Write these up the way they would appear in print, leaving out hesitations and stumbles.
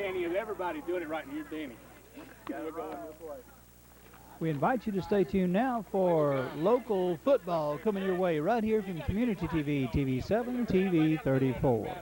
Danny, of everybody doing it right, and you're Danny. We're going this way. We invite you to stay tuned now for local football coming your way right here from Community TV, TV7, TV 34.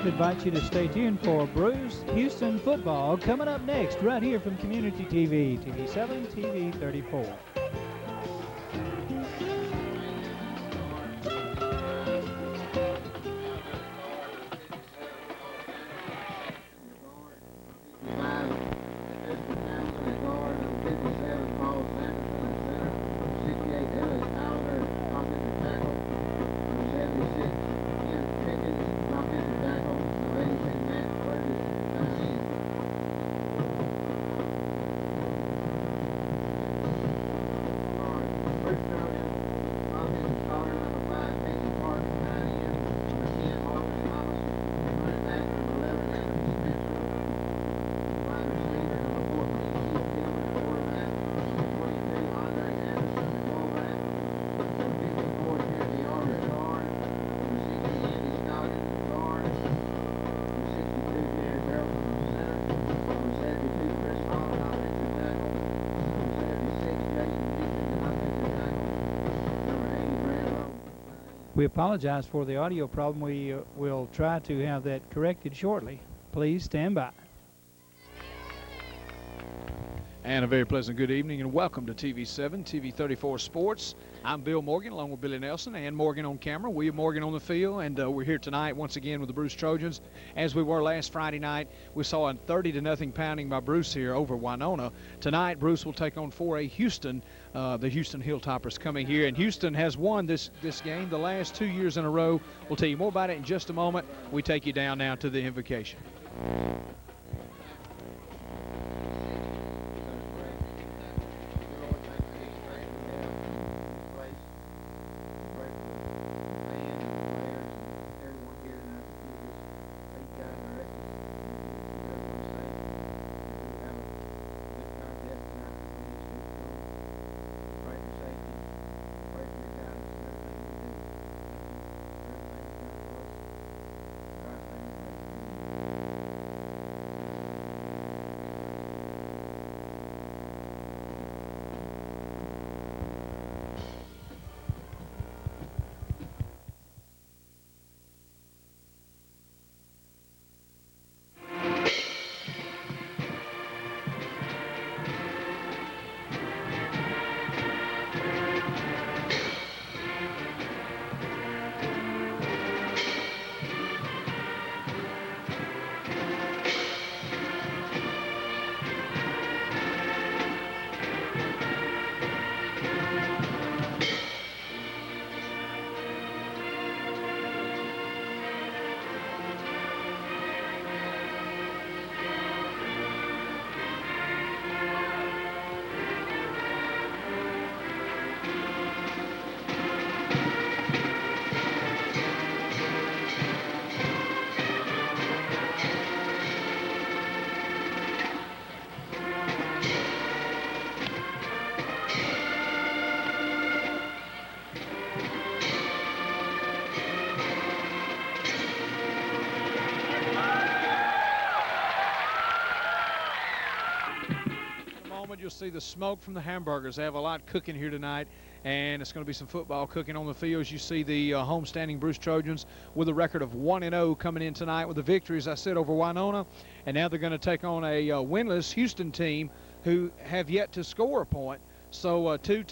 We invite you to stay tuned for Bruce Houston football coming up next right here from Community TV, TV 7, TV 34. We apologize for the audio problem. We will try to have that corrected shortly. Please stand by. And a very pleasant good evening and welcome to TV 7, TV 34 Sports. I'm Bill Morgan along with Billy Nelson and Morgan on camera. William Morgan on the field, and we're here tonight once again with the Bruce Trojans. As we were last Friday night, we saw a 30-0 pounding by Bruce here over Winona. Tonight, Bruce will take on 4A Houston, the Houston Hilltoppers coming here. And Houston has won this game the last 2 years in a row. We'll tell you more about it in just a moment. We take you down now to the invocation. You'll see the smoke from the hamburgers. They have a lot cooking here tonight, and it's going to be some football cooking on the field. As you see the homestanding Bruce Trojans with a record of 1-0 coming in tonight with the victory, as I said, over Winona. And now they're going to take on a winless Houston team who have yet to score a point. So two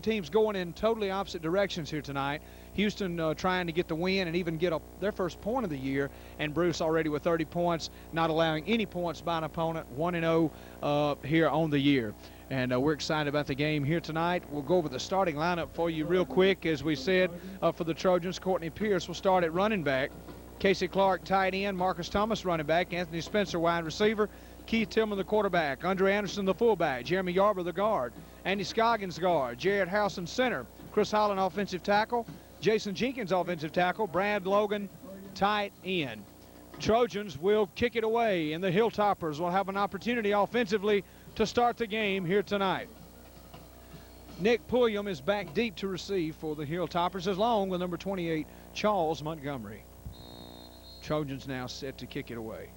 teams going in totally opposite directions here tonight. Houston trying to get the win and even get their first point of the year, and Bruce already with 30 points, not allowing any points by an opponent, 1-0 here on the year. And we're excited about the game here tonight. We'll go over the starting lineup for you real quick. As we said, for the Trojans, Courtney Pierce will start at running back. Casey Clark, tight end. Marcus Thomas, running back. Anthony Spencer, wide receiver. Keith Tillman, the quarterback. Andre Anderson, the fullback. Jeremy Yarber, the guard. Andy Scoggins, guard. Jared Howson, center. Chris Holland, offensive tackle. Jason Jenkins, offensive tackle. Brad Logan, tight end. Trojans will kick it away, and the Hilltoppers will have an opportunity offensively to start the game here tonight. Nick Pulliam is back deep to receive for the Hilltoppers, along with number 28, Charles Montgomery. Trojans now set to kick it away.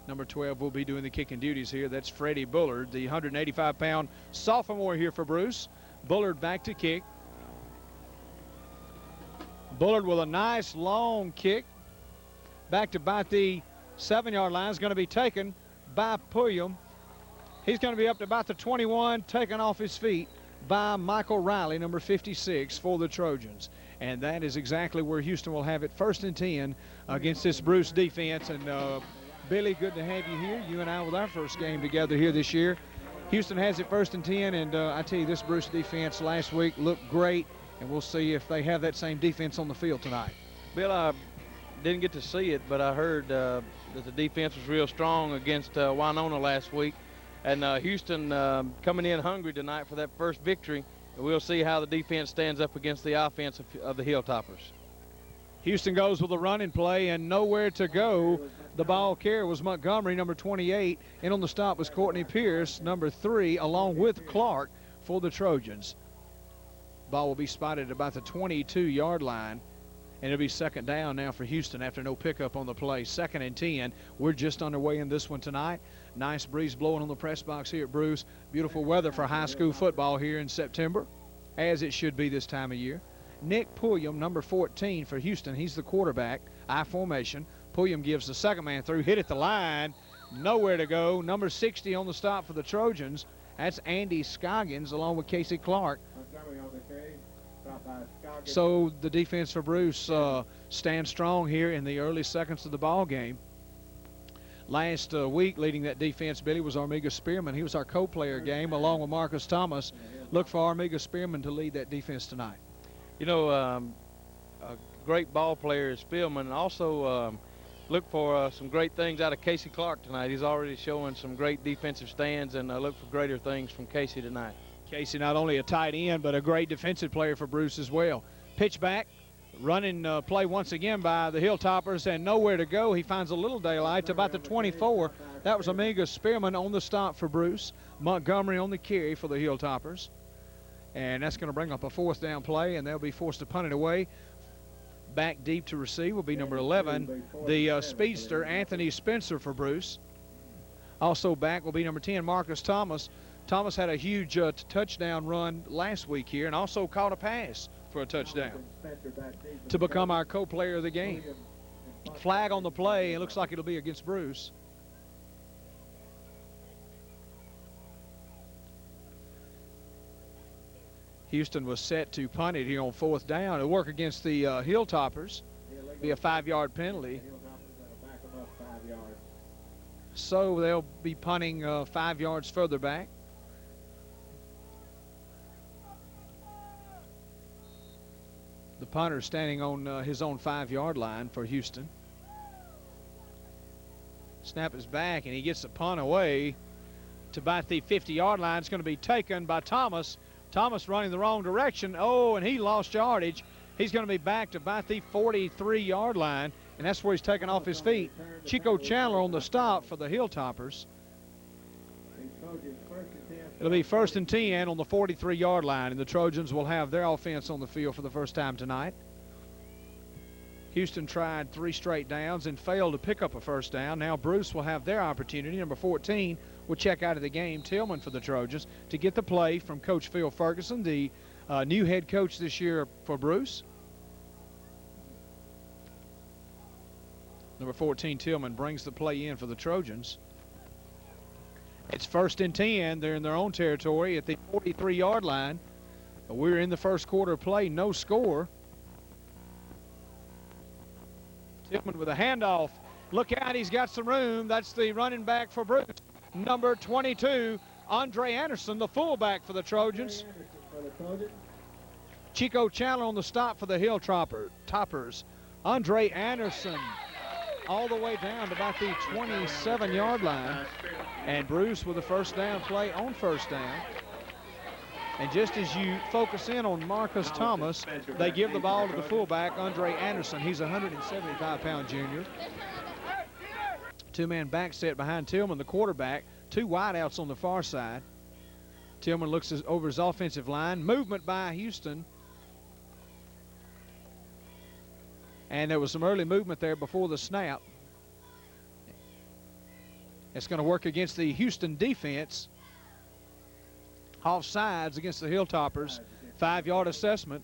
Number 12 will be doing the kicking duties here. That's Freddie Bullard, the 185-pound sophomore here for Bruce. Bullard back to kick. Bullard with a nice long kick. back to about the 7-yard line. Is going to be taken by Pulliam. He's going to be up to about the 21, taken off his feet by Michael Riley, number 56, for the Trojans. And that is exactly where Houston will have it, 1st and 10 against this Bruce defense. And Billy, good to have you here. You and I with our first game together here this year. Houston has it 1st and 10, and I tell you, this Bruce defense last week looked great, and we'll see if they have that same defense on the field tonight. Bill, I didn't get to see it, but I heard that the defense was real strong against Winona last week. And Houston coming in hungry tonight for that first victory. And we'll see how the defense stands up against the offense of the Hilltoppers. Houston goes with a running play and nowhere to go. The ball carrier was Montgomery, number 28. And on the stop was Courtney Pierce, number 3, along with Clark for the Trojans. Ball will be spotted at about the 22-yard line. And it'll be 2nd down now for Houston after no pickup on the play. 2nd and 10. We're just underway in this one tonight. Nice breeze blowing on the press box here at Bruce. Beautiful weather for high school football here in September, as it should be this time of year. Nick Pulliam, number 14 for Houston. He's the quarterback. I formation. Pulliam gives the second man through. Hit at the line. Nowhere to go. Number 60 on the stop for the Trojans. That's Andy Scoggins along with Casey Clark. So the defense for Bruce stands strong here in the early seconds of the ball game. Last week, leading that defense, Billy, was Armiga Spearman. He was our co-player game along with Marcus Thomas. Look for Armiga Spearman to lead that defense tonight. You know, a great ball player is Spearman. And also look for some great things out of Casey Clark tonight. He's already showing some great defensive stands, and look for greater things from Casey tonight. Casey not only a tight end, but a great defensive player for Bruce as well. Pitch back, running play once again by the Hilltoppers, and nowhere to go. He finds a little daylight to about the 24. That was Amiga Spearman on the stop for Bruce. Montgomery on the carry for the Hilltoppers. And that's going to bring up a 4th down play, and they'll be forced to punt it away. Back deep to receive will be number 11, the speedster, Anthony Spencer for Bruce. Also back will be number 10, Marcus Thomas. Thomas had a huge touchdown run last week here and also caught a pass for a touchdown to become our co-player of the game. Flag on the play. It looks like it'll be against Bruce. Houston was set to punt it here on 4th down. It'll work against the Hilltoppers. Be a 5-yard penalty. So they'll be punting 5 yards further back. The punter standing on his own 5-yard line for Houston. Snap is back, and he gets the punt away to about the 50-yard line. It's going to be taken by Thomas. Thomas running the wrong direction. Oh, and he lost yardage. He's going to be back to about the 43-yard line, and that's where he's taken off his feet. Chico Chandler on the stop for the Hilltoppers. It'll be 1st and 10 on the 43-yard line, and the Trojans will have their offense on the field for the first time tonight. Houston tried 3 straight downs and failed to pick up a 1st down. Now Bruce will have their opportunity. Number 14 will check out of the game, Tillman for the Trojans, to get the play from Coach Phil Ferguson, the new head coach this year for Bruce. Number 14, Tillman, brings the play in for the Trojans. It's 1st and 10. They're in their own territory at the 43-yard line. We're in the first quarter of play, no score. Tillman with a handoff. Look out, he's got some room. That's the running back for Bruce. Number 22, Andre Anderson, the fullback for the Trojans. Chico Chandler on the stop for the Hilltoppers. Andre Anderson all the way down to about the 27-yard line. And Bruce with a 1st down play on 1st down. And just as you focus in on Marcus Thomas, they give the ball to the fullback, Andre Anderson. He's a 175-pound junior. 2-man back set behind Tillman, the quarterback. 2 wideouts on the far side. Tillman looks over his offensive line. Movement by Houston. And there was some early movement there before the snap. It's going to work against the Houston defense. Offsides against the Hilltoppers. 5-yard assessment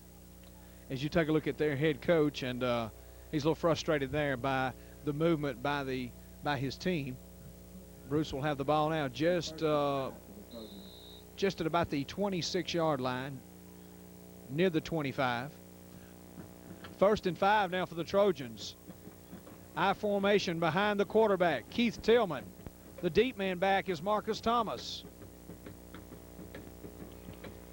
as you take a look at their head coach, and he's a little frustrated there by the movement by his team. Bruce will have the ball now just at about the 26-yard line, near the 25. 1st and 5 now for the Trojans. I formation behind the quarterback, Keith Tillman. The deep man back is Marcus Thomas.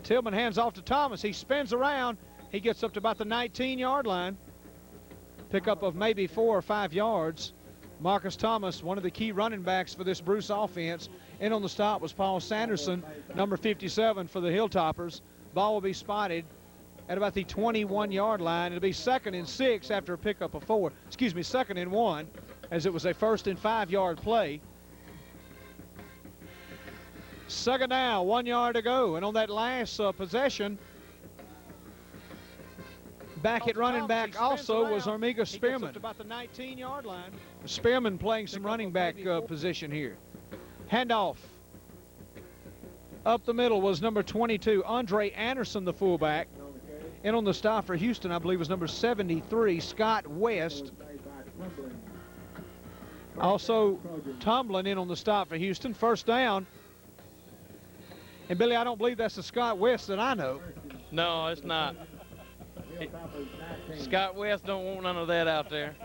Tillman hands off to Thomas. He spins around. He gets up to about the 19-yard line. Pickup of maybe 4 or 5 yards. Marcus Thomas, one of the key running backs for this Bruce offense. In on the stop was Paul Sanderson, number 57 for the Hilltoppers. Ball will be spotted at about the 21-yard line. It'll be 2nd and 6 after a pickup of 4. Excuse me, 2nd and 1, as it was a 1st and 5-yard play. 2nd down, 1 yard to go. And on that last possession, back at running back also was Armiga Spearman. About the 19-yard line. Spearman playing some running back position here. Handoff. Up the middle was number 22, Andre Anderson, the fullback. In on the stop for Houston, I believe, was number 73, Scott West. Also tumbling in on the stop for Houston. 1st down. And Billy, I don't believe that's the Scott West that I know. No, it's not. Scott West don't want none of that out there.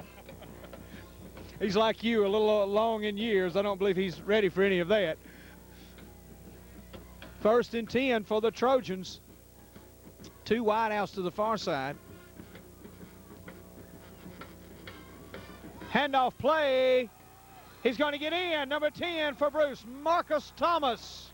He's like you, a little long in years. I don't believe he's ready for any of that. 1st and 10 for the Trojans. 2 wideouts to the far side. Handoff play. He's going to get in. Number 10 for Bruce, Marcus Thomas.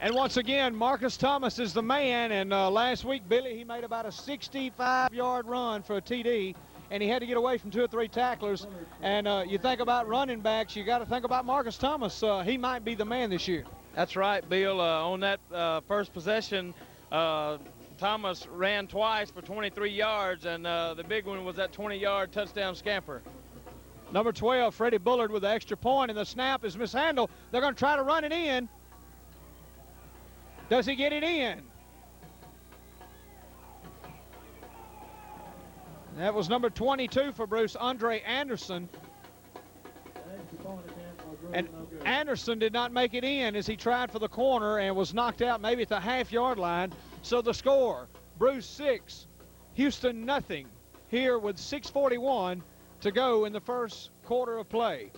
And once again, Marcus Thomas is the man. And last week, Billy, he made about a 65-yard run for a TD, and he had to get away from 2 or 3 tacklers. And you think about running backs, you got to think about Marcus Thomas. He might be the man this year. That's right, Bill. On that first possession, Thomas ran twice for 23 yards, and the big one was that 20-yard touchdown scamper. Number 12, Freddie Bullard with the extra point, and the snap is mishandled. They're going to try to run it in. Does he get it in? That was number 22 for Bruce, Andre Anderson. And Anderson did not make it in as he tried for the corner and was knocked out maybe at the half-yard line. So the score, Bruce 6, Houston nothing, here with 6:41 to go in the first quarter of play.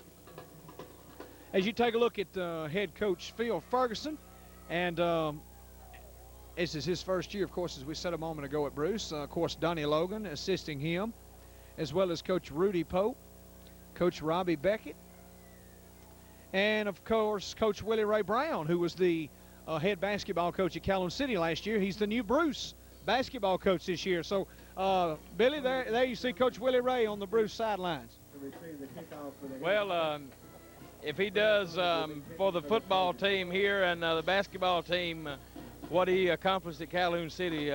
As you take a look at head coach Phil Ferguson, and this is his first year, of course, as we said a moment ago at Bruce. Of course, Donnie Logan assisting him, as well as Coach Rudy Pope, Coach Robbie Beckett, and, of course, Coach Willie Ray Brown, who was the head basketball coach at Calhoun City last year. He's the new Bruce basketball coach this year. So, Billy, there you see Coach Willie Ray on the Bruce sidelines. Well, if he does for the football team here and the basketball team what he accomplished at Calhoun City,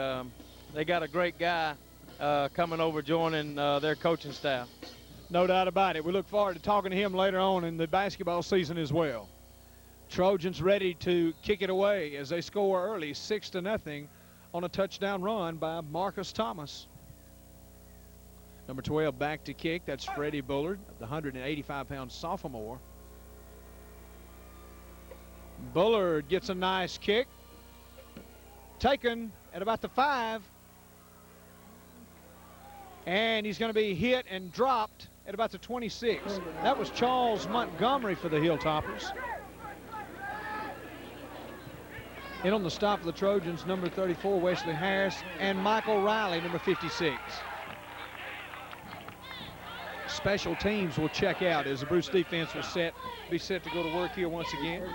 they got a great guy coming over joining their coaching staff. No doubt about it. We look forward to talking to him later on in the basketball season as well. Trojans ready to kick it away as they score early, 6-0 on a touchdown run by Marcus Thomas. Number 12 back to kick. That's Freddie Bullard, the 185-pound sophomore. Bullard gets a nice kick. Taken at about the 5. And he's going to be hit and dropped at about the 26. That was Charles Montgomery for the Hilltoppers. In on the stop for the Trojans, number 34, Wesley Harris, and Michael Riley, number 56. Special teams will check out as the Bruce defense will be set to go to work here once again.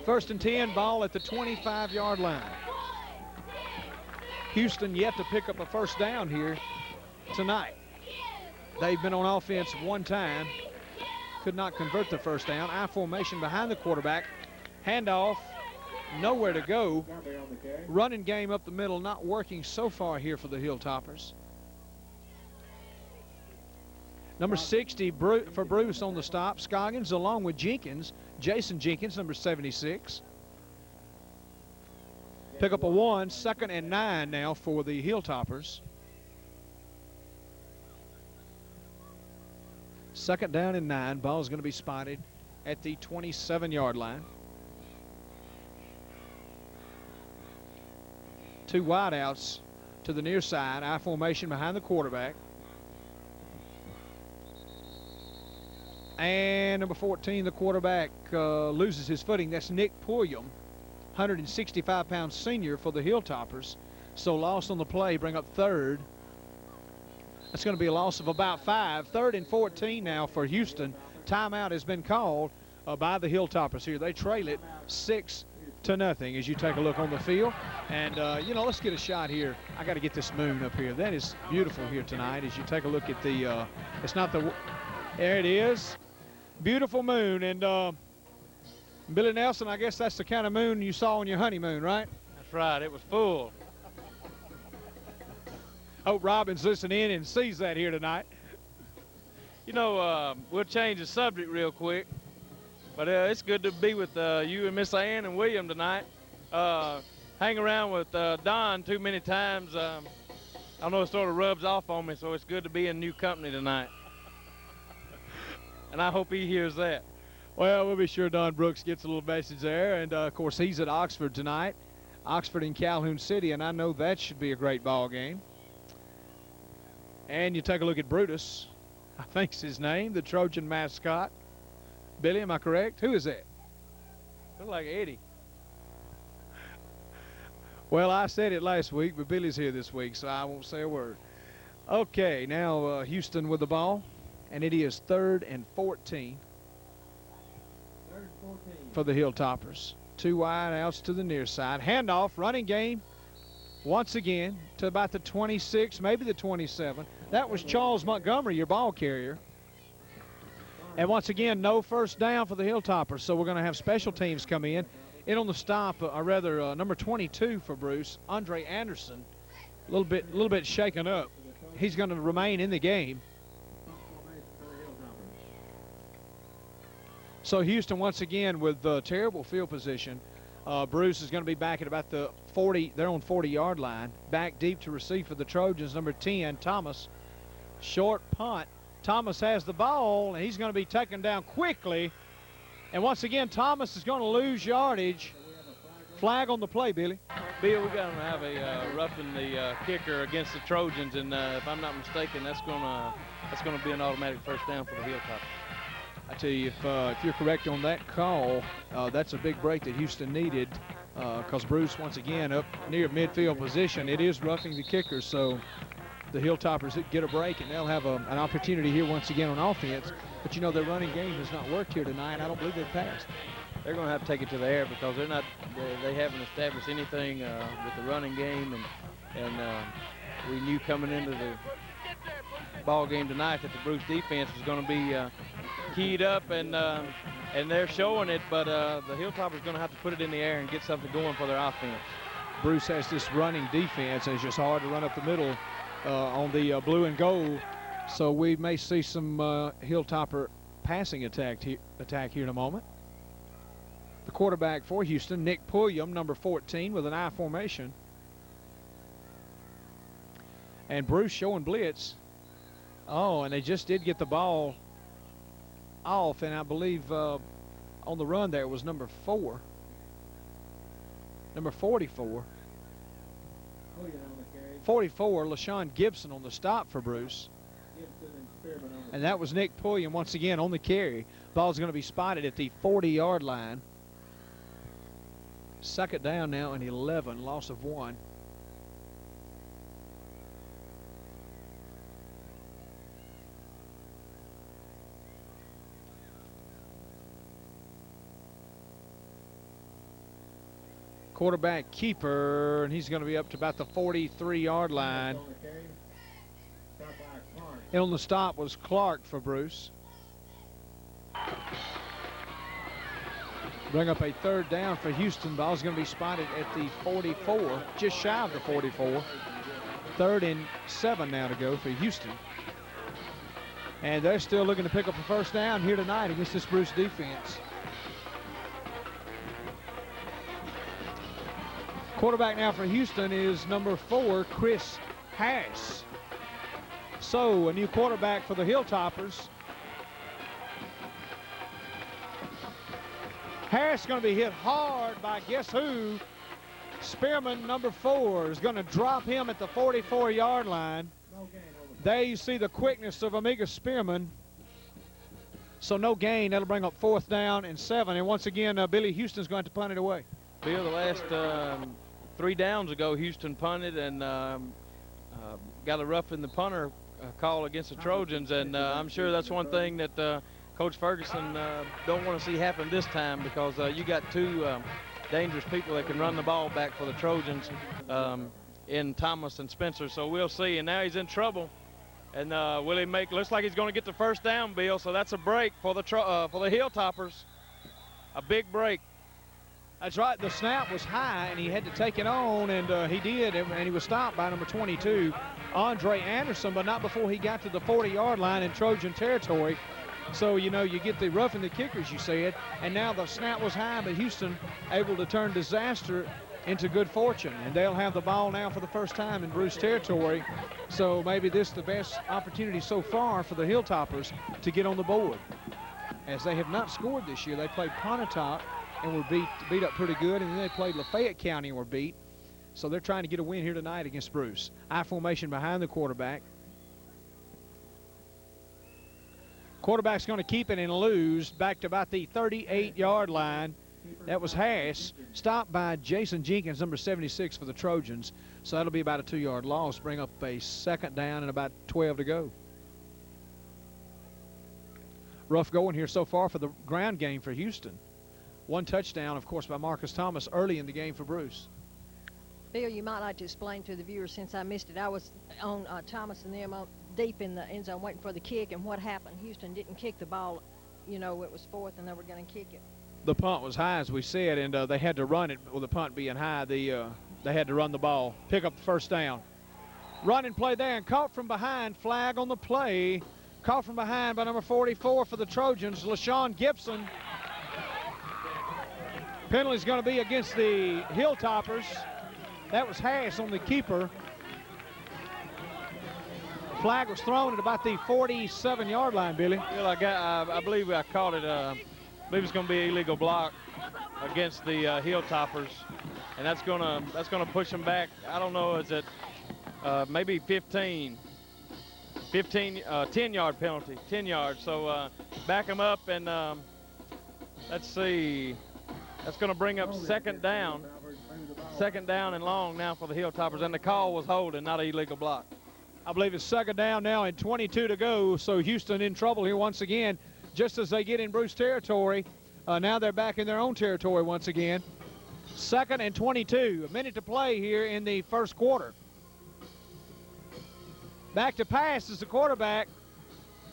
1st and 10, ball at the 25-yard line. Houston yet to pick up a first down here tonight. They've been on offense one time, could not convert the first down. I formation behind the quarterback. Handoff, nowhere to go. Running game up the middle, not working so far here for the Hilltoppers. Number 60 for Bruce on the stop. Scoggins along with Jenkins. Jason Jenkins, number 76. Pick up a 1, 2nd and 9 now for the Hilltoppers. 2nd down and 9. Ball is going to be spotted at the 27-yard line. 2 wideouts to the near side. I formation behind the quarterback. And number 14, the quarterback loses his footing. That's Nick Pulliam, 165-pound senior for the Hilltoppers. So loss on the play, bring up 3rd. That's going to be a loss of about 5. 3rd and 14 now for Houston. Timeout has been called by the Hilltoppers here. They trail it 6-0 as you take a look on the field. And, you know, let's get a shot here. I got to get this moon up here. That is beautiful here tonight as you take a look at the, it's not the, there it is. Beautiful moon. And Billy Nelson, I guess that's the kind of moon you saw on your honeymoon, right? That's right. It was full. Hope Robin's listening in and sees that here tonight. You know, we'll change the subject real quick, but it's good to be with you and Miss Ann and William tonight. Hang around with Don too many times. I know it sort of rubs off on me, so it's good to be in new company tonight. And I hope he hears that. Well, we'll be sure Don Brooks gets a little message there. And, of course, he's at Oxford tonight. Oxford and Calhoun City, and I know that should be a great ball game. And you take a look at Brutus, I think's his name, the Trojan mascot. Billy, am I correct? Who is that? Looks like Eddie. Well, I said it last week, but Billy's here this week, so I won't say a word. Okay, now Houston with the ball, and it is 3rd and 14 for the Hilltoppers. 2 wide outs to the near side. Handoff, running game, once again, to about the 26, maybe the 27. That was Charles Montgomery, your ball carrier. And once again, no first down for the Hilltoppers, so we're going to have special teams come in. In on the stop, or rather, number 22 for Bruce, Andre Anderson, a little bit shaken up. He's going to remain in the game. So Houston once again with terrible field position. Bruce is going to be back at about the 40. They're on 40-yard line. Back deep to receive for the Trojans, number 10, Thomas. Short punt. Thomas has the ball, and he's going to be taken down quickly. And once again, Thomas is going to lose yardage. Flag on the play, Billy. Bill, we're going to have a roughing the kicker against the Trojans, and if I'm not mistaken, that's going to be an automatic first down for the Hilltoppers. I tell you, if you're correct on that call, that's a big break that Houston needed because Bruce, once again, up near midfield position. It is roughing the kicker, so the Hilltoppers get a break, and they'll have an opportunity here once again on offense. But, you know, their running game has not worked here tonight. I don't believe they've passed. They're going to have to take it to the air because they haven't established anything with the running game, and we knew coming into the ball game tonight that the Bruce defense was going to be keyed up, and they're showing it, but the Hilltoppers going to have to put it in the air and get something going for their offense. Bruce has this running defense, and it's just hard to run up the middle on the blue and gold. So we may see some Hilltopper passing attack here in a moment. The quarterback for Houston, Nick Pulliam, number 14, with an I formation. And Bruce showing blitz. Oh, and they just did get the ball off, and I believe on the run there was number 4. Number 44. 44, LaShawn Gibson on the stop for Bruce. And that was Nick Pulliam once again on the carry. Ball's going to be spotted at the 40-yard line. 2nd down now and 11, loss of 1. Quarterback keeper, and he's going to be up to about the 43-yard line. And on the stop was Clark for Bruce. Bring up a 3rd down for Houston. Ball's going to be spotted at the 44, just shy of the 44. 3rd and 7 now to go for Houston. And they're still looking to pick up a first down here tonight against this Bruce defense. Quarterback now for Houston is number 4, Chris Harris. So a new quarterback for the Hilltoppers. Harris going to be hit hard by guess who? Spearman, number 4, is going to drop him at the 44-yard line. There you see the quickness of Amiga Spearman. So no gain. That'll bring up 4th down and 7. And once again, Billy Houston's going to punt it away. Bill, the last 3 downs ago, Houston punted and got a rough in the punter call against the Trojans. And I'm sure that's one thing that Coach Ferguson don't want to see happen this time, because you got 2 dangerous people that can run the ball back for the Trojans in Thomas and Spencer. So we'll see. And now he's in trouble. And will he make? Looks like he's going to get the 1st down, Bill. So that's a break for the Hilltoppers. A big break. That's right. The snap was high, and he had to take it on, and he did. And he was stopped by number 22, Andre Anderson, but not before he got to the 40-yard line in Trojan territory. So, you know, you get the roughing the kickers, you said, and now the snap was high, but Houston able to turn disaster into good fortune, and they'll have the ball now for the first time in Bruce territory. So maybe this is the best opportunity so far for the Hilltoppers to get on the board, as they have not scored this year. They played Pontotoc and were beat up pretty good, and then they played Lafayette County and were beat. So they're trying to get a win here tonight against Bruce. I formation behind the quarterback. Quarterback's going to keep it and lose back to about the 38-yard line. That was Harris, stopped by Jason Jenkins, number 76 for the Trojans. So that'll be about a 2-yard loss, bring up a 2nd down and about 12 to go. Rough going here so far for the ground game for Houston. 1 touchdown, of course, by Marcus Thomas early in the game for Bruce. Bill, you might like to explain to the viewers, since I missed it. I was on Thomas and them deep in the end zone waiting for the kick, and what happened? Houston didn't kick the ball. You know, it was 4th, and they were going to kick it. The punt was high, as we said, and they had to run it with the punt being high. They had to run the ball, pick up the 1st down. Run and play there, and caught from behind. Flag on the play. Caught from behind by number 44 for the Trojans, LaShawn Gibson. Penalty's going to be against the Hilltoppers. That was Harris on the keeper. Flag was thrown at about the 47-yard line, Billy. Well, I believe I caught it. I believe it's going to be an illegal block against the Hilltoppers, and that's going to push them back. I don't know, is it maybe 10-yard penalty, 10 yards. So back them up, and let's see. That's going to bring up 2nd down and long now for the Hilltoppers, and the call was holding, not an illegal block. I believe it's 2nd down now and 22 to go, so Houston in trouble here once again, just as they get in Bruce territory. Now they're back in their own territory once again. 2nd and 22, a minute to play here in the 1st quarter. Back to pass is the quarterback.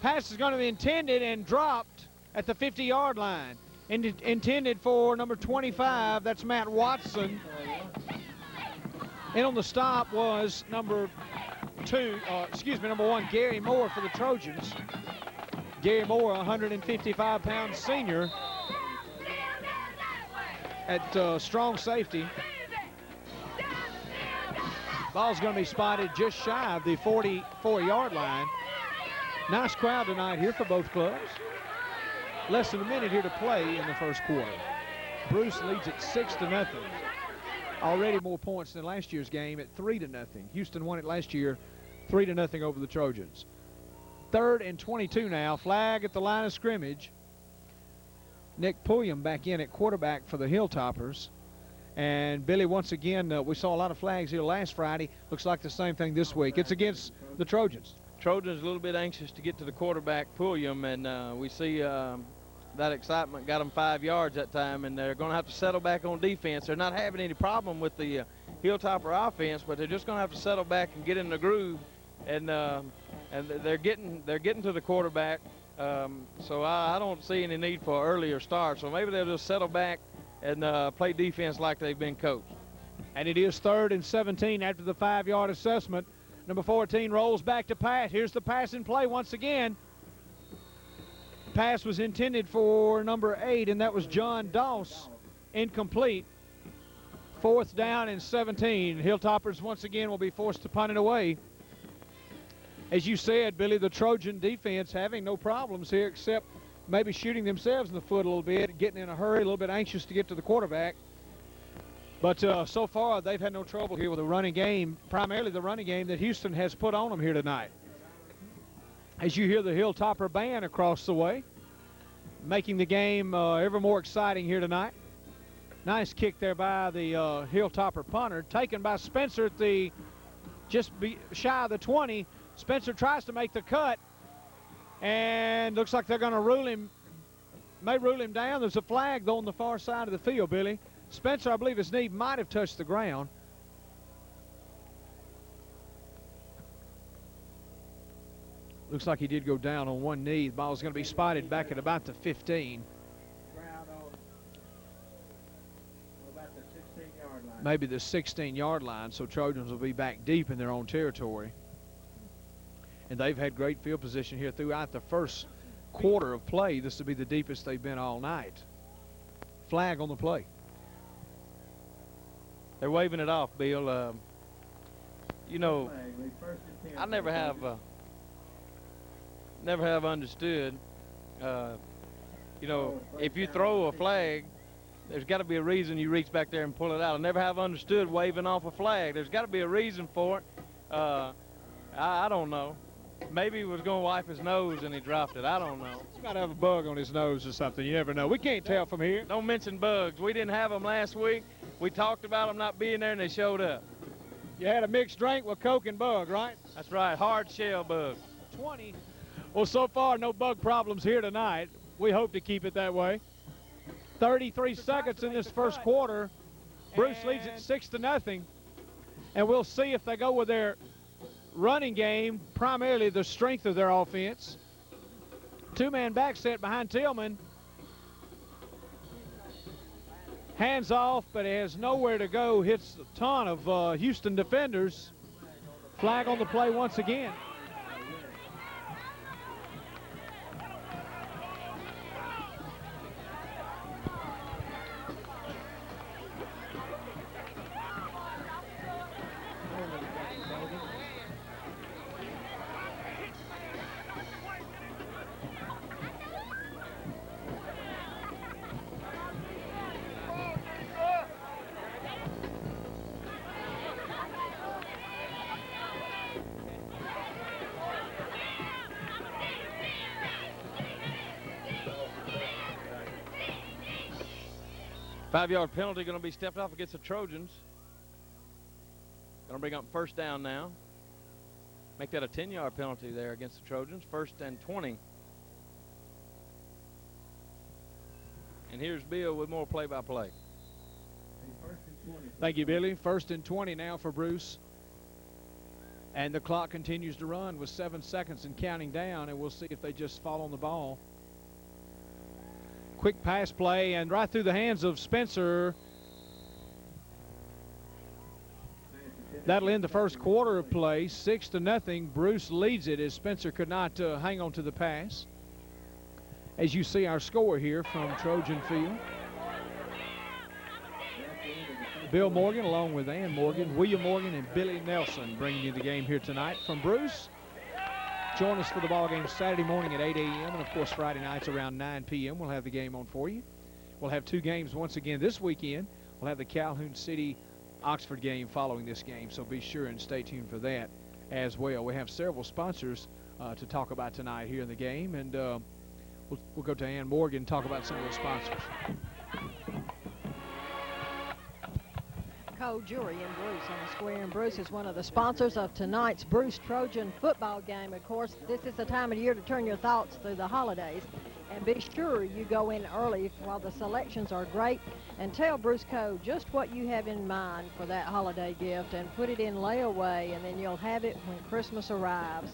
Pass is going to be intended and dropped at the 50-yard line. Intended for number 25, that's Matt Watson. And on the stop was number 1, Gary Moore for the Trojans. Gary Moore, 155-pound senior at strong safety. Ball's going to be spotted just shy of the 44-yard line. Nice crowd tonight here for both clubs. Less than a minute here to play in the 1st quarter. Bruce leads at 6-0. Already more points than last year's game at 3-0. Houston won it last year 3-0 over the Trojans. 3rd and 22 now. Flag at the line of scrimmage. Nick Pulliam back in at quarterback for the Hilltoppers. And Billy, once again, we saw a lot of flags here last Friday. Looks like the same thing this week. It's against the Trojans. Trojans a little bit anxious to get to the quarterback, Pulliam, and we see that excitement got them 5 yards that time, and they're going to have to settle back on defense. They're not having any problem with the Hilltopper offense, but they're just going to have to settle back and get in the groove, and they're getting to the quarterback. So I don't see any need for an earlier start. So maybe they'll just settle back and play defense like they've been coached. And it is 3rd and 17 after the 5-yard assessment. Number 14 rolls back to pass. Here's the pass in play once again. Pass was intended for number 8, and that was John Doss. Incomplete. 4th down and 17. Hilltoppers once again will be forced to punt it away. As you said, Billy, the Trojan defense having no problems here except maybe shooting themselves in the foot a little bit, getting in a hurry, a little bit anxious to get to the quarterback. But so far, they've had no trouble here with the running game, primarily the running game that Houston has put on them here tonight. As you hear the Hilltopper band across the way, making the game ever more exciting here tonight. Nice kick there by the Hilltopper punter, taken by Spencer at the shy of the 20. Spencer tries to make the cut, and looks like they're going to may rule him down. There's a flag, though, on the far side of the field, Billy. Spencer, I believe his knee might have touched the ground. Looks like he did go down on one knee. The ball's going to be spotted back at about the 15. Maybe the 16-yard line, so Trojans will be back deep in their own territory. And they've had great field position here throughout the first quarter of play. This will be the deepest they've been all night. Flag on the play. They're waving it off, Bill. You know, I never have understood, you know, if you throw a flag, there's got to be a reason you reach back there and pull it out. I never have understood waving off a flag. There's got to be a reason for it. I don't know. Maybe he was going to wipe his nose and he dropped it. I don't know. He's got to have a bug on his nose or something. You never know. We can't tell from here. Don't mention bugs. We didn't have them last week. We talked about them not being there, and they showed up. You had a mixed drink with Coke and bug, right? That's right. Hard shell bug. 20. Well, so far, no bug problems here tonight. We hope to keep it that way. 33 seconds in this first quarter. Bruce leads it 6-0. And we'll see if they go with their running game, primarily the strength of their offense. Two-man back set behind Tillman. Hands off, but it has nowhere to go. Hits a ton of Houston defenders. Flag on the play once again. Five-yard penalty going to be stepped off against the Trojans. Going to bring up first down now. Make that a 10-yard penalty there against the Trojans. 1st and 20. And here's Bill with more play-by-play. Thank you, Billy. 1st and 20 now for Bruce. And the clock continues to run with 7 seconds and counting down, and we'll see if they just fall on the ball. Quick pass play, and right through the hands of Spencer. That'll end the first quarter of play, 6-0. Bruce leads it as Spencer could not hang on to the pass. As you see our score here from Trojan Field. Bill Morgan along with Ann Morgan, William Morgan, and Billy Nelson bringing you the game here tonight from Bruce. Join us for the ball game Saturday morning at 8 a.m. and, of course, Friday nights around 9 p.m. We'll have the game on for you. We'll have 2 games once again this weekend. We'll have the Calhoun City-Oxford game following this game, so be sure and stay tuned for that as well. We have several sponsors to talk about tonight here in the game, and we'll go to Ann Morgan and talk about some of those sponsors. Cole Jewelry in Bruce on the square, and Bruce is one of the sponsors of tonight's Bruce Trojan football game. Of course, this is the time of year to turn your thoughts through the holidays, and be sure you go in early while the selections are great, and tell Bruce Cole just what you have in mind for that holiday gift and put it in layaway, and then you'll have it when Christmas arrives.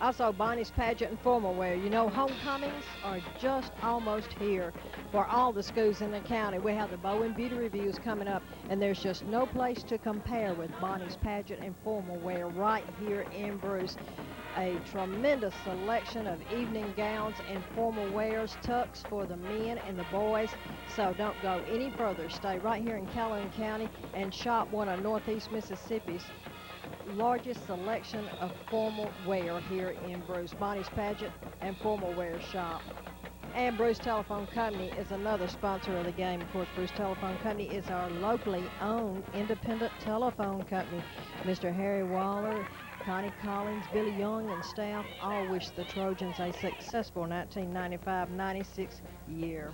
Also, Bonnie's Pageant and Formal Wear. You know, homecomings are just almost here for all the schools in the county. We have the Bowen Beauty Reviews coming up, and there's just no place to compare with Bonnie's Pageant and Formal Wear right here in Bruce. A tremendous selection of evening gowns and formal wears, tucks for the men and the boys. So don't go any further. Stay right here in Calhoun County and shop one of Northeast Mississippi's largest selection of formal wear here in Bruce. Bonnie's Pageant and Formal Wear Shop. And Bruce Telephone Company is another sponsor of the game. Of course, Bruce Telephone Company is our locally owned independent telephone company. Mr. Harry Waller, Connie Collins, Billy Young, and staff all wish the Trojans a successful 1995-96 year.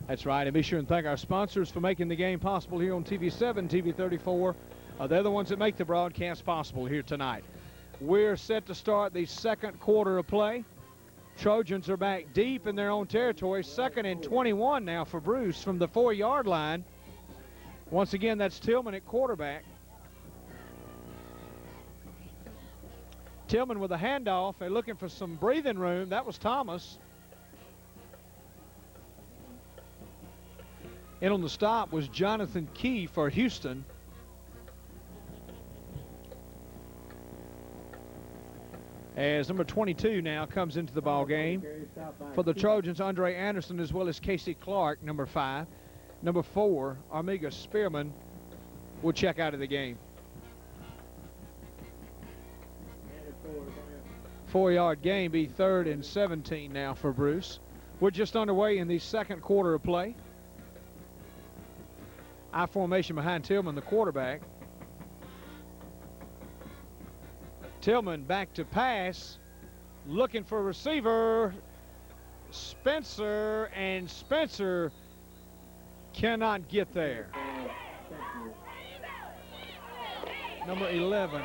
That's right, and be sure and thank our sponsors for making the game possible here on TV7, TV 34. They're the ones that make the broadcast possible here tonight. We're set to start the second quarter of play. Trojans are back deep in their own territory. 2nd and 21 now for Bruce from the 4-yard line. Once again, that's Tillman at quarterback. Tillman with a handoff. They're looking for some breathing room. That was Thomas. And on the stop was Jonathan Key for Houston. As number 22 now comes into the ball game for the Trojans, Andre Anderson, as well as Casey Clark, number 5. Number 4, Armiga Spearman will check out of the game. 4-yard gain, be 3rd and 17 now for Bruce. We're just underway in the second quarter of play. I formation behind Tillman, the quarterback. Tillman back to pass, looking for a receiver. Spencer, and Spencer cannot get there. Number 11,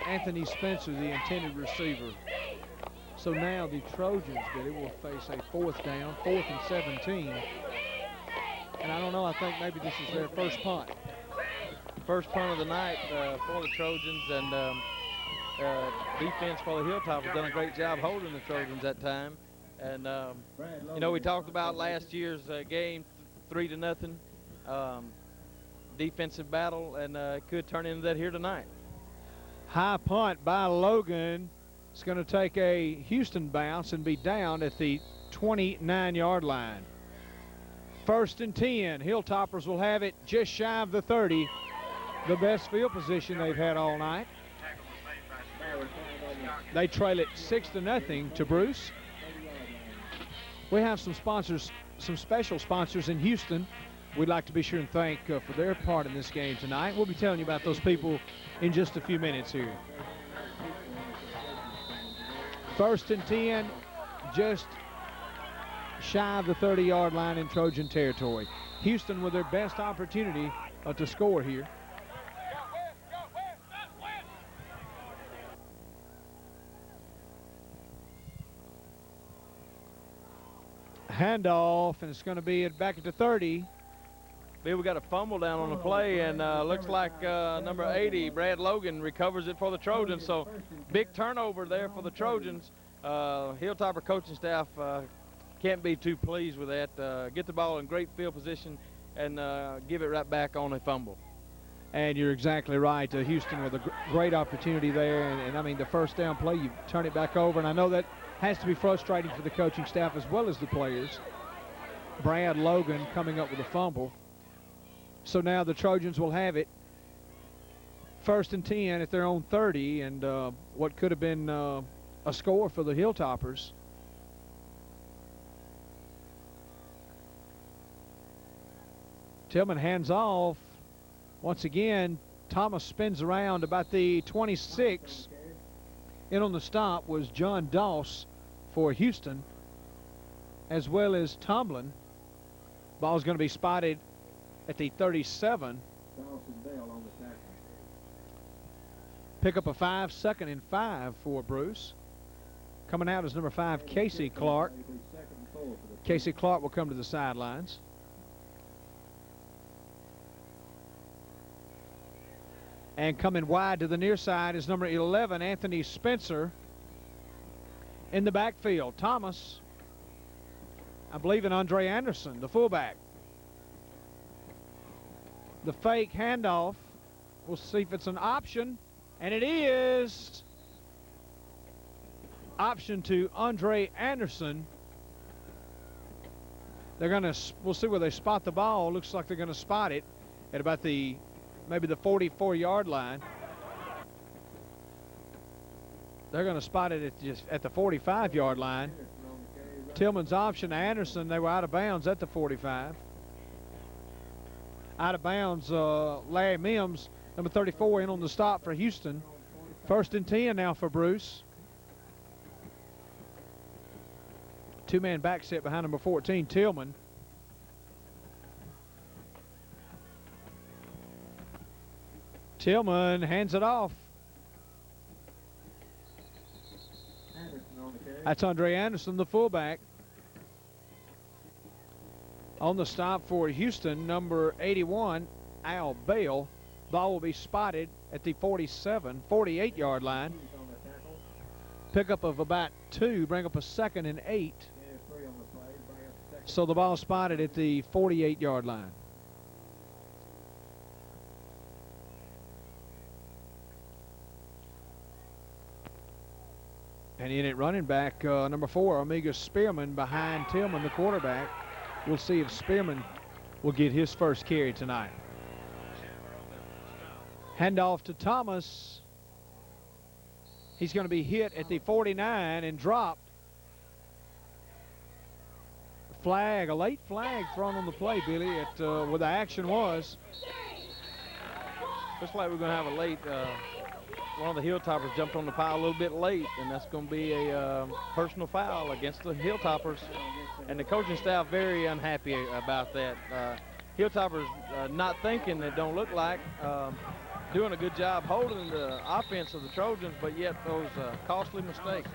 Anthony Spencer, the intended receiver. So now the Trojans will face a 4th down, 4th and 17. And I don't know, I think maybe this is their first punt. First punt of the night for the Trojans, and defense for the Hilltoppers has done a great job holding the Trojans that time. And, you know, we talked about last year's game, 3-0, defensive battle, and it could turn into that here tonight. High punt by Logan. It's going to take a Houston bounce and be down at the 29-yard line. 1st and 10. Hilltoppers will have it just shy of the 30. The best field position they've had all night. They trail it 6-0 to Bruce. We have some sponsors, some special sponsors in Houston we'd like to be sure and thank for their part in this game tonight. We'll be telling you about those people in just a few minutes here. 1st and 10, just shy of the 30-yard line in Trojan territory. Houston with their best opportunity to score here. Handoff, and it's going to be back at the 30. Bill, we got a fumble down on the play, and looks like number 80, Brad Logan, recovers it for the Trojans. So big turnover there for the Trojans. Hilltopper coaching staff can't be too pleased with that. Get the ball in great field position and give it right back on a fumble. And you're exactly right. Houston with a great opportunity there. And I mean, the first down play, you turn it back over. And I know that has to be frustrating for the coaching staff as well as the players. Brad Logan coming up with a fumble. So now the Trojans will have it 1st and 10 at their own 30, and what could have been a score for the Hilltoppers. Tillman hands off. Once again, Thomas spins around about the 26. In on the stop was John Doss for Houston, as well as Tomlin. Ball's going to be spotted at the 37. Pick up a 5, 2nd and 5 for Bruce. Coming out is number 5, Casey Clark. Casey Clark will come to the sidelines. And coming wide to the near side is number 11, Anthony Spencer. In the backfield, Thomas, I believe, and Andre Anderson, the fullback. The fake handoff. We'll see if it's an option, and it is. option to Andre Anderson. They're going to, we'll see where they spot the ball. Looks like they're going to spot it at about maybe the 44-yard line. They're going to spot it at the 45-yard line. Tillman's option to Anderson. They were out of bounds at the 45. Out of bounds, Larry Mims, number 34, in on the stop for Houston. 1st and 10 now for Bruce. Two-man back set behind number 14, Tillman. Tillman hands it off. That's Andre Anderson, the fullback. On the stop for Houston, number 81, Al Bale. Ball will be spotted at the 48-yard line. Pickup of about 2, bring up a 2nd and 8. So the ball spotted at the 48-yard line. And in at running back, number 4, Omega Spearman behind Tillman, the quarterback. We'll see if Spearman will get his first carry tonight. Handoff to Thomas. He's going to be hit at the 49 and dropped. Flag, a late flag thrown on the play, Billy, at where the action was. Looks like we're going to have a late, one of the Hilltoppers jumped on the pile a little bit late, and that's going to be a personal foul against the Hilltoppers. And the coaching staff very unhappy about that. Hilltoppers not thinking, it don't look like, doing a good job holding the offense of the Trojans, but yet those costly mistakes.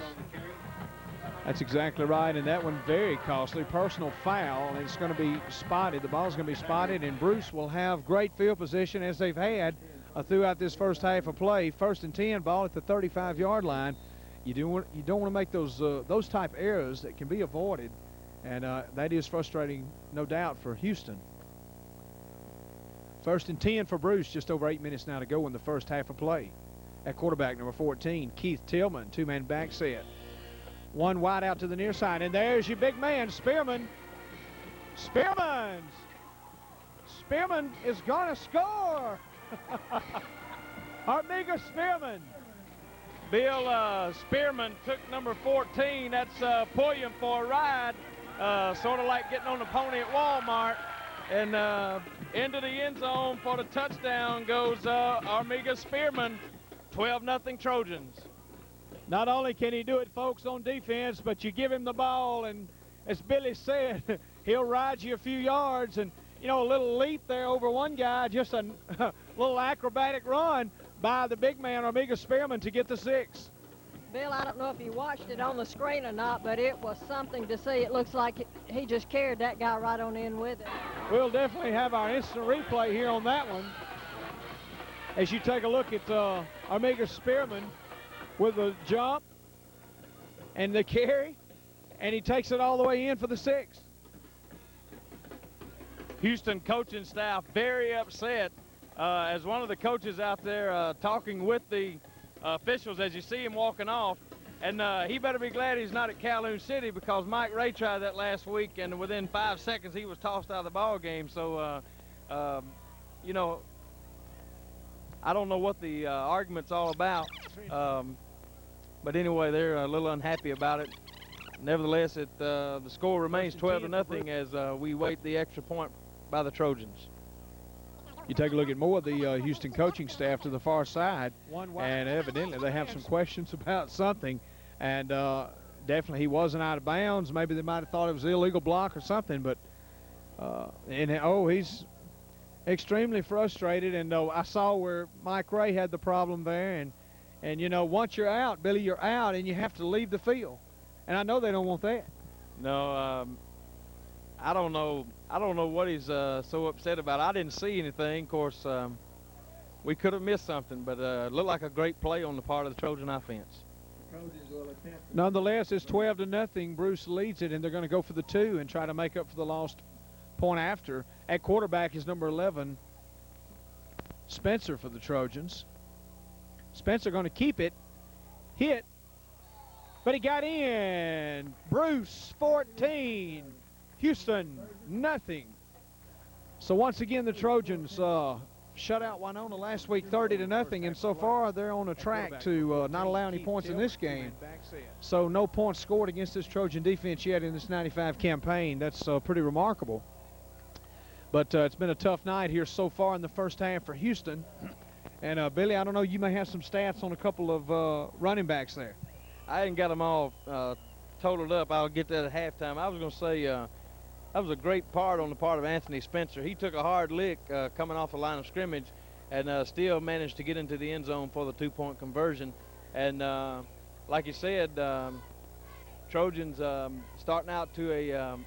That's exactly right, and that one very costly. Personal foul, and it's going to be spotted. The ball's going to be spotted, and Bruce will have great field position as they've had throughout this first half of play. 1st and 10, ball at the 35-yard line. You don't want to make those type errors that can be avoided, and that is frustrating, no doubt, for Houston. 1st and 10 for Bruce, just over 8 minutes now to go in the first half of play. At quarterback, number 14, Keith Tillman, two-man back set. One wide out to the near side, and there's your big man, Spearman. Spearman is going to score. Armiga Spearman. Bill Spearman took number 14. That's pulling him for a ride, sort of like getting on the pony at Walmart. And into the end zone for the touchdown goes Armiga Spearman. 12-0 Trojans. Not only can he do it, folks, on defense, but you give him the ball, and as Billy said, he'll ride you a few yards, and, you know, a little leap there over one guy, just a little acrobatic run by the big man, Armiga Spearman, to get the 6. Bill, I don't know if you watched it on the screen or not, but it was something to see. It looks like he just carried that guy right on in with it. We'll definitely have our instant replay here on that one. As you take a look at Armiga Spearman with the jump and the carry, and he takes it all the way in for the 6. Houston coaching staff very upset as one of the coaches out there talking with the officials as you see him walking off. And he better be glad he's not at Calhoun City, because Mike Ray tried that last week, and within 5 seconds he was tossed out of the ball game. So, you know, I don't know what the argument's all about. But anyway, they're a little unhappy about it. Nevertheless, the score remains 12-0 as we wait the extra point by the Trojans. You take a look at more of the Houston coaching staff to the far side, and evidently they have some questions about something. And definitely he wasn't out of bounds. Maybe they might have thought it was an illegal block or something. But he's extremely frustrated. And I saw where Mike Ray had the problem there. And you know, once you're out, Billy, you're out, and you have to leave the field. And I know they don't want that. No, I don't know what he's so upset about. I didn't see anything. Of course, we could have missed something, but it looked like a great play on the part of the Trojan offense. Nonetheless, it's 12-0. Bruce leads it, and they're going to go for the 2 and try to make up for the lost point after. At quarterback is number 11, Spencer, for the Trojans. Spencer going to keep it, hit, but he got in. Bruce 14, Houston nothing. So once again, the Trojans shut out Winona last week 30-0, and so far they're on a track to not allow any points in this game. So no points scored against this Trojan defense yet in this 95 campaign. That's pretty remarkable. But it's been a tough night here so far in the first half for Houston. And Billy, I don't know, you may have some stats on a couple of running backs there. I ain't got them all totaled up. I'll get that at halftime. I was going to say that was a great part on the part of Anthony Spencer. He took a hard lick coming off the line of scrimmage and still managed to get into the end zone for the 2-point conversion. And like you said, Trojans starting out to a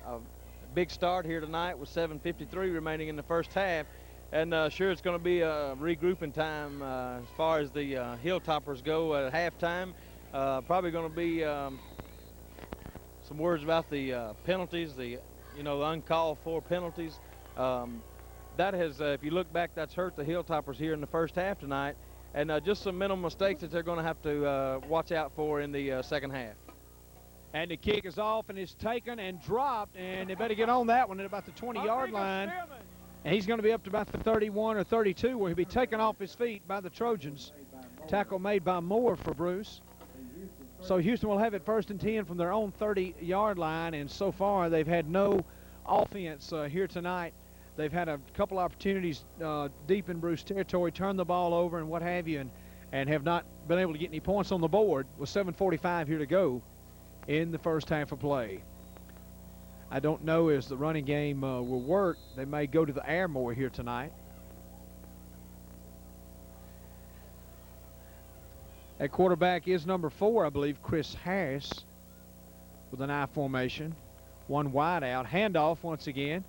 big start here tonight with 7:53 remaining in the first half. And sure, it's going to be a regrouping time as far as the Hilltoppers go at halftime. Probably going to be some words about the penalties, the uncalled for penalties. That has, if you look back, that's hurt the Hilltoppers here in the first half tonight. And just some mental mistakes that they're going to have to watch out for in the second half. And the kick is off and is taken and dropped, and they better get on that one at about the 20-yard line. And he's going to be up to about the 31 or 32 where he'll be taken off his feet by the Trojans. Tackle made by Moore for Bruce. So Houston will have it 1st and 10 from their own 30-yard line, and so far they've had no offense here tonight. They've had a couple opportunities deep in Bruce territory, turn the ball over and what have you, and have not been able to get any points on the board with 7:45 here to go in the first half of play. I don't know as the running game will work. They may go to the air more here tonight. At quarterback is number 4, I believe, Chris Harris, with an I formation. One wide out. Handoff once again.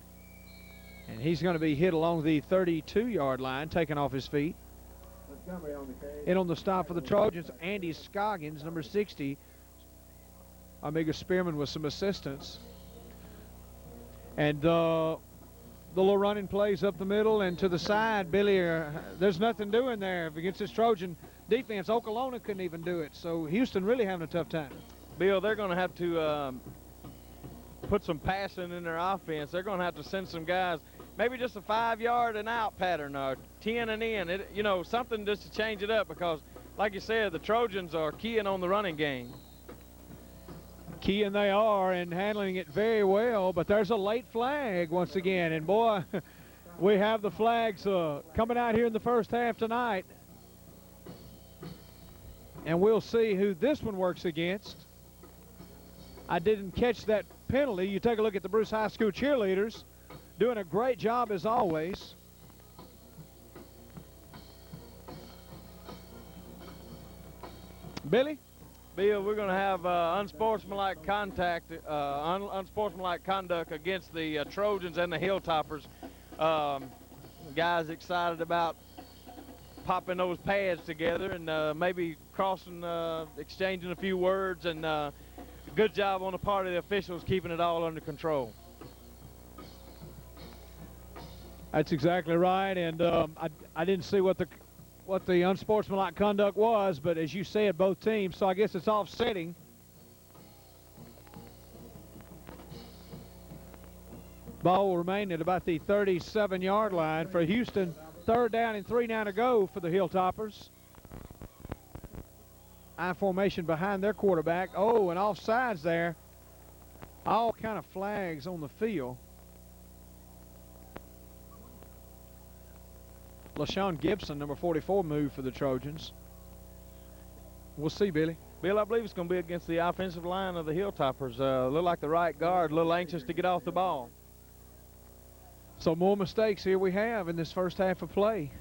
And he's going to be hit along the 32-yard line, taken off his feet. In on the stop for the Trojans, Andy Scoggins, number 60. Omega Spearman with some assistance. And the little running plays up the middle and to the side. Billy, there's nothing doing there against this Trojan defense. Okolona couldn't even do it. So Houston really having a tough time. Bill, they're going to have to put some passing in their offense. They're going to have to send some guys, maybe just a 5-yard and out pattern or 10 and in. Something just to change it up because, like you said, the Trojans are keying on the running game. Keying they are and handling it very well, but there's a late flag once again. And, boy, we have the flags coming out here in the first half tonight. And we'll see who this one works against. I didn't catch that penalty. You take a look at the Bruce High School cheerleaders doing a great job as always. Billy? Bill, we're going to have unsportsmanlike conduct against the Trojans and the Hilltoppers. Guys excited about popping those pads together and maybe crossing, exchanging a few words, and good job on the part of the officials keeping it all under control. That's exactly right, and I didn't see what the unsportsmanlike conduct was, but as you said, both teams, so I guess it's offsetting. Ball will remain at about the 37-yard line for Houston. 3rd down and 3 now to go for the Hilltoppers. I formation behind their quarterback. Oh, and offsides there. All kind of flags on the field. LaShawn Gibson, number 44, moved for the Trojans. We'll see, Billy. Bill, I believe it's going to be against the offensive line of the Hilltoppers. Look like the right guard, a little anxious to get off the ball. So more mistakes here we have in this first half of play.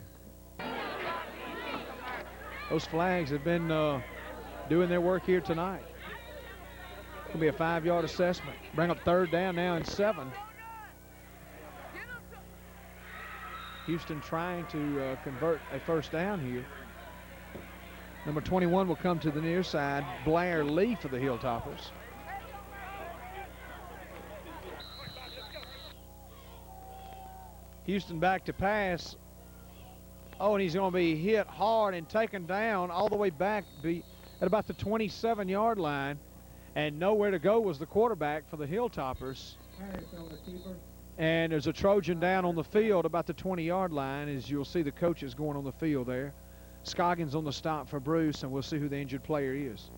Those flags have been doing their work here tonight. It's going to be a 5-yard assessment. Bring up 3rd down now and 7. Houston trying to convert a 1st down here. Number 21 will come to the near side. Blair Lee for the Hilltoppers. Houston back to pass. Oh, and he's going to be hit hard and taken down all the way back at about the 27-yard line. And nowhere to go was the quarterback for the Hilltoppers. And there's a Trojan down on the field about the 20-yard line, as you'll see the coaches going on the field there. Scoggins on the stop for Bruce, and we'll see who the injured player is.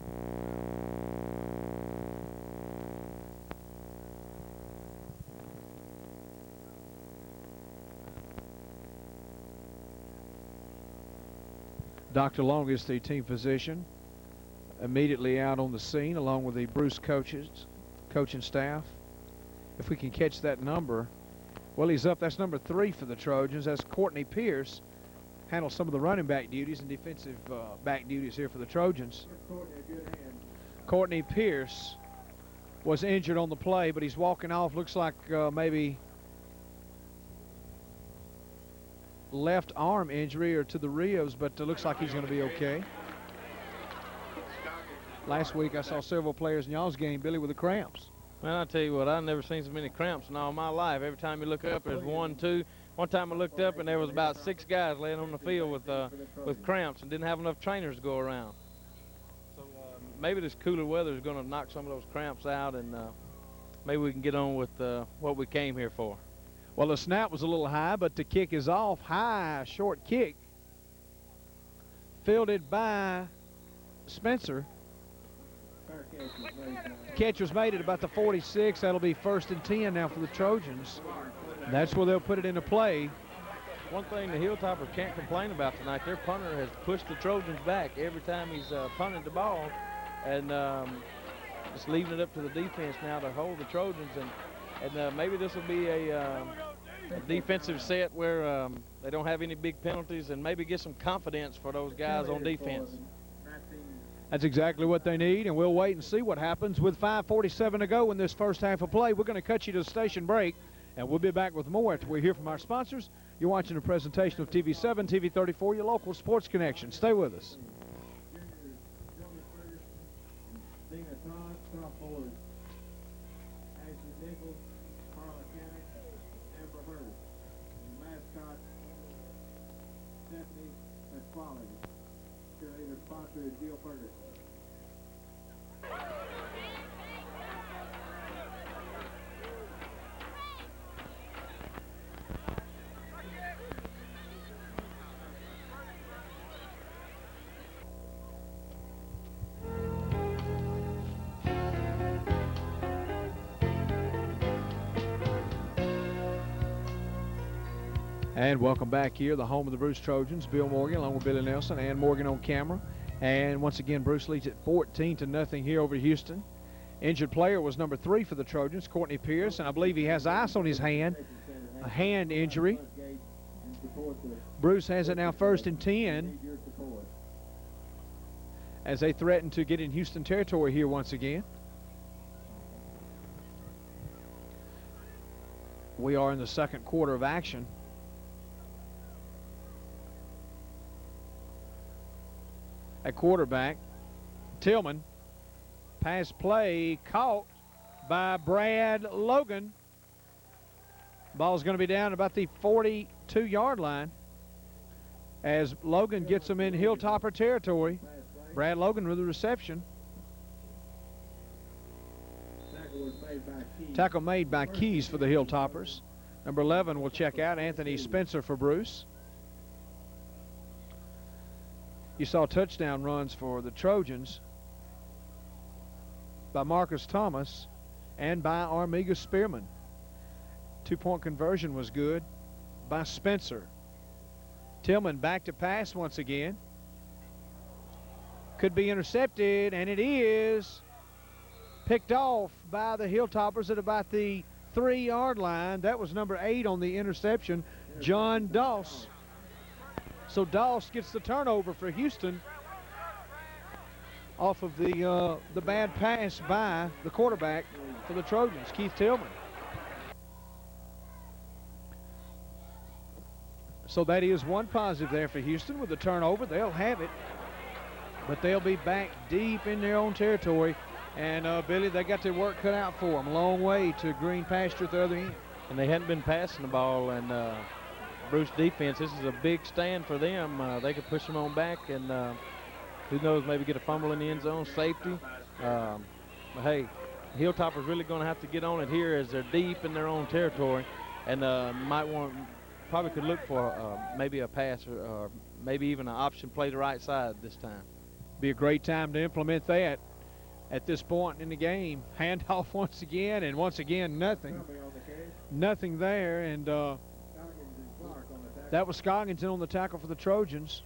Dr. Long is the team physician, immediately out on the scene along with the Bruce coaching staff. If we can catch that number. Well, he's up. That's number 3 for the Trojans. That's Courtney Pierce. Handles some of the running back duties and defensive back duties here for the Trojans. Courtney Pierce was injured on the play, but he's walking off. Looks like maybe left arm injury or to the ribs, but looks like he's going to be okay. Last week I saw several players in y'all's game, Billy, with the cramps. Man, I tell you what, I've never seen so many cramps in all my life. Every time you look up, there's 1, 2. One time I looked up and there was about 6 guys laying on the field with cramps and didn't have enough trainers to go around. So maybe this cooler weather is going to knock some of those cramps out, and maybe we can get on with what we came here for. Well, the snap was a little high, but the kick is off. High, short kick. Fielded by Spencer. Catch was made at about the 46. That'll be 1st and 10 now for the Trojans. That's where they'll put it into play. One thing the Hilltoppers can't complain about tonight, their punter has pushed the Trojans back every time he's punted the ball, and just leaving it up to the defense now to hold the Trojans. And maybe this will be a defensive set where they don't have any big penalties, and maybe get some confidence for those guys on defense. That's exactly what they need, and we'll wait and see what happens. With 5:47 to go in this first half of play, we're going to cut you to the station break, and we'll be back with more after we hear from our sponsors. You're watching a presentation of TV7, TV 34, your local sports connection. Stay with us. And welcome back here, the home of the Bruce Trojans. Bill Morgan along with Billy Nelson and Morgan on camera. And once again, Bruce leads at 14-0 here over Houston. Injured player was number 3 for the Trojans, Courtney Pierce, and I believe he has ice on his hand, a hand injury. Bruce has it now 1st and 10 as they threaten to get in Houston territory here once again. We are in the second quarter of action. At quarterback, Tillman. Pass play caught by Brad Logan. Ball's going to be down about the 42-yard line as Logan gets them in Hilltopper territory. Brad Logan with the reception. Tackle made by Keys for the Hilltoppers. Number 11 will check out, Anthony Spencer for Bruce. You saw touchdown runs for the Trojans by Marcus Thomas and by Armiga Spearman. 2-point conversion was good by Spencer. Tillman back to pass once again. Could be intercepted, and it is picked off by the Hilltoppers at about the 3-yard line. That was number 8 on the interception, John Doss. So Doss gets the turnover for Houston off of the bad pass by the quarterback for the Trojans, Keith Tillman. So that is one positive there for Houston with the turnover. They'll have it, but they'll be back deep in their own territory. And Billy, they got their work cut out for them. A long way to green pasture at the other end. And they hadn't been passing the ball, and Bruce defense, this is a big stand for them. They could push them on back, and who knows, maybe get a fumble in the end zone, safety. But hey, Hilltoppers really going to have to get on it here as they're deep in their own territory, and probably could look for maybe a pass or maybe even an option play the right side this time. Be a great time to implement that at this point in the game. Handoff once again, and once again nothing there, and that was Scoggington on the tackle for the Trojans,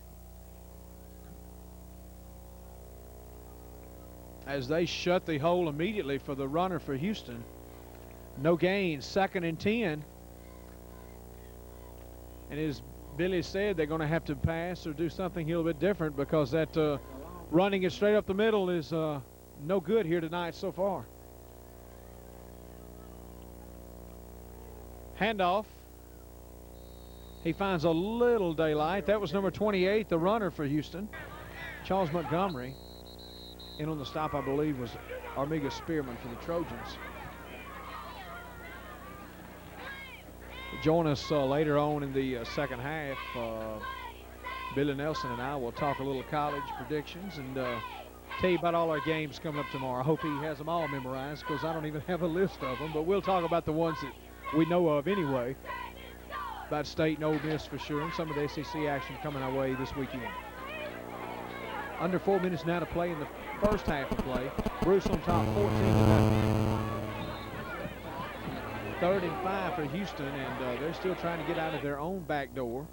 as they shut the hole immediately for the runner for Houston. No gain, 2nd and 10. And as Billy said, they're going to have to pass or do something a little bit different, because that running it straight up the middle is no good here tonight so far. Handoff. He finds a little daylight. That was number 28, the runner for Houston, Charles Montgomery. And on the stop, I believe, was Armiga Spearman for the Trojans. Join us later on in the second half. Billy Nelson and I will talk a little college predictions and tell you about all our games coming up tomorrow. I hope he has them all memorized, because I don't even have a list of them, but we'll talk about the ones that we know of anyway, about State and Ole Miss for sure, and some of the SEC action coming our way this weekend. Under 4 minutes now to play in the first half of play. Bruce on top, 14-0. 3rd and 5 for Houston, and they're still trying to get out of their own back door.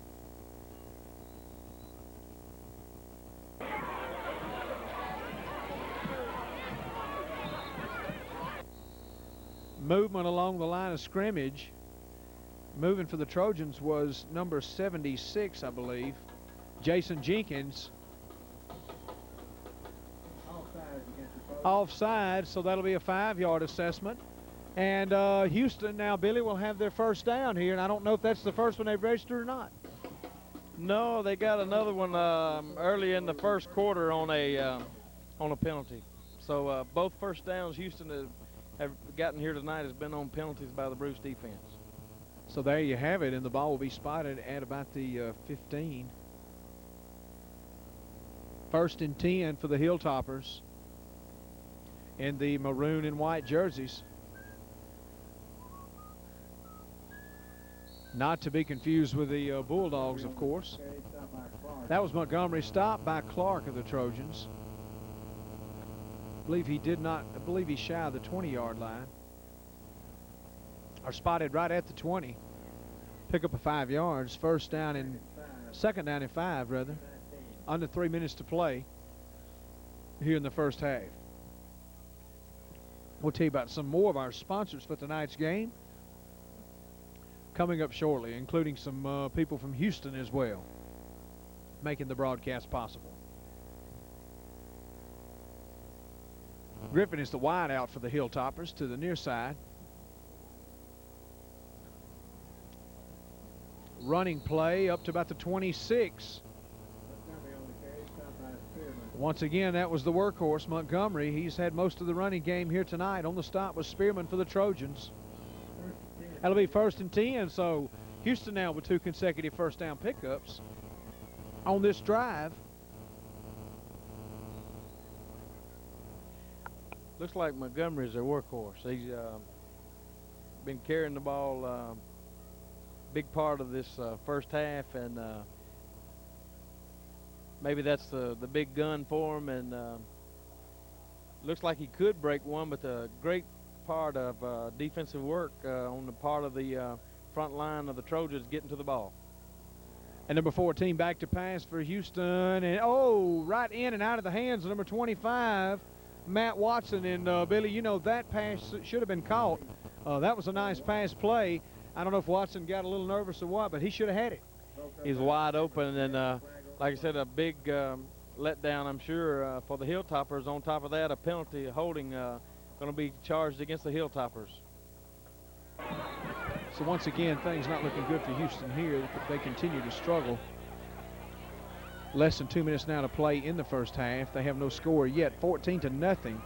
Movement along the line of scrimmage. Moving for the Trojans was number 76, I believe, Jason Jenkins. Offside, so that'll be a 5-yard assessment. And Houston now, Billy, will have their first down here, and I don't know if that's the first one they've registered or not. No, they got another one early in the first quarter on a penalty. So both first downs Houston have gotten here tonight has been on penalties by the Bruce defense. So there you have it, and the ball will be spotted at about the 15. 1st and 10 for the Hilltoppers in the maroon and white jerseys. Not to be confused with the Bulldogs, of course. That was Montgomery, stopped by Clark of the Trojans. I believe he's shy of the 20-yard line. Are spotted right at the 20. Pick up a 5 yards. Second down and 5, rather. Under 3 minutes to play here in the first half. We'll tell you about some more of our sponsors for tonight's game coming up shortly, including some people from Houston as well, making the broadcast possible. Griffin is the wide out for the Hilltoppers to the near side. Running play up to about the 26. Once again, that was the workhorse, Montgomery. He's had most of the running game here tonight. On the stop was Spearman for the Trojans. That'll be 1st and 10, so Houston now with 2 consecutive first down pickups on this drive. Looks like Montgomery's their workhorse. He's been carrying the ball big part of this first half, and maybe that's the big gun for him, and looks like he could break one, but the great part of defensive work on the part of the front line of the Trojans getting to the ball. And number 14 back to pass for Houston, and right in and out of the hands of number 25, Matt Watson. And Billy, you know that pass should have been caught. That was a nice pass play. I don't know if Watson got a little nervous or what, but he should have had it. He's wide open, and like I said, a big letdown, I'm sure, for the Hilltoppers. On top of that, a penalty holding going to be charged against the Hilltoppers. So once again, things not looking good for Houston here. They continue to struggle. Less than 2 minutes now to play in the first half. They have no score yet. 14-0.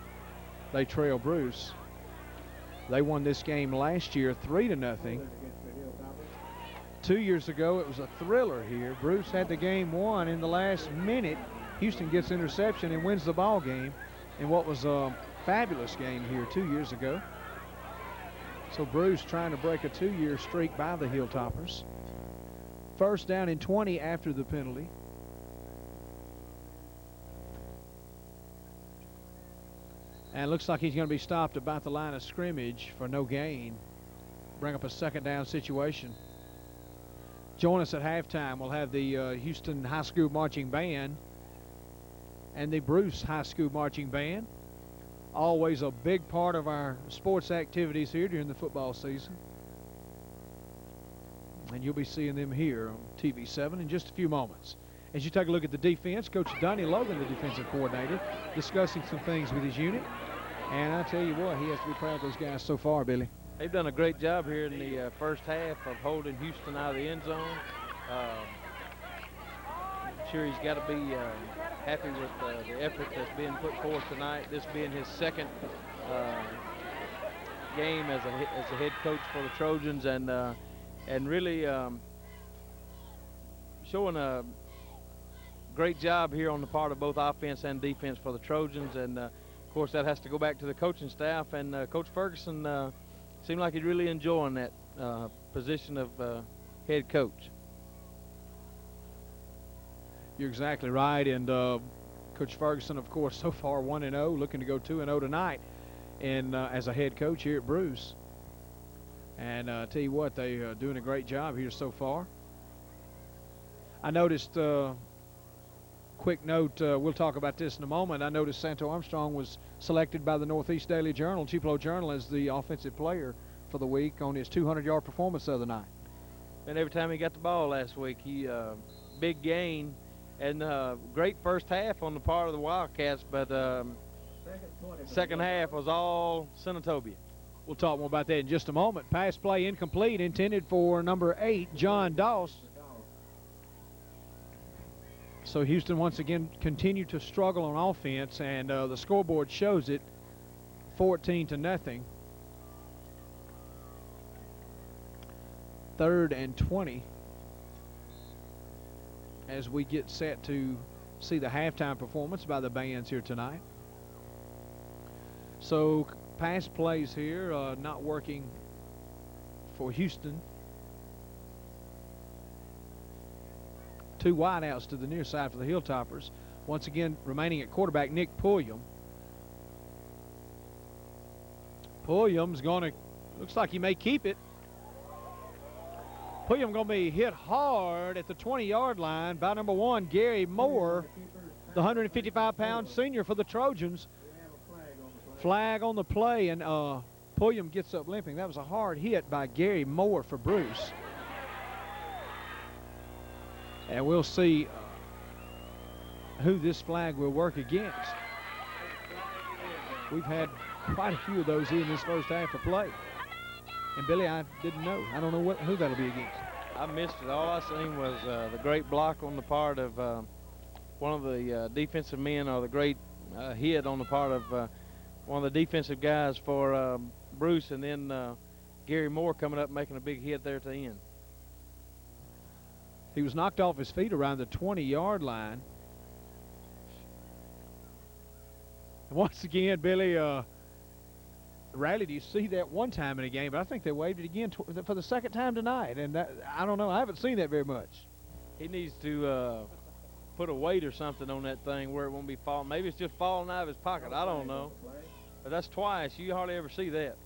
They trail Bruce. They won this game last year 3-0. 2 years ago, it was a thriller here. Bruce had the game won in the last minute. Houston gets interception and wins the ball game in what was fabulous game here 2 years ago. So Bruce trying to break a 2-year streak by the Hilltoppers. First down and 20 after the penalty. And it looks like he's going to be stopped about the line of scrimmage for no gain. Bring up a second down situation. Join us at halftime. We'll have the Houston High School Marching Band and the Bruce High School Marching Band. Always a big part of our sports activities here during the football season. And you'll be seeing them here on TV7 in just a few moments. As you take a look at the defense, Coach Donnie Logan, the defensive coordinator, discussing some things with his unit. And I tell you what, he has to be proud of those guys so far, Billy. They've done a great job here in the first half of holding Houston out of the end zone. I'm sure he's got to be happy with the effort that's being put forth tonight. This being his second game as a head coach for the Trojans, and really showing a great job here on the part of both offense and defense for the Trojans. And of course, that has to go back to the coaching staff. And Coach Ferguson seemed like he's really enjoying that position of head coach. You're exactly right. And Coach Ferguson, of course, so far 1-0, looking to go 2-0 tonight, and as a head coach here at Bruce. And I tell you what, they are doing a great job here so far. I noticed, quick note, we'll talk about this in a moment. I noticed Santo Armstrong was selected by the Northeast Daily Journal, Tupelo Journal, as the offensive player for the week on his 200-yard performance the other night. And every time he got the ball last week, he big gain, and great first half on the part of the Wildcats, but second half was all Senatobia. We'll talk more about that in just a moment. Pass play incomplete, intended for number 8, John Doss. So Houston once again continued to struggle on offense, and the scoreboard shows it 14-0. 3rd and 20 as we get set to see the halftime performance by the bands here tonight. So pass plays here not working for Houston. 2 wideouts to the near side for the Hilltoppers. Once again, remaining at quarterback, Nick Pulliam. Pulliam's going to, looks like he may keep it. Pulliam going to be hit hard at the 20-yard line by number 1, Gary Moore, the 155-pound senior for the Trojans. Flag on the play, and Pulliam gets up limping. That was a hard hit by Gary Moore for Bruce. And we'll see who this flag will work against. We've had quite a few of those in this first half of play. And Billy, I didn't know. I don't know who that'll be against. I missed it. All I seen was the great block on the part of one of the defensive men, or the great hit on the part of one of the defensive guys for Bruce, and then Gary Moore coming up making a big hit there at the end. He was knocked off his feet around the 20-yard line. And once again, Billy, rarely do you see that one time in a game, but I think they waved it again for the second time tonight. And that, I don't know, I haven't seen that very much. He needs to put a weight or something on that thing where it won't be falling. Maybe it's just falling out of his pocket. I don't know. But that's twice. You hardly ever see that.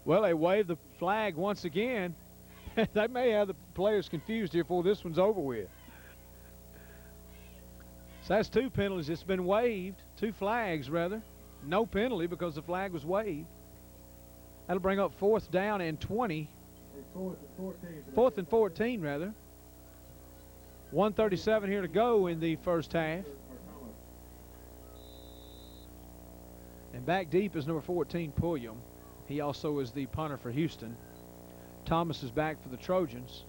Well, they waved the flag once again. They may have the players confused here before this one's over with. So that's 2 penalties. It's been waived. 2 flags, rather. No penalty because the flag was waved. That'll bring up 4th down and 20. 4th and 14, rather. 1:37 here to go in the first half. And back deep is number 14, Pulliam. He also is the punter for Houston. Thomas is back for the Trojans,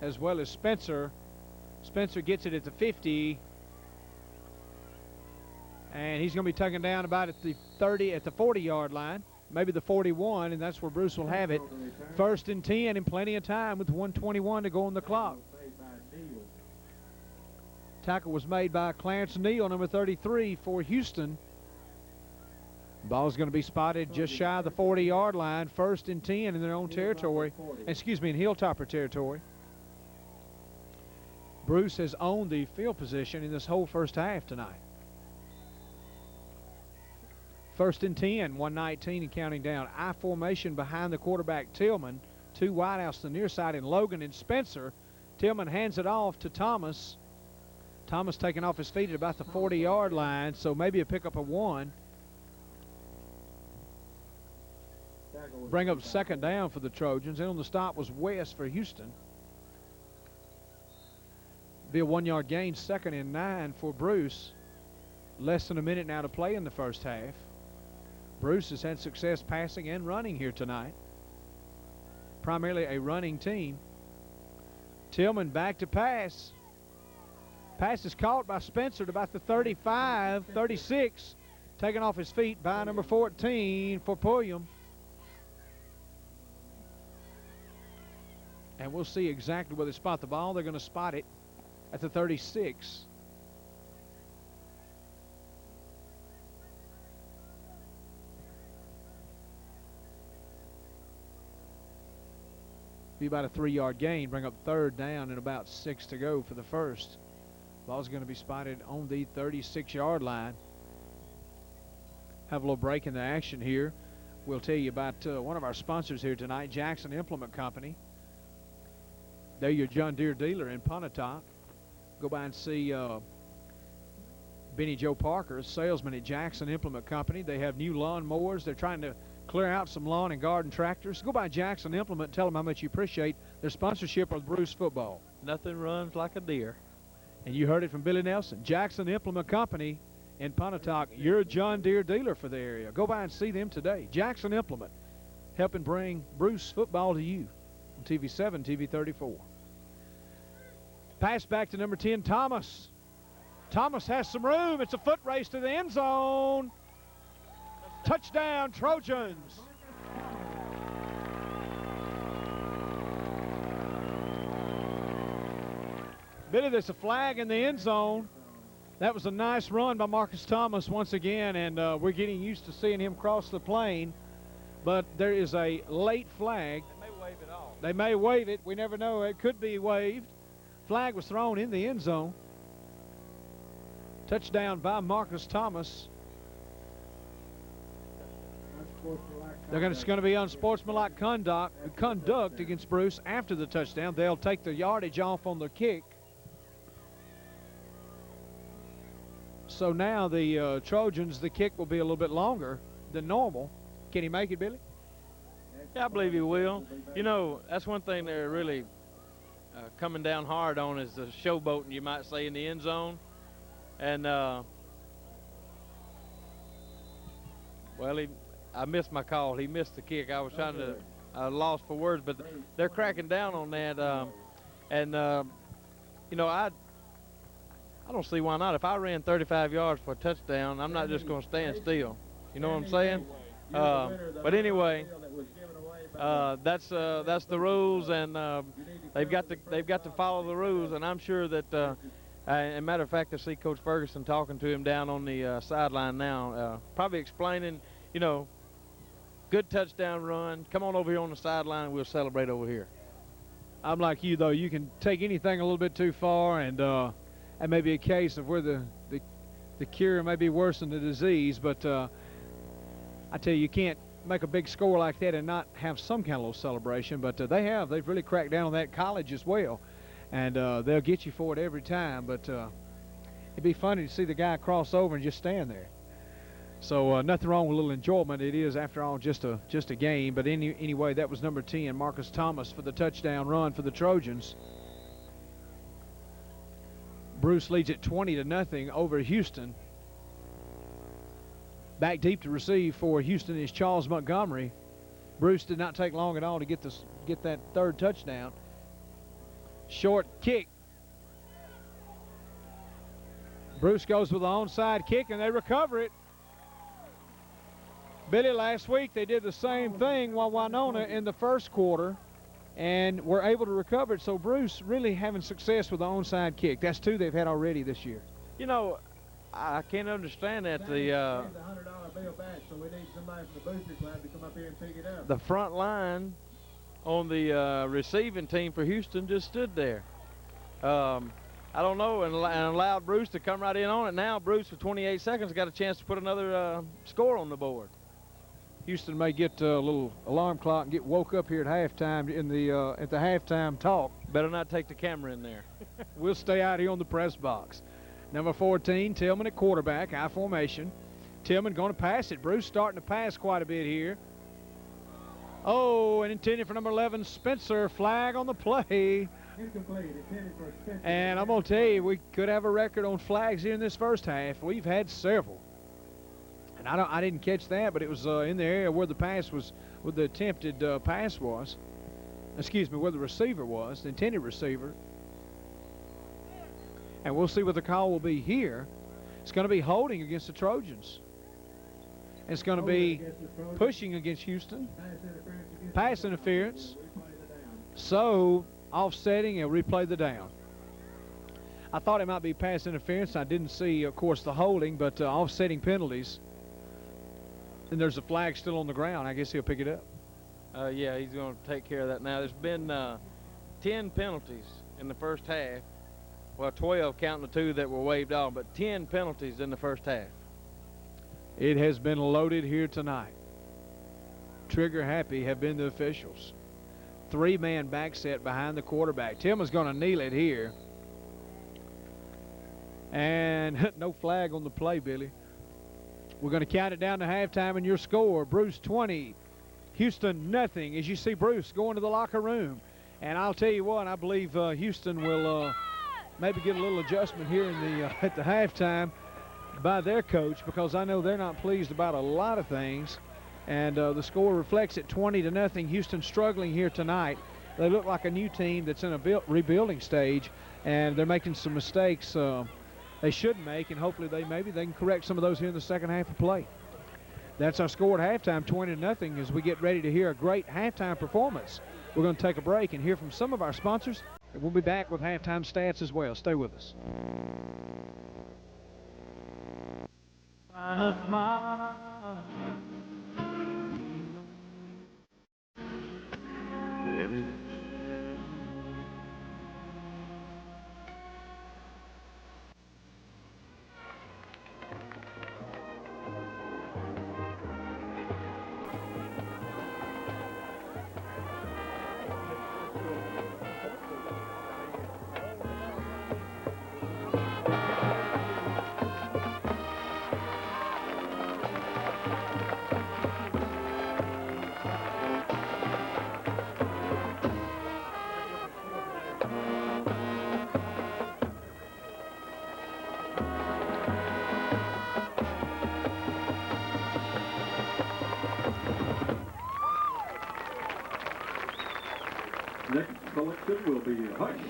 as well as Spencer. Spencer gets it at the 50, and he's going to be taken down about at the 40-yard line, maybe the 41, and that's where Bruce will have it. 1st and 10, and plenty of time with 1:21 to go on the clock. Tackle was made by Clarence Neal, number 33 for Houston. Ball's going to be spotted just shy of the 40-yard line, 1st and 10 in their own territory. Excuse me, in Hilltopper territory. Bruce has owned the field position in this whole first half tonight. 1st and 10, 1:19 and counting down. I formation behind the quarterback Tillman. 2 wideouts to the near side in Logan and Spencer. Tillman hands it off to Thomas. Thomas taking off his feet at about the 40-yard line, so maybe a pickup of 1. Bring up 2nd down for the Trojans. And on the stop was West for Houston. Be a 1-yard gain, 2nd and 9 for Bruce. Less than a minute now to play in the first half. Bruce has had success passing and running here tonight. Primarily a running team. Tillman back to pass. Pass is caught by Spencer at about the 35, 36. Taken off his feet by number 14 for Pulliam. And we'll see exactly where they spot the ball. They're going to spot it at the 36. Be about a 3-yard gain. Bring up 3rd down and about 6 to go for the first. Ball's going to be spotted on the 36-yard line. Have a little break in the action here. We'll tell you about one of our sponsors here tonight, Jackson Implement Company. They're your John Deere dealer in Pontotoc. Go by and see Benny Joe Parker, salesman at Jackson Implement Company. They have new lawn mowers. They're trying to clear out some lawn and garden tractors. Go by Jackson Implement and tell them how much you appreciate their sponsorship of Bruce football. Nothing runs like a deer. And you heard it from Billy Nelson. Jackson Implement Company in Pontotoc, your John Deere dealer for the area. Go by and see them today. Jackson Implement, helping bring Bruce football to you on TV7, TV 34. Pass back to number 10, Thomas. Thomas has some room. It's a foot race to the end zone. Touchdown, Trojans. Billy, there's a flag in the end zone. That was a nice run by Marcus Thomas once again, and we're getting used to seeing him cross the plane. But there is a late flag. They may wave it off. They may wave it. We never know. It could be waved. Flag was thrown in the end zone. Touchdown by Marcus Thomas. It's going to be unsportsmanlike conduct against Bruce after the touchdown. They'll take the yardage off on the kick. So now the Trojans, the kick will be a little bit longer than normal. Can he make it, Billy? Yeah, I believe he will. You know, that's one thing they're really coming down hard on is the showboating, you might say, in the end zone. And, well, I missed my call. He missed the kick. I was trying to, lost for words, but they're cracking down on that. You know, I don't see why not. If I ran 35 yards for a touchdown, I'm not just going to stand still. You know what I'm saying? But anyway, that's the rules, and they've got to follow the rules. And I'm sure that, as a matter of fact, I see Coach Ferguson talking to him down on the sideline now, probably explaining, you know, good touchdown run. Come on over here on the sideline. We'll celebrate over here. I'm like you, though. You can take anything a little bit too far, and that may be a case of where the cure may be worse than the disease. But I tell you, you can't make a big score like that and not have some kind of little celebration. But they've really cracked down on that college as well, and they'll get you for it every time. But it'd be funny to see the guy cross over and just stand there. So nothing wrong with a little enjoyment. It is, after all, just a game. But anyway, that was number 10, Marcus Thomas, for the touchdown run for the Trojans. Bruce leads it 20-0 over Houston. Back deep to receive for Houston is Charles Montgomery. Bruce did not take long at all to get that third touchdown. Short kick. Bruce goes with the onside kick, and they recover it. Billy, last week they did the same thing while Winona in the first quarter. and were able to recover it. So Bruce really having success with the onside kick. That's 2 they've had already this year. You know, I can't understand that. The front line on the receiving team for Houston just stood there. I don't know, and allowed Bruce to come right in on it. Now Bruce, for 28 seconds, got a chance to put another score on the board. Houston may get a little alarm clock and get woke up here at halftime in the at the halftime talk. Better not take the camera in there. We'll stay out here on the press box. Number 14, Tillman at quarterback, I formation. Tillman going to pass it. Bruce starting to pass quite a bit here. Oh, and intended for number 11, Spencer. Flag on the play. And I'm going to tell you, we could have a record on flags here in this first half. We've had several. And I didn't catch that, but it was in the area where the pass was, where the attempted pass was. Excuse me, where the receiver was, the intended receiver. And we'll see what the call will be here. It's going to be holding against the Trojans. It's going to be pushing against Houston. Pass interference. So, offsetting and replay the down. I thought it might be pass interference. I didn't see, of course, the holding, but offsetting penalties. And there's a flag still on the ground. I guess he'll pick it up. Yeah, he's going to take care of that now. There's been 10 penalties in the first half. Well, 12 counting the 2 that were waived off, but 10 penalties in the first half. It has been loaded here tonight. Trigger happy have been the officials. 3-man back set behind the quarterback. Tillman's going to kneel it here. And no flag on the play, Billy. We're going to count it down to halftime, and your score, Bruce 20, Houston nothing. As you see Bruce going to the locker room. And I'll tell you what, I believe Houston will maybe get a little adjustment here in the at the halftime by their coach, because I know they're not pleased about a lot of things. And the score reflects it, 20-0. Houston struggling here tonight. They look like a new team that's in a rebuilding stage, and they're making some mistakes they shouldn't make, and hopefully maybe they can correct some of those here in the second half of play. That's our score at halftime, 20-0, as we get ready to hear a great halftime performance. We're going to take a break and hear from some of our sponsors. And we'll be back with halftime stats as well. Stay with us. Next selection will be Hush.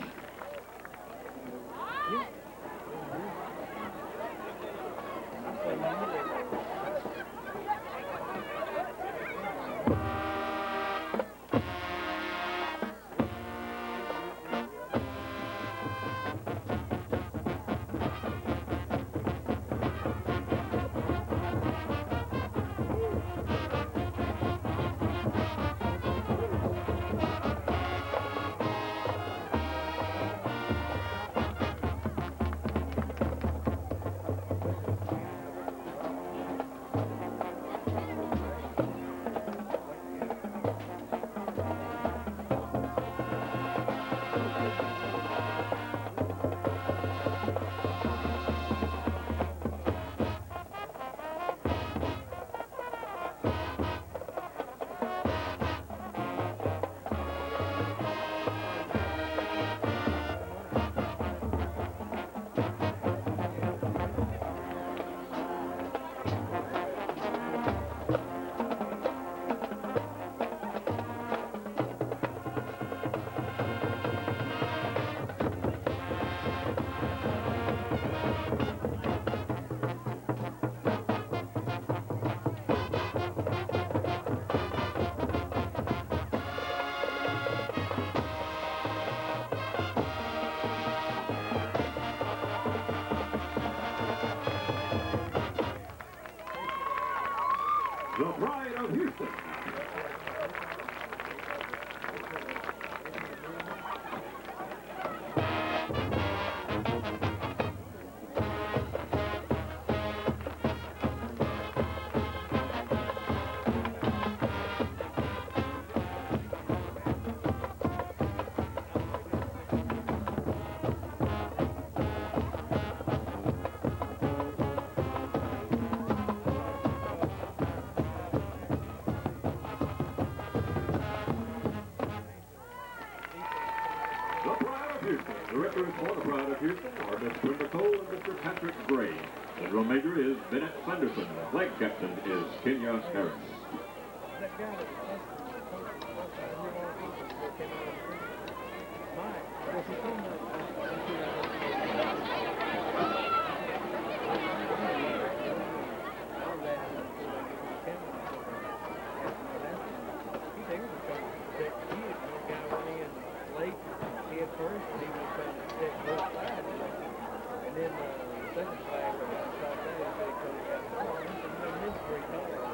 the Pride of Houston. The Pride of Houston. The referees for the Pride of Houston are Miss Brenda Cole and Mr. Patrick Gray. The drum major is Bennett Sanderson. The flag captain is Kenya Harris.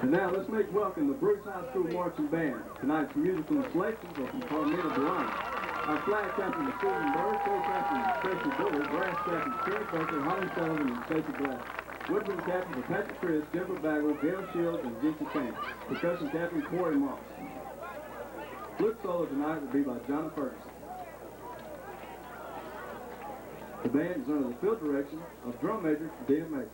And now let's make welcome the Bruce High School Marching Band. Tonight's musical selections are from Carmela Delano. Our flag captain is Susan Burr, co-captain is Tracy Bullard, brass captain is Kenny Baker, Holly Sullivan, and Stacey Black. Woodwind captains are Patrick Chris, Jennifer Bagwell, Gail Shields, and Dixie Kane. Percussion captain Corey Moss. Flute solo tonight will be by John Ferguson. The band is under the field direction of drum major Dan Mason.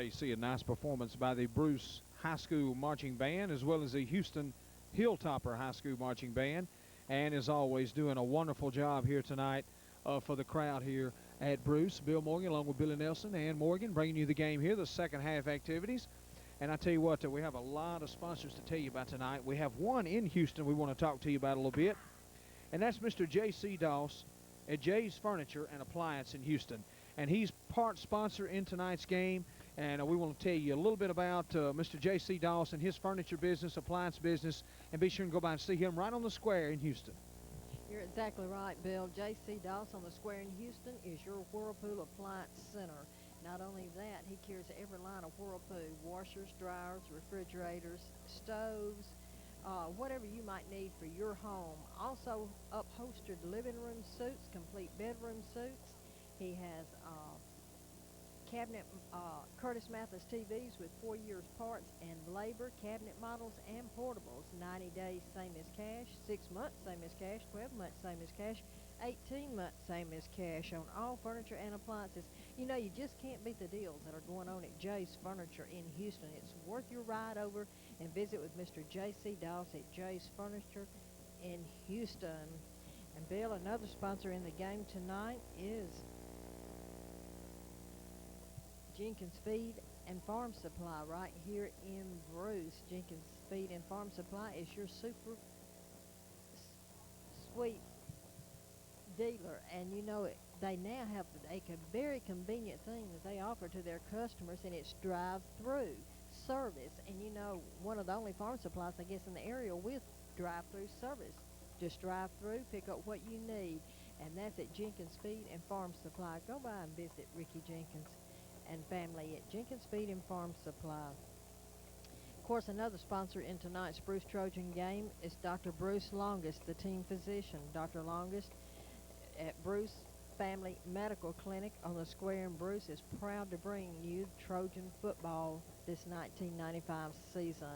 you see a nice performance by the Bruce High School Marching Band as well as the Houston Hilltopper High School Marching Band. And as always, doing a wonderful job here tonight for the crowd here at Bruce. Bill Morgan along with Billy Nelson and Morgan bringing you the game here, the second half activities. And I tell you what, we have a lot of sponsors to tell you about tonight. We have one in Houston we want to talk to you about a little bit, and that's Mr. J.C. Doss at Jay's Furniture and Appliance in Houston. And he's part sponsor in tonight's game, and we want to tell you a little bit about Mr. J.C. Doss and his furniture business, appliance business, and be sure and go by and see him right on the square in Houston. You're exactly right, Bill. J.C. Doss on the square in Houston is your Whirlpool Appliance Center. Not only that, he carries every line of Whirlpool, washers, dryers, refrigerators, stoves, whatever you might need for your home. Also upholstered living room suits, complete bedroom suits. He has cabinet Curtis Mathis TVs with 4 years parts and labor, cabinet models and portables. 90 days, same as cash. 6 months, same as cash. 12 months, same as cash. 18 months, same as cash on all furniture and appliances. You know, you just can't beat the deals that are going on at Jay's Furniture in Houston. It's worth your ride over and visit with Mr. J.C. Doss at Jay's Furniture in Houston. And Bill, another sponsor in the game tonight is Jenkins Feed and Farm Supply right here in Bruce. Jenkins Feed and Farm Supply is your super sweet dealer, and you know they now have a very convenient thing that they offer to their customers, and it's drive-through service. And you know, one of the only farm supplies I guess in the area with drive-through service. Just drive through, pick up what you need, and that's at Jenkins Feed and Farm Supply. Go by and visit Ricky Jenkins and family at Jenkins Feed and Farm Supply. Of course, another sponsor in tonight's Bruce Trojan game is Dr. Bruce Longest, the team physician. Dr. Longest at Bruce Family Medical Clinic on the square in Bruce is proud to bring you Trojan football this 1995 season.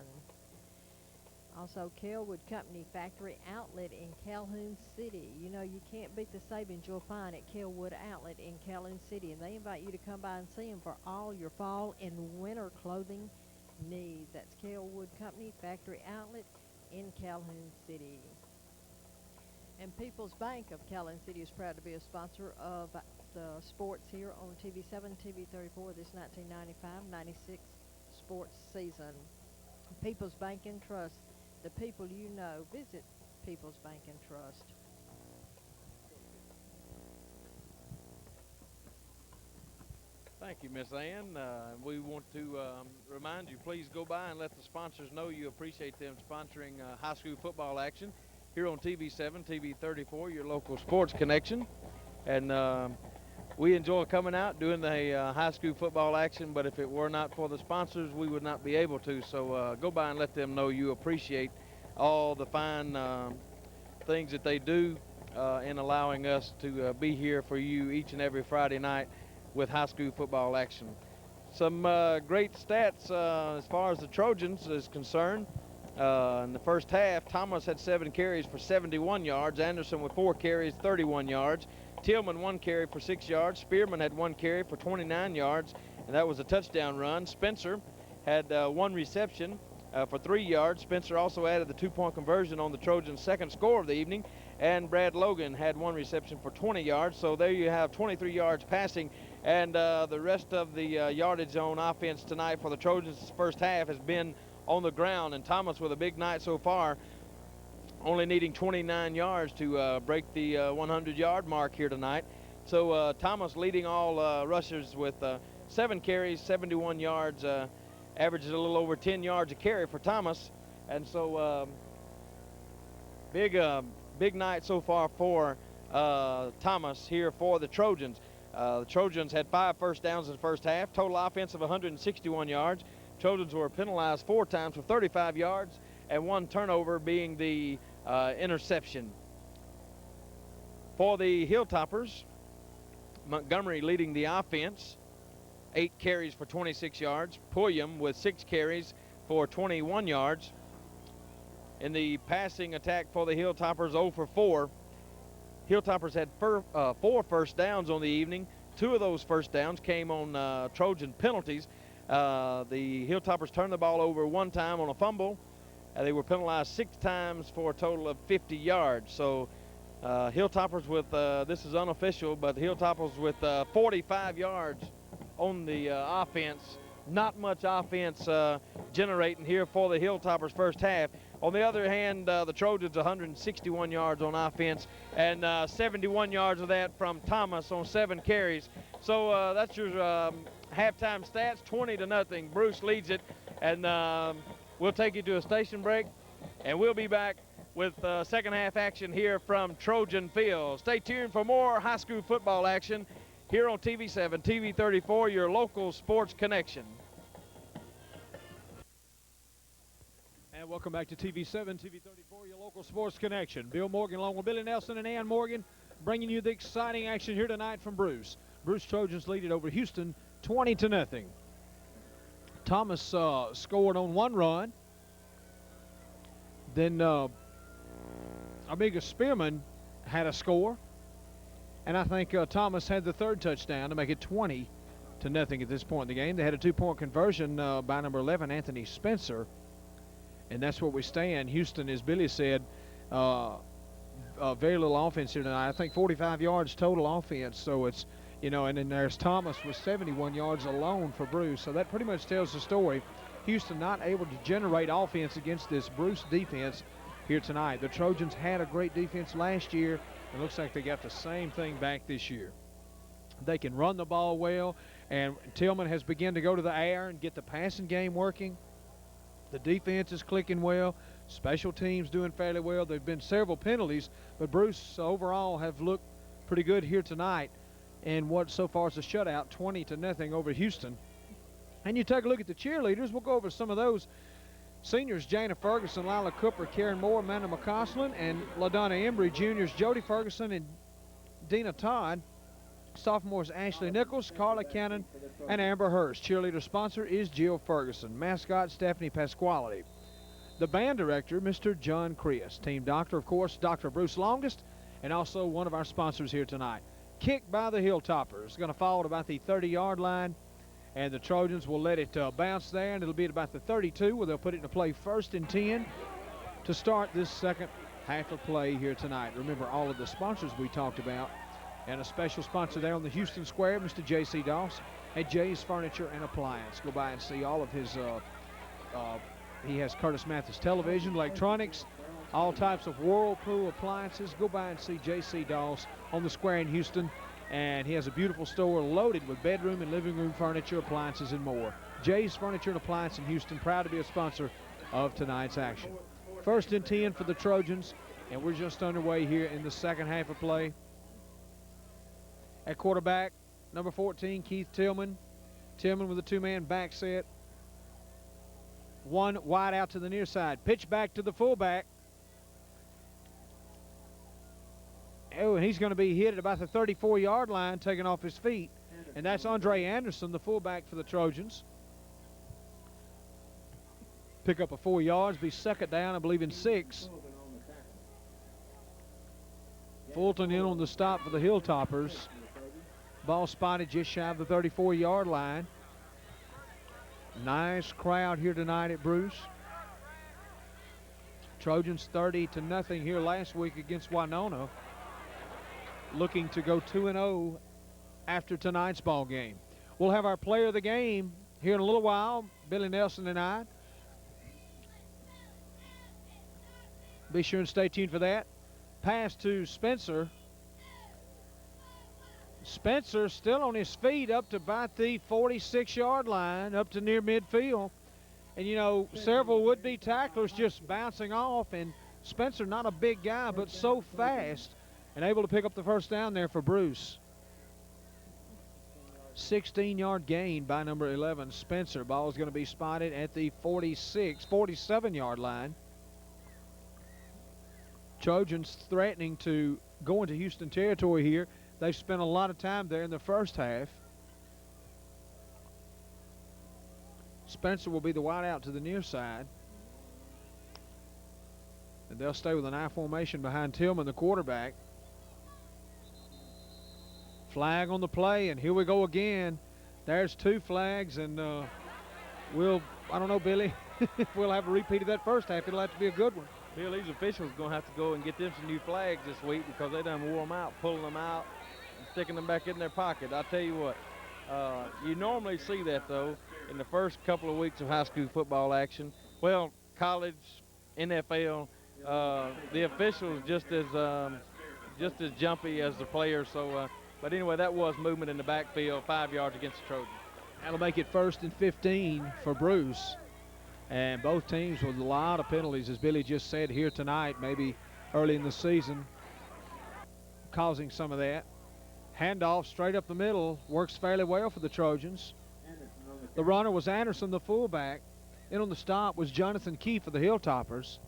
Also, Kelwood Company Factory Outlet in Calhoun City. You know, you can't beat the savings you'll find at Kelwood Outlet in Calhoun City, and they invite you to come by and see them for all your fall and winter clothing needs. That's Kelwood Company Factory Outlet in Calhoun City. And People's Bank of Calhoun City is proud to be a sponsor of the sports here on TV7, TV34 this 1995-96 sports season. People's Bank and Trust, the people you know. Visit People's Bank and Trust. Thank you, Miss Ann. We want to remind you, please go by and let the sponsors know you appreciate them sponsoring high school football action here on TV7, TV34, your local sports connection. And we enjoy coming out, doing the high school football action, but if it were not for the sponsors, we would not be able to. So go by and let them know you appreciate all the fine things that they do in allowing us to be here for you each and every Friday night with high school football action. Some great stats as far as the Trojans is concerned. In the first half, Thomas had 7 carries for 71 yards. Anderson with 4 carries, 31 yards. Tillman 1 carry for 6 yards. Spearman had 1 carry for 29 yards, and that was a touchdown run. Spencer had 1 reception for 3 yards. Spencer also added the 2-point conversion on the Trojans' second score of the evening, and Brad Logan had 1 reception for 20 yards. So there you have 23 yards passing, and the rest of the yardage on offense tonight for the Trojans' first half has been on the ground, and Thomas with a big night so far, only needing 29 yards to break the 100-yard mark here tonight. So Thomas leading all rushers with 7 carries, 71 yards, averages a little over 10 yards a carry for Thomas. And so big night so far for Thomas here for the Trojans. The Trojans had 5 first downs in the first half, total offense of 161 yards. Trojans were penalized 4 times for 35 yards and 1 turnover being the interception. For the Hilltoppers, Montgomery leading the offense, 8 carries for 26 yards. Pulliam with 6 carries for 21 yards. In the passing attack for the Hilltoppers, 0 for 4. Hilltoppers had 4 first downs on the evening. 2 of those first downs came on Trojan penalties. The Hilltoppers turned the ball over one time on a fumble. They were penalized 6 times for a total of 50 yards. So Hilltoppers with, this is unofficial, but the Hilltoppers with 45 yards on the offense. Not much offense generating here for the Hilltoppers first half. On the other hand, the Trojans 161 yards on offense and 71 yards of that from Thomas on 7 carries. So that's your halftime stats, 20-0. Bruce leads it, and we'll take you to a station break, and we'll be back with second half action here from Trojan Field. Stay tuned for more high school football action here on TV7, TV 34, your local sports connection. And welcome back to TV7, TV 34, your local sports connection. Bill Morgan along with Billy Nelson and Ann Morgan bringing you the exciting action here tonight from Bruce. Bruce Trojans lead it over Houston 20-0. Thomas scored on 1 run. Then Amiga Spearman had a score. And I think Thomas had the 3rd touchdown to make it 20-0 at this point in the game. They had a 2-point conversion by number 11, Anthony Spencer. And that's where we stand. Houston, as Billy said, very little offense here tonight. I think 45 yards total offense. So it's, you know, and then there's Thomas with 71 yards alone for Bruce. So that pretty much tells the story. Houston not able to generate offense against this Bruce defense here tonight. The Trojans had a great defense last year. It looks like they got the same thing back this year. They can run the ball well, and Tillman has begun to go to the air and get the passing game working. The defense is clicking well. Special teams doing fairly well. There have been several penalties, but Bruce overall have looked pretty good here tonight. And what so far is a shutout, 20-0 over Houston. And you take a look at the cheerleaders. We'll go over some of those. Seniors, Jana Ferguson, Lila Cooper, Karen Moore, Amanda McCausland, and LaDonna Embry. Juniors, Jody Ferguson and Dina Todd. Sophomores, Ashley Nichols, Carla Cannon, and Amber Hurst. Cheerleader sponsor is Jill Ferguson. Mascot, Stephanie Pasquale. The band director, Mr. John Crius. Team doctor, of course, Dr. Bruce Longest, and also one of our sponsors here tonight. Kick by the Hilltoppers. Going to fall at about the 30-yard line, and the Trojans will let it bounce there, and it'll be at about the 32, where they'll put it into play 1st and 10 to start this second half of play here tonight. Remember all of the sponsors we talked about. And a special sponsor there on the Houston Square, Mr. J.C. Doss at Jay's Furniture and Appliance. Go by and see all of his, he has Curtis Mathis Television, electronics, all types of Whirlpool appliances. Go by and see J.C. Doss on the Square in Houston. And he has a beautiful store loaded with bedroom and living room furniture, appliances, and more. Jay's Furniture and Appliance in Houston, proud to be a sponsor of tonight's action. 1st and 10 for the Trojans, and we're just underway here in the second half of play. At quarterback, number 14, Keith Tillman. Tillman with a 2-man back set. 1 wide out to the near side. Pitch back to the fullback. Oh, and he's going to be hit at about the 34-yard line, taken off his feet. And that's Andre Anderson, the fullback for the Trojans. Pick up a 4 yards, be 2nd down, I believe, in 6. Fulton in on the stop for the Hilltoppers. Ball spotted just shy of the 34-yard line. Nice crowd here tonight at Bruce. Trojans 30-0 here last week against Winona. Looking to go 2-0 after tonight's ball game. We'll have our player of the game here in a little while, Billy Nelson and I. Be sure and stay tuned for that. Pass to Spencer. Spencer still on his feet up to about the 46-yard line, up to near midfield. And, you know, several would-be tacklers just bouncing off. And Spencer, not a big guy, but so fast and able to pick up the 1st down there for Bruce. 16-yard gain by number 11, Spencer. Ball is going to be spotted at the 47-yard line. Trojans threatening to go into Houston territory here. They've spent a lot of time there in the first half. Spencer will be the wide out to the near side. And they'll stay with an I formation behind Tillman, the quarterback. Flag on the play, and here we go again. There's 2 flags, and I don't know, Billy, if we'll have a repeat of that first half. It'll have to be a good one. Bill, these officials going to have to go and get them some new flags this week because they done wore them out, pulling them out, and sticking them back in their pocket. I'll tell you what, you normally see that, though, in the first couple of weeks of high school football action. Well, college, NFL, the officials just as jumpy as the players. So, but anyway, that was movement in the backfield, 5 yards against the Trojans. That'll make it 1st and 15 for Bruce. And both teams with a lot of penalties, as Billy just said here tonight, maybe early in the season, causing some of that. Handoff straight up the middle, works fairly well for the Trojans. The runner was Anderson, the fullback. In on the stop was Jonathan Key for the Hilltoppers.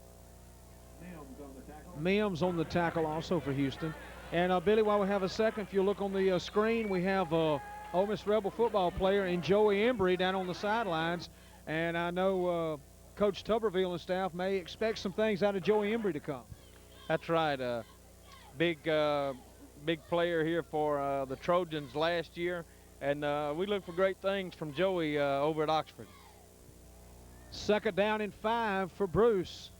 Mims on the tackle also for Houston. And Billy, while we have a second, if you look on the screen, we have Ole Miss Rebel football player and Joey Embry down on the sidelines. And I know Coach Tuberville and staff may expect some things out of Joey Embry to come. That's right. Big player here for the Trojans last year. And we look for great things from Joey over at Oxford. 2nd down and 5 for Bruce.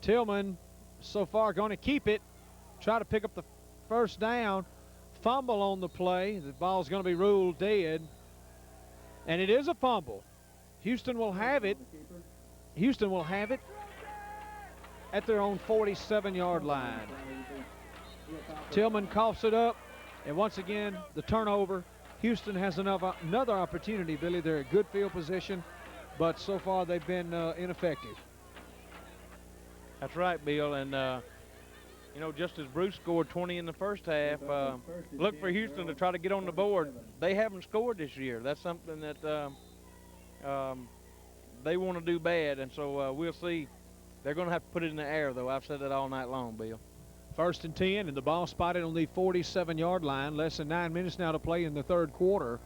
Tillman so far going to keep it. Try to pick up the 1st down. Fumble on the play. The ball's going to be ruled dead. And it is a fumble. Houston will have it. Houston will have it at their own 47-yard line. Tillman coughs it up. And once again, the turnover. Houston has another opportunity, Billy. They're at good field position, but so far they've been ineffective. That's right, Bill. And, you know, just as Bruce scored 20 in the first half, look for Houston to try to get on the board. They haven't scored this year. That's something that they want to do bad, and so we'll see. They're going to have to put it in the air, though. I've said that all night long, Bill. 1st and 10, and the ball spotted on the 47-yard line. Less than 9 minutes now to play in the 3rd quarter.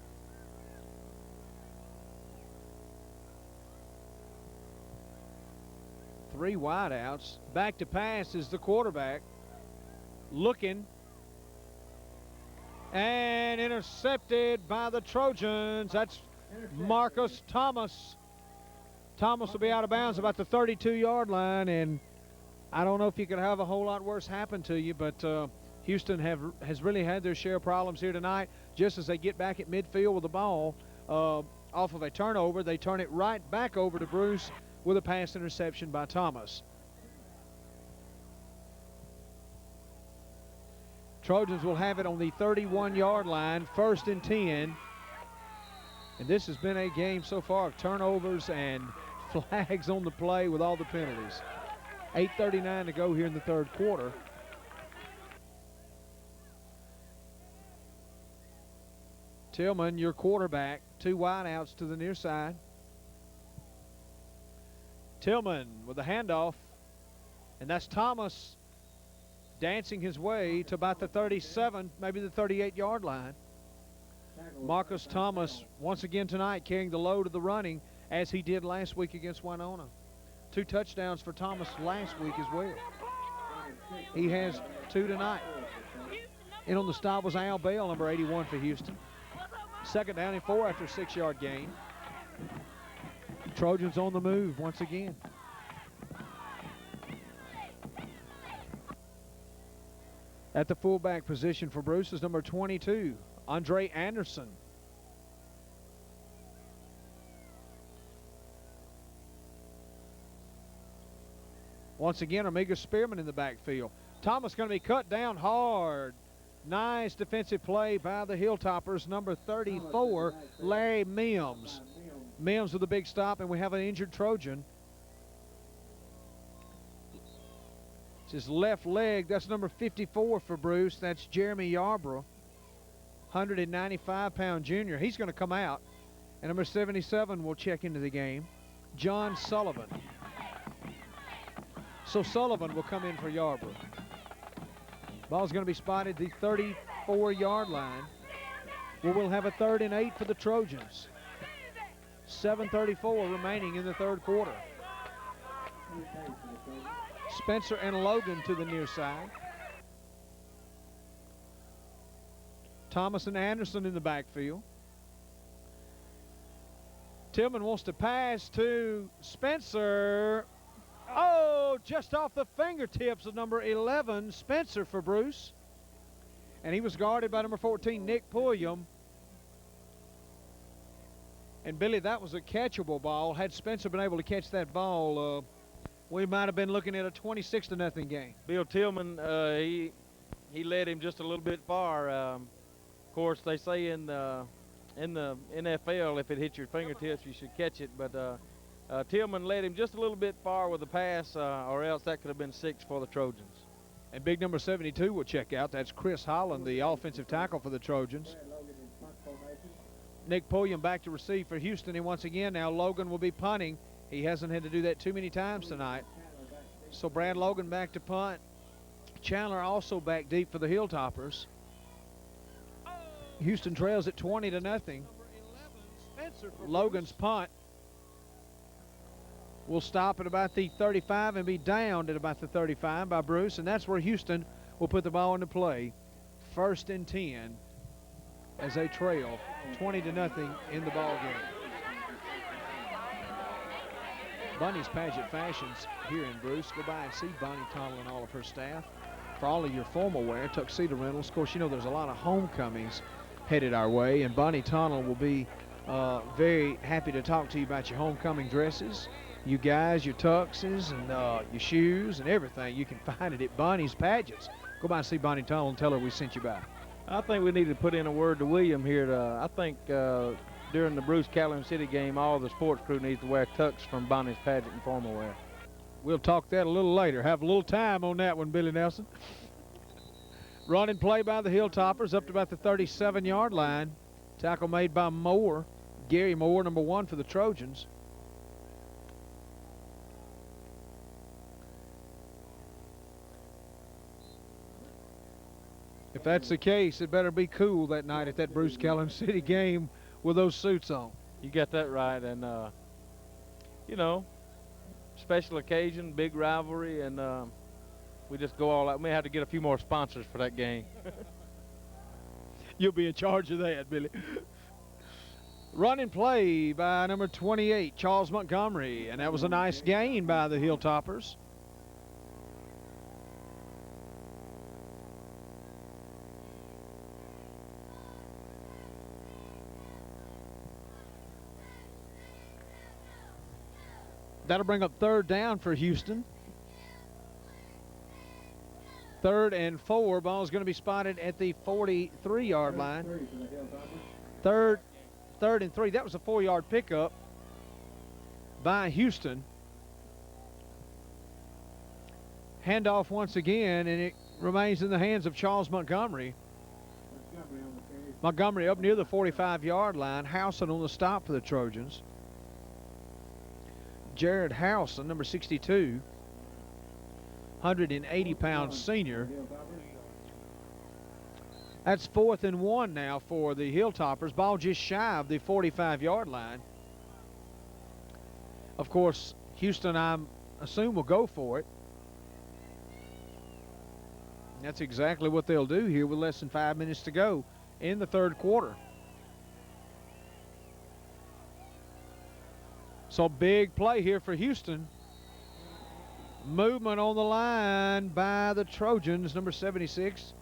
Three wideouts. Back to pass is the quarterback. Looking. And intercepted by the Trojans. That's Marcus Thomas. Thomas will be out of bounds about the 32-yard line, and I don't know if you could have a whole lot worse happen to you, but Houston has really had their share of problems here tonight. Just as they get back at midfield with the ball off of a turnover, they turn it right back over to Bruce with a pass interception by Thomas. Trojans will have it on the 31-yard line, 1st and 10. And this has been a game so far of turnovers and flags on the play with all the penalties. 8:39 to go here in the 3rd quarter. Tillman, your quarterback, 2 wideouts to the near side. Tillman with a handoff, and that's Thomas dancing his way to about the 37, maybe the 38-yard line. Marcus Thomas once again tonight carrying the load of the running as he did last week against Winona. 2 touchdowns for Thomas last week as well. He has 2 tonight. In on the stop was Al Bell, number 81 for Houston. 2nd down and 4 after a 6-yard gain. Trojans on the move once again. At the fullback position for Bruce is number 22, Andre Anderson. Once again, Omega Spearman in the backfield. Thomas going to be cut down hard. Nice defensive play by the Hilltoppers. Number 34, Larry Mims. Mims with a big stop, and we have an injured Trojan. It's his left leg. That's number 54 for Bruce. That's Jeremy Yarbrough, 195-pound junior. He's going to come out. And number 77 will check into the game, John Sullivan. So Sullivan will come in for Yarbrough. Ball's going to be spotted the 34-yard line, where we'll have a 3rd and 8 for the Trojans. 7:34 remaining in the 3rd quarter. Spencer and Logan to the near side. Thomas and Anderson in the backfield. Tillman wants to pass to Spencer. Oh, just off the fingertips of number 11, Spencer for Bruce. And he was guarded by number 14, Nick Pulliam. And Billy, that was a catchable ball. Had Spencer been able to catch that ball, we might have been looking at a 26-0 game. Bill Tillman, he led him just a little bit far. Of course, they say in the NFL, if it hits your fingertips, you should catch it. But Tillman led him just a little bit far with the pass, or else that could have been 6 for the Trojans. And big number 72 will check out. That's Chris Holland, the offensive tackle for the Trojans. Nick Pulliam back to receive for Houston. And once again, now Logan will be punting. He hasn't had to do that too many times tonight. So Brad Logan back to punt. Chandler also back deep for the Hilltoppers. Houston trails at 20-0. Logan's punt will stop at about the 35 and be downed at about the 35 by Bruce, and that's where Houston will put the ball into play. 1st and 10 as they trail 20-0 in the ball game. Bunny's Pageant Fashions here in Bruce. Go by and see Bonnie Tunnell and all of her staff for all of your formal wear, tuxedo rentals. Of course, you know there's a lot of homecomings headed our way, and Bonnie Tunnell will be very happy to talk to you about your homecoming dresses, you guys, your tuxes, and your shoes and everything. You can find it at Bonnie's Pageants. Go by and see Bonnie Tunnell and tell her we sent you by. I think we need to put in a word to William here. I think during the Bruce Calhoun City game, all the sports crew needs to wear tux from Bonnie's Pageant and formal wear. We'll talk that a little later. Have a little time on that one, Billy Nelson. Running play by the Hilltoppers up to about the 37-yard line. Tackle made by Moore. Gary Moore, number 1 for the Trojans. If that's the case, it better be cool that night at that Bruce Calhoun City game with those suits on. You got that right. And, you know, special occasion, big rivalry, and we just go all out. We may have to get a few more sponsors for that game. You'll be in charge of that, Billy. Running play by number 28, Charles Montgomery, and that was a nice gain by the Hilltoppers. That'll bring up 3rd down for Houston. 3rd and 4. Ball's going to be spotted at the 43-yard line. 3rd and 3. That was a 4-yard pickup by Houston. Handoff once again, and it remains in the hands of Charles Montgomery. Montgomery up near the 45-yard line. Howson on the stop for the Trojans. Jared Howson, number 62, 180-pound senior. That's 4th and 1 now for the Hilltoppers. Ball just shy of the 45-yard line. Of course, Houston, I assume, will go for it. That's exactly what they'll do here with less than 5 minutes to go in the 3rd quarter. So big play here for Houston. Movement on the line by the Trojans, number 76.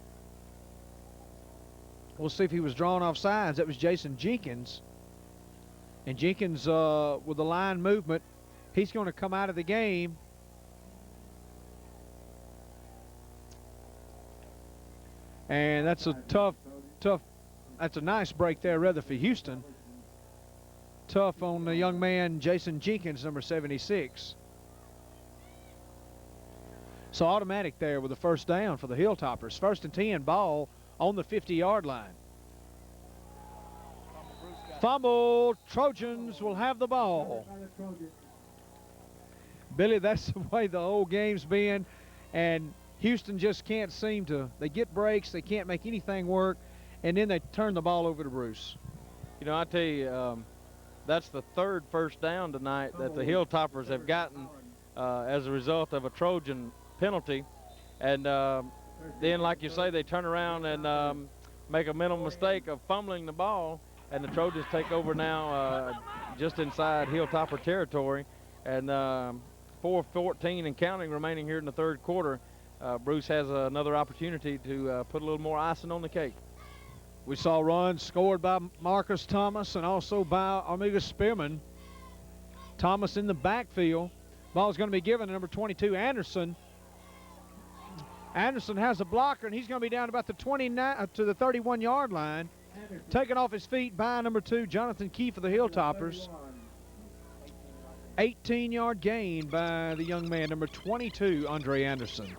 We'll see if he was drawn off sides. That was Jason Jenkins. And Jenkins, with the line movement, he's going to come out of the game. And that's a tough, that's a nice break there, rather, for Houston. Tough on the young man, Jason Jenkins, number 76. So automatic there with the 1st down for the Hilltoppers. 1st and 10, ball on the 50-yard line. Fumble, Trojans will have the ball. Billy, that's the way the whole game's been, and Houston just can't seem to, they get breaks, they can't make anything work, and then they turn the ball over to Bruce. You know, I tell you, that's the 3rd first down tonight that the Hilltoppers have gotten as a result of a Trojan penalty. And then, like you say, they turn around and make a mental mistake of fumbling the ball. and the Trojans take over now just inside Hilltopper territory. And 4:14 and counting remaining here in the third quarter. Bruce has another opportunity to put a little more icing on the cake. We saw runs scored by Marcus Thomas and also by Armiga Spearman. Thomas in the backfield. Ball's going to be given to number 22, Anderson. Anderson has a blocker, and he's going to be down about the 29 to the 31-yard line. Taken off his feet by number 2, Jonathan Key for the Hilltoppers. 18-yard gain by the young man, number 22, Andre Anderson.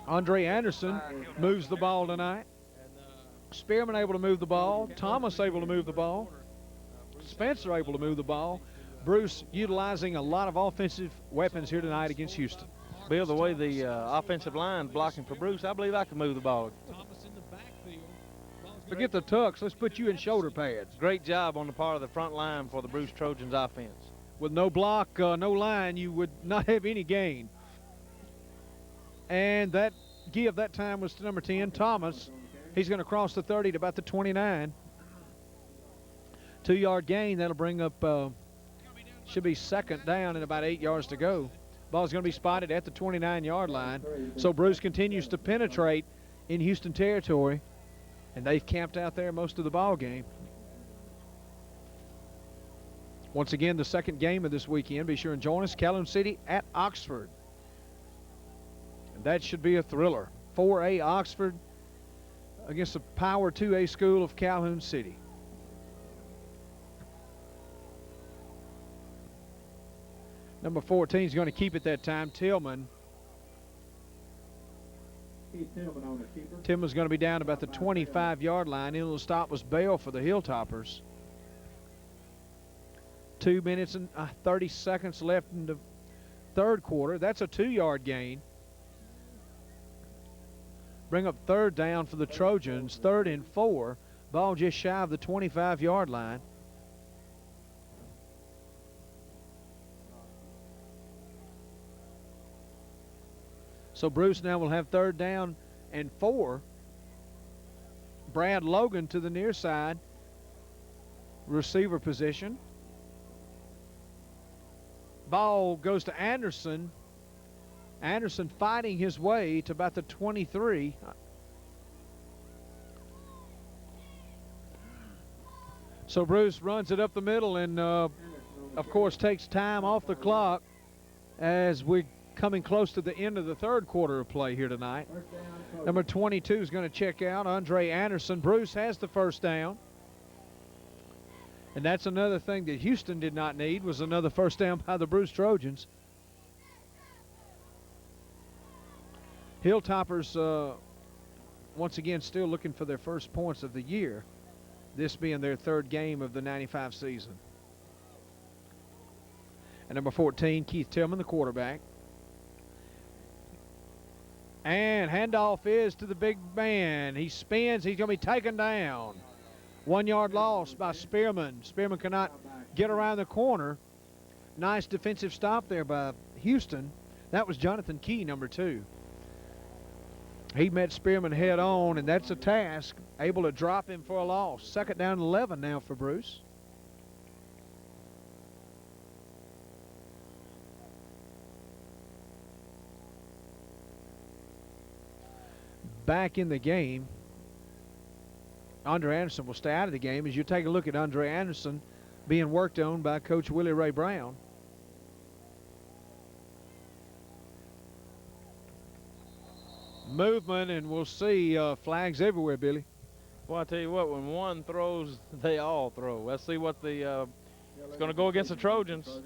Andre Anderson moves the ball tonight. Spearman able to move the ball. Thomas able to move the ball. Spencer able to move the ball. Bruce utilizing a lot of offensive weapons here tonight against Houston. Bill, the way the offensive line's blocking for Bruce, I believe I can move the ball. Forget the tucks. Let's put you in shoulder pads. Great job on the part of the front line for the Bruce Trojans offense. With no block, no line, you would not have any gain. And that give that time was to number 10, Thomas. He's going to cross the 30 to about the 29. 2-yard gain. That'll bring up, should be second down and about 8 yards to go. Ball's going to be spotted at the 29-yard line. So Bruce continues to penetrate in Houston territory, and they've camped out there most of the ball game. Once again, the second game of this weekend. Be sure and join us. Calhoun City at Oxford. And that should be a thriller. 4A Oxford against the Power 2A school of Calhoun City. Number 14 is going to keep it that time, Tillman. Tillman's going to be down about the 25-yard line. In the stop was Bell for the Hilltoppers. 2 minutes and 30 seconds left in the third quarter. That's a 2-yard gain. Bring up third down for the Trojans. 3rd and 4. Ball just shy of the 25-yard line. So Bruce now will have 3rd down and 4. Brad Logan to the near side. Receiver position. Ball goes to Anderson. Anderson fighting his way to about the 23. So Bruce runs it up the middle and, of course, takes time off the clock as we're coming close to the end of the third quarter of play here tonight. Number 22 is going to check out, Andre Anderson. Bruce has the first down. And that's another thing that Houston did not need, was another first down by the Bruce Trojans. Hilltoppers, once again, still looking for their first points of the year, this being their 3rd game of the 95 season. And number 14, Keith Tillman, the quarterback. And handoff is to the big man. He spins. He's going to be taken down. 1-yard loss by Spearman. Spearman cannot get around the corner. Nice defensive stop there by Houston. That was Jonathan Key, number 2. He met Spearman head on, and that's a task. Able to drop him for a loss. 2nd down and 11 now for Bruce. Back in the game, Andre Anderson will stay out of the game as you take a look at Andre Anderson being worked on by Coach Willie Ray Brown. Movement, and we'll see flags everywhere, Billy. Well, I tell you what, when one throws, they all throw. Let's see what the it's going to go against the Trojans.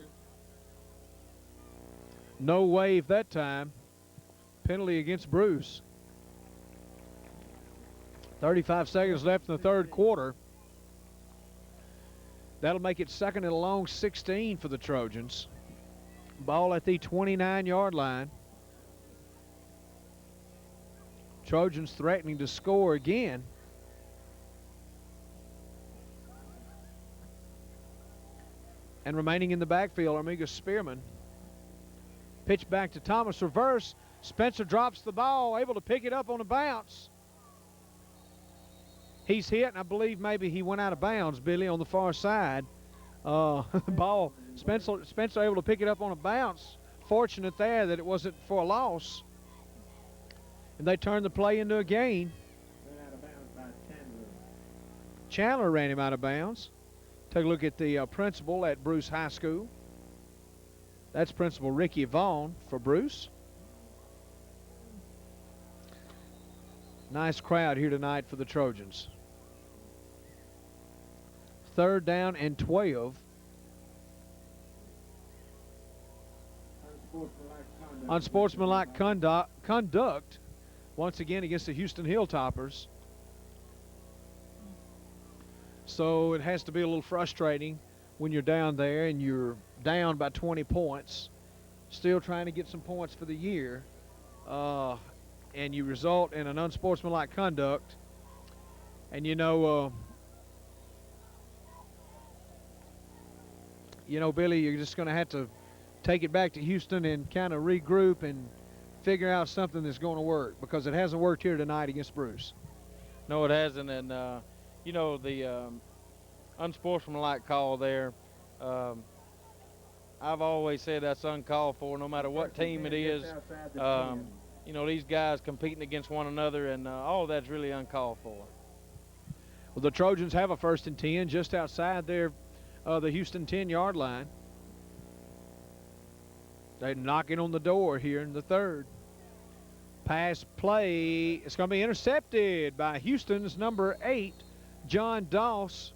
No wave that time. Penalty against Bruce. 35 seconds left in the third quarter. That'll make it 2nd and a long 16 for the Trojans. Ball at the 29-yard line. Trojans threatening to score again. And remaining in the backfield, Armiga Spearman. Pitch back to Thomas, reverse. Spencer drops the ball, able to pick it up on a bounce. He's hit, and I believe maybe he went out of bounds, Billy, on the far side. Ball, Spencer able to pick it up on a bounce. Fortunate there that it wasn't for a loss. And they turned the play into a gain. Chandler ran him out of bounds. Take a look at the principal at Bruce High School. That's Principal Ricky Vaughn for Bruce. Nice crowd here tonight for the Trojans. 3rd down and 12. Unsportsmanlike conduct once again against the Houston Hilltoppers. So it has to be a little frustrating when you're down there and you're down by 20 points, still trying to get some points for the year, and you result in an unsportsmanlike conduct. And you know, Billy, you're just going to have to take it back to Houston and kind of regroup and figure out something that's going to work, because it hasn't worked here tonight against Bruce. No, it hasn't. And, the unsportsmanlike call there, I've always said that's uncalled for no matter what team it is. These guys competing against one another, and all that's really uncalled for. Well, the Trojans have a 1st and 10 just outside the Houston 10-yard line. They're knocking on the door here in the 3rd. Pass play. It's going to be intercepted by Houston's number 8, John Doss.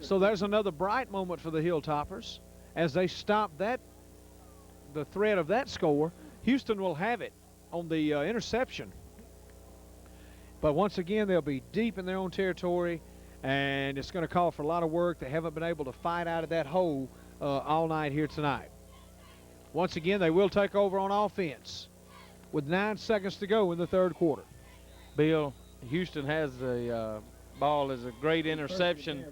So there's another bright moment for the Hilltoppers as they stop the threat of that score. Houston will have it on the interception. But once again, they'll be deep in their own territory, and it's going to call for a lot of work. They haven't been able to fight out of that hole all night here tonight. Once again, they will take over on offense with 9 seconds to go in the 3rd quarter. Bill, Houston has the ball as a great interception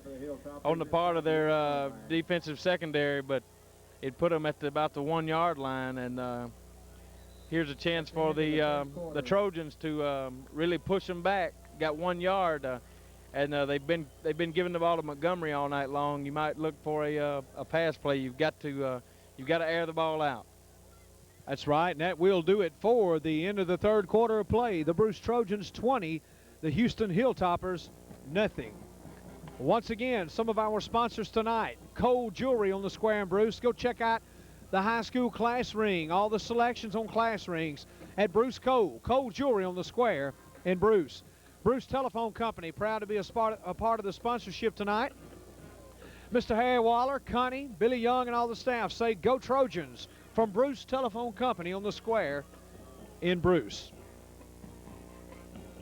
on the part of their defensive secondary, but it put them at about the 1-yard line, and here's a chance for the Trojans to really push them back. Got 1 yard, and they've been giving the ball to Montgomery all night long. You might look for a pass play. You've got to air the ball out. That's right, and that will do it for the end of the 3rd quarter of play. The Bruce Trojans 20, the Houston Hilltoppers nothing. Once again, some of our sponsors tonight: Cole Jewelry on the Square in Bruce. Go check out the high school class ring, all the selections on class rings at Bruce Cole. Cole Jewelry on the Square in Bruce. Bruce Telephone Company, proud to be a part of the sponsorship tonight. Mr. Harry Waller, Connie, Billy Young, and all the staff say go Trojans from Bruce Telephone Company on the Square in Bruce.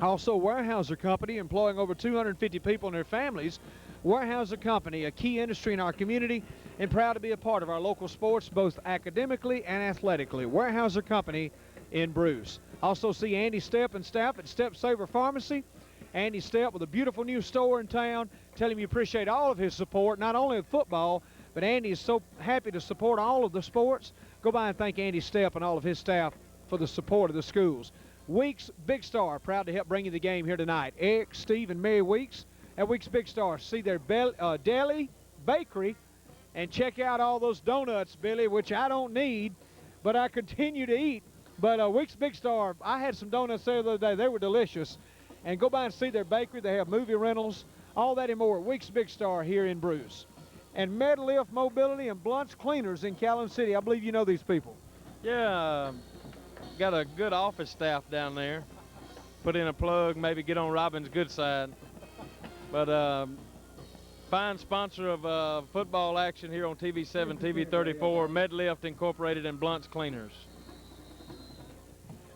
Also, Weyerhaeuser Company, employing over 250 people and their families. Weyerhaeuser Company, a key industry in our community, and proud to be a part of our local sports, both academically and athletically. Weyerhaeuser Company in Bruce. Also see Andy Stepp and staff at Step Saver Pharmacy. Andy Stepp with a beautiful new store in town. Tell him you appreciate all of his support, not only of football, but Andy is so happy to support all of the sports. Go by and thank Andy Stepp and all of his staff for the support of the schools. Weeks Big Star, proud to help bring you the game here tonight. Eric, Steve, and Mary Weeks at Weeks Big Star. See their deli, bakery, and check out all those donuts, Billy, which I don't need, but I continue to eat. But Weeks Big Star, I had some donuts there the other day. They were delicious. And go by and see their bakery. They have movie rentals, all that and more at Weeks Big Star here in Bruce. And MedLift Mobility and Blunt's Cleaners in Calhoun City. I believe you know these people. Yeah, got a good office staff down there. Put in a plug, maybe get on Robin's good side. But fine sponsor of football action here on TV7, TV34, MedLift Incorporated and Blunt's Cleaners.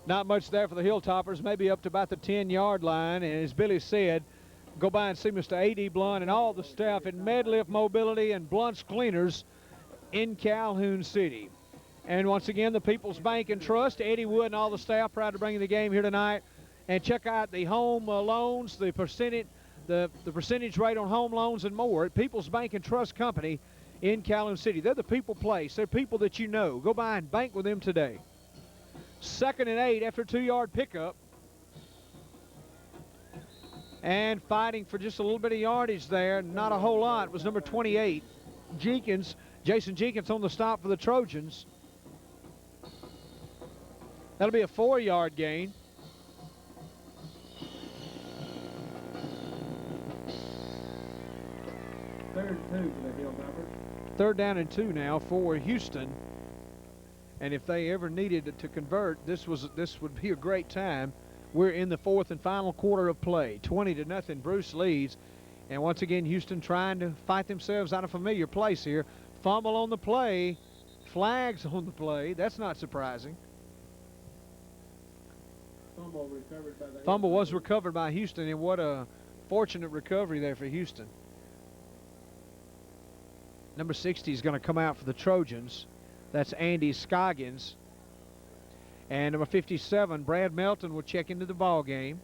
Not much there for the Hilltoppers, maybe up to about the 10-yard line. And as Billy said, go by and see Mr. A.D. Blunt and all the staff at MedLift Mobility and Blunt's Cleaners in Calhoun City. And once again, the People's Bank and Trust, Eddie Wood and all the staff, proud to bring you the game here tonight. And check out the home loans, the percentage rate on home loans and more at People's Bank and Trust Company in Calhoun City. They're the people place. They're people that you know. Go by and bank with them today. 2nd and 8 after 2-yard pickup. And fighting for just a little bit of yardage there, not a whole lot, was number 28, Jenkins. Jason Jenkins on the stop for the Trojans. That'll be a 4-yard gain. Third and 2 for the Hilltoppers. 3rd down and 2 now for Houston. And if they ever needed to convert, this would be a great time. We're in the 4th and final quarter of play. 20-0, Bruce leads. And once again, Houston trying to fight themselves out of familiar place here. Fumble on the play. Flags on the play. That's not surprising. Fumble recovered by the Fumble was recovered by Houston, and what a fortunate recovery there for Houston. Number 60 is going to come out for the Trojans. That's Andy Scoggins. And number 57, Brad Melton, will check into the ball game.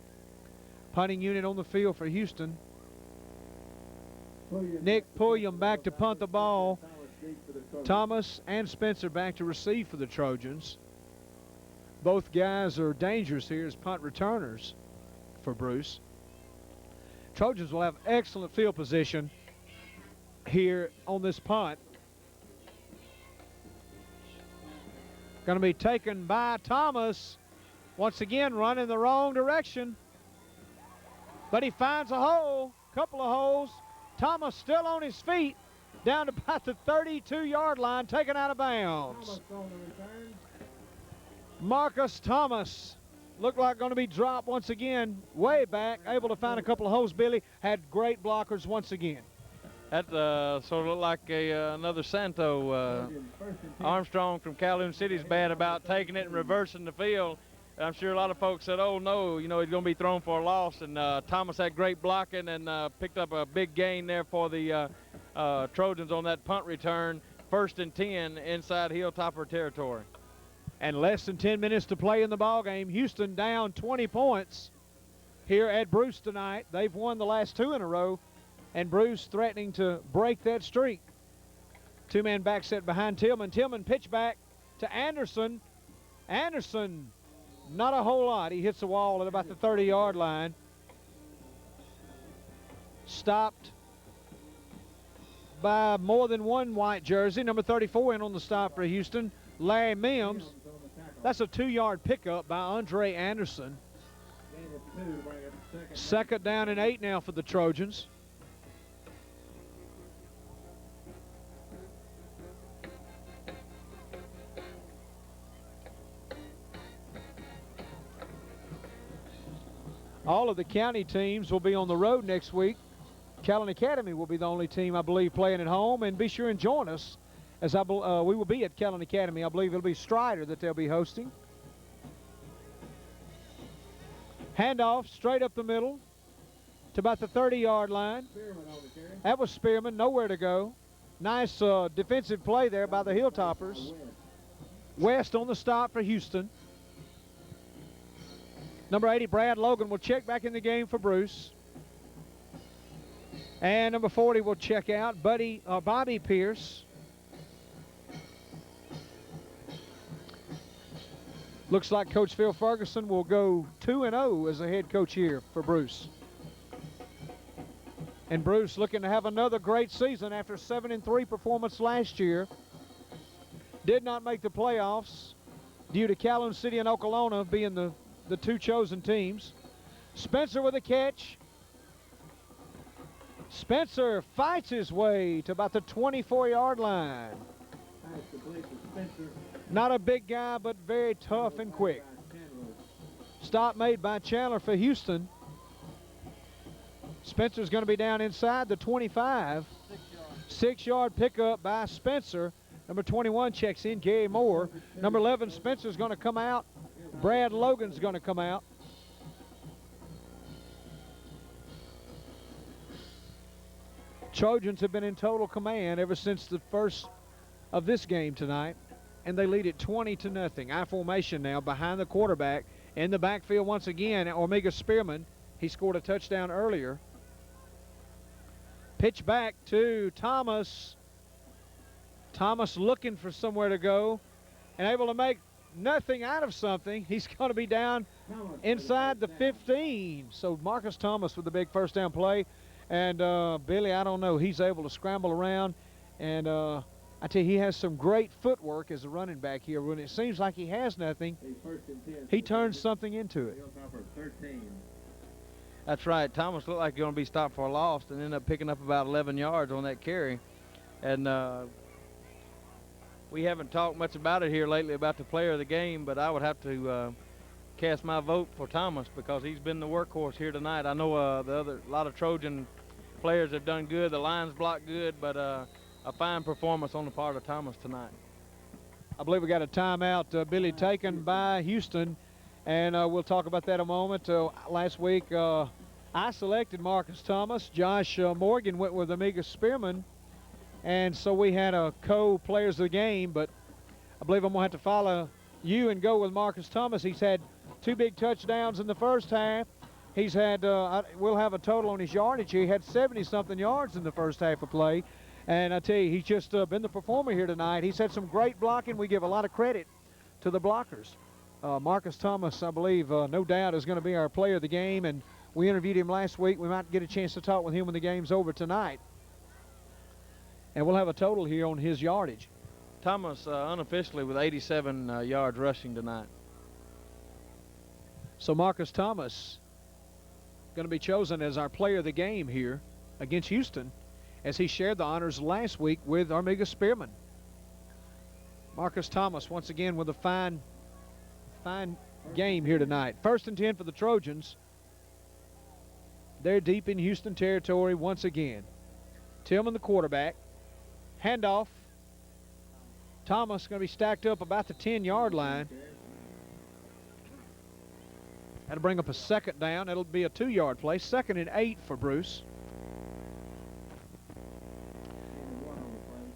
Punting unit on the field for Houston. Nick Pulliam back to punt the ball. Thomas and Spencer back to receive for the Trojans. Both guys are dangerous here as punt returners for Bruce. Trojans will have excellent field position here on this punt. Going to be taken by Thomas. Once again, running the wrong direction. But he finds a hole, couple of holes. Thomas still on his feet, down to about the 32-yard line, taken out of bounds. Marcus Thomas looked like going to be dropped once again, way back, able to find a couple of holes. Billy had great blockers once again. That sort of looked like another Santo. Armstrong from Calhoun City's bad about taking it and reversing the field. I'm sure a lot of folks said, oh, no, you know, he's going to be thrown for a loss. And Thomas had great blocking and picked up a big gain there for the Trojans on that punt return. 1st and 10 inside Hilltopper territory. And less than 10 minutes to play in the ball game. Houston down 20 points here at Bruce tonight. They've won the last 2 in a row. And Bruce threatening to break that streak. 2-man back set behind Tillman. Tillman pitch back to Anderson. Anderson, not a whole lot. He hits the wall at about the 30-yard line. Stopped by more than one white jersey. Number 34 in on the stop for Houston, Larry Mims. That's a 2-yard pickup by Andre Anderson. 2nd down and 8 now for the Trojans. All of the county teams will be on the road next week. Callan Academy will be the only team, I believe, playing at home. And be sure and join us as we will be at Callan Academy. I believe it'll be Strider that they'll be hosting. Handoff straight up the middle to about the 30-yard line. That was Spearman, nowhere to go. Nice defensive play there by the Hilltoppers. West on the stop for Houston. Number 80, Brad Logan, will check back in the game for Bruce. And number 40 will check out, Bobby Pierce. Looks like Coach Phil Ferguson will go 2-0 as the head coach here for Bruce. And Bruce looking to have another great season after 7-3 performance last year. Did not make the playoffs due to Calhoun City and Okolona being the 2 chosen teams. Spencer with a catch. Spencer fights his way to about the 24-yard line. Not a big guy, but very tough and quick. Stop made by Chandler for Houston. Spencer's going to be down inside the 25. 6-yard pickup by Spencer. Number 21 checks in, Gary Moore. Number 11, Spencer's going to come out. Brad Logan's going to come out. Trojans have been in total command ever since the first of this game tonight, and they lead it 20-0. I formation now behind the quarterback. In the backfield once again, Omega Spearman. He scored a touchdown earlier. Pitch back to Thomas. Thomas looking for somewhere to go and able to make nothing out of something. He's going to be down inside the 15. So Marcus Thomas with the big first down play. And Billy, I don't know, he's able to scramble around. And I tell you, he has some great footwork as a running back here. When it seems like he has nothing, he turns something into it. That's right. Thomas looked like he's going to be stopped for a loss and ended up picking up about 11 yards on that carry. And we haven't talked much about it here lately about the player of the game, but I would have to cast my vote for Thomas because he's been the workhorse here tonight. I know a lot of Trojan players have done good. The Lions blocked good, but a fine performance on the part of Thomas tonight. I believe we got a timeout, Billy, taken by Houston, and we'll talk about that in a moment. Last week, I selected Marcus Thomas. Josh Morgan went with Amiga Spearman, and so we had a co-players of the game, but I believe I'm going to have to follow you and go with Marcus Thomas. He's had 2 big touchdowns in the first half. He's had, we'll have a total on his yardage. He had 70-something yards in the first half of play. And I tell you, he's just been the performer here tonight. He's had some great blocking. We give a lot of credit to the blockers. Marcus Thomas, I believe, no doubt is going to be our player of the game. And we interviewed him last week. We might get a chance to talk with him when the game's over tonight. And we'll have a total here on his yardage. Thomas unofficially with 87 yards rushing tonight. So Marcus Thomas going to be chosen as our player of the game here against Houston, as he shared the honors last week with Armiga Spearman. Marcus Thomas once again with a fine game here tonight. 1st and 10 for the Trojans. They're deep in Houston territory once again. Tillman, the quarterback. Handoff. Thomas going to be stacked up about the 10-yard line. That'll bring up a 2nd down. It'll be a 2-yard play. 2nd and 8 for Bruce.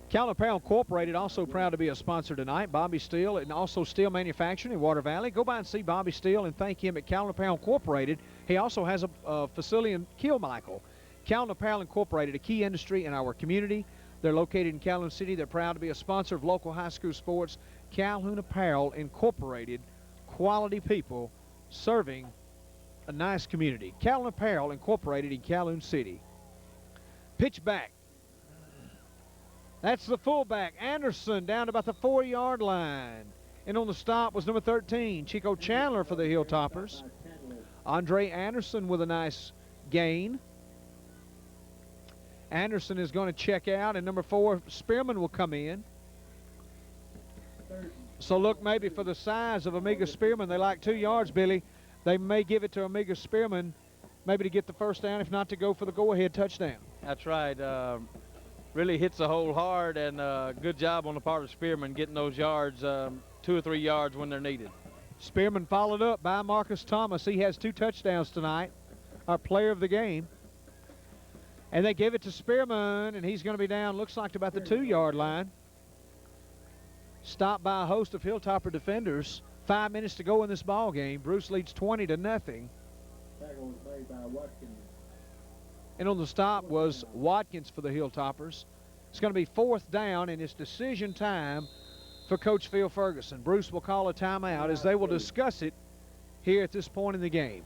Calvin Apparel Incorporated, also proud to be a sponsor tonight. Bobby Steele and also Steel Manufacturing in Water Valley. Go by and see Bobby Steele and thank him at Calvin Apparel Incorporated. He also has a facility in Kilmichael. Calvin Apparel Incorporated, a key industry in our community. They're located in Calhoun City. They're proud to be a sponsor of local high school sports. Calhoun Apparel Incorporated, quality people serving a nice community. Calhoun Apparel Incorporated in Calhoun City. Pitch back. That's the fullback, Anderson, down to about the 4-yard line. And on the stop was number 13, Chico Chandler for the Hilltoppers. Andre Anderson with a nice gain. Anderson is going to check out, and number 4, Spearman will come in. So look, maybe for the size of Amiga Spearman, they like 2 yards, Billy. They may give it to Amiga Spearman, maybe to get the first down, if not to go for the go-ahead touchdown. That's right. Really hits the hole hard, and good job on the part of Spearman getting those yards, 2 or 3 yards when they're needed. Spearman followed up by Marcus Thomas. He has 2 touchdowns tonight, our player of the game. And they give it to Spearman, and he's going to be down, looks like, to about the 2-yard line. Stopped by a host of Hilltopper defenders. 5 minutes to go in this ball game. Bruce leads 20-0. And on the stop was Watkins for the Hilltoppers. It's going to be 4th down, and it's decision time for Coach Phil Ferguson. Bruce will call a timeout as they will discuss it here at this point in the game.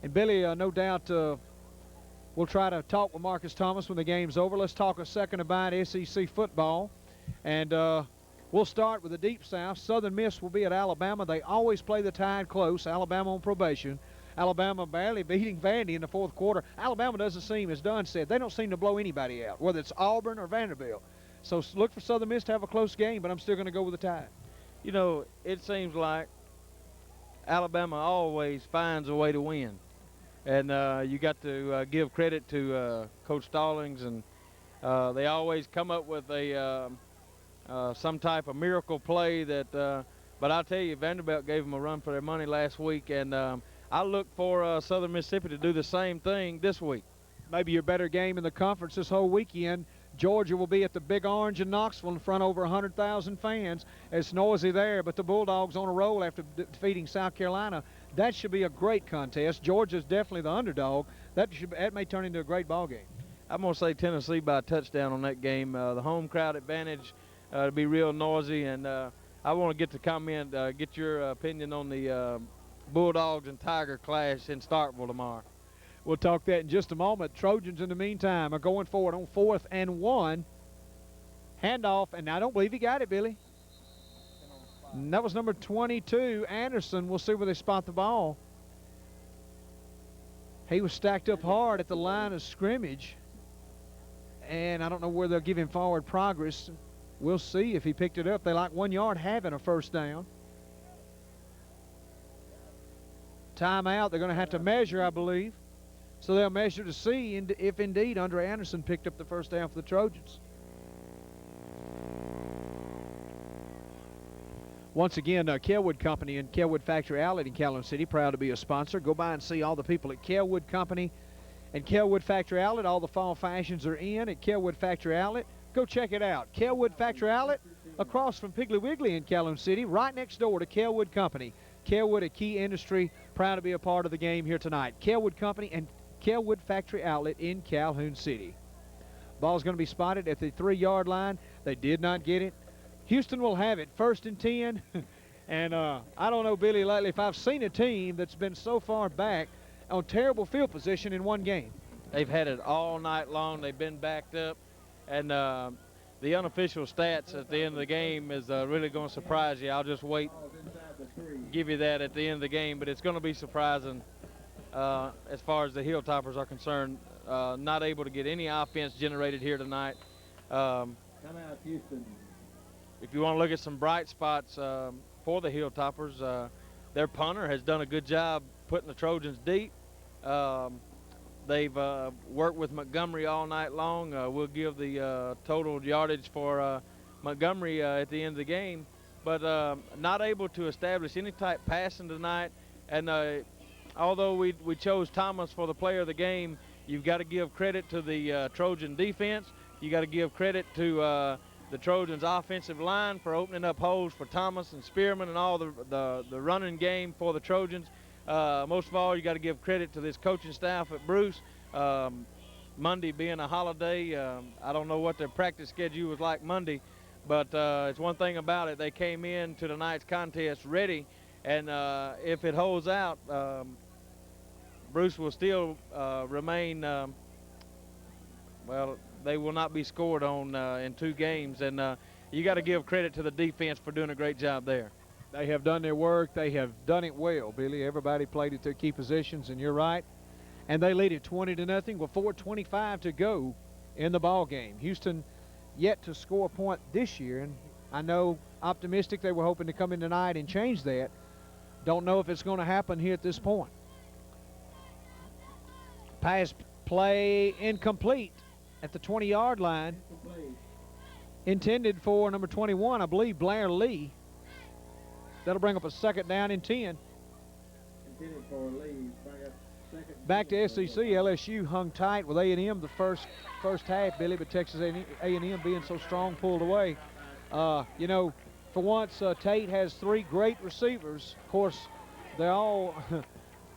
And Billy, no doubt, we'll try to talk with Marcus Thomas when the game's over. Let's talk a second about SEC football. And we'll start with the Deep South. Southern Miss will be at Alabama. They always play the Tide close. Alabama on probation. Alabama barely beating Vandy in the 4th quarter. Alabama doesn't seem, as Dunn said, they don't seem to blow anybody out, whether it's Auburn or Vanderbilt. So look for Southern Miss to have a close game, but I'm still going to go with the Tide. You know, it seems like Alabama always finds a way to win. And you got to give credit to Coach Stallings, and they always come up with a some type of miracle play that, but I'll tell you, Vanderbilt gave them a run for their money last week, and I look for Southern Mississippi to do the same thing this week. Maybe your better game in the conference this whole weekend. Georgia will be at the Big Orange in Knoxville in front of over 100,000 fans. It's noisy there, but the Bulldogs on a roll after defeating South Carolina. That should be a great contest. Georgia's definitely the underdog. That may turn into a great ball game. I'm going to say Tennessee by a touchdown on that game. The home crowd advantage to be real noisy, and I want to get to comment, get your opinion on the Bulldogs and Tiger clash in Starkville tomorrow. We'll talk that in just a moment. Trojans, in the meantime, are going forward on 4th and 1. Handoff, and I don't believe he got it, Billy. And that was number 22, Anderson. We'll see where they spot the ball. He was stacked up hard at the line of scrimmage, and I don't know where they'll give him forward progress. We'll see if he picked it up. They like 1 yard having a first down. Timeout. They're going to have to measure, I believe. So they'll measure to see if indeed Andre Anderson picked up the first down for the Trojans. Once again, Kelwood Company and Kelwood Factory Outlet in Calhoun City, proud to be a sponsor. Go by and see all the people at Kelwood Company and Kelwood Factory Outlet. All the fall fashions are in at Kelwood Factory Outlet. Go check it out. Kelwood Factory Outlet, across from Piggly Wiggly in Calhoun City, right next door to Kelwood Company. Kelwood, a key industry, proud to be a part of the game here tonight. Kelwood Company and Kelwood Factory Outlet in Calhoun City. Ball's going to be spotted at the 3-yard line. They did not get it. Houston will have it, 1st and 10. And I don't know, Billy, lately if I've seen a team that's been so far back on terrible field position in one game. They've had it all night long. They've been backed up. And the unofficial stats at the end of the game is really going to surprise you. I'll just wait, give you that at the end of the game. But it's going to be surprising as far as the Hilltoppers are concerned. Not able to get any offense generated here tonight. Come out, Houston. If you want to look at some bright spots for the Hilltoppers, their punter has done a good job putting the Trojans deep. They've worked with Montgomery all night long. We'll give the total yardage for Montgomery at the end of the game, but not able to establish any type passing tonight. And although we chose Thomas for the player of the game, you've got to give credit to the Trojan defense. You got to give credit to the Trojans' offensive line for opening up holes for Thomas and Spearman and all the running game for the Trojans. Most of all, you got to give credit to this coaching staff at Bruce. Monday being a holiday, I don't know what their practice schedule was like Monday, but it's one thing about it. They came in to tonight's contest ready, and if it holds out, Bruce will still remain, well, they will not be scored on in 2 games, and you got to give credit to the defense for doing a great job there. They have done their work. They have done it well, Billy. Everybody played at their key positions, and you're right. And they lead it 20-0 with 4:25 to go in the ball game. Houston yet to score a point this year, and I know optimistic they were hoping to come in tonight and change that. Don't know if it's going to happen here at this point. Pass play incomplete at the 20-yard line. Intended for number 21, I believe, Blair Lee. That'll bring up a 2nd down and 10. Intended for Lee. Back to SEC. LSU hung tight with A&M the first half, Billy, but Texas A&M being so strong pulled away. You know, for once, Tate has 3 great receivers. Of course, they're all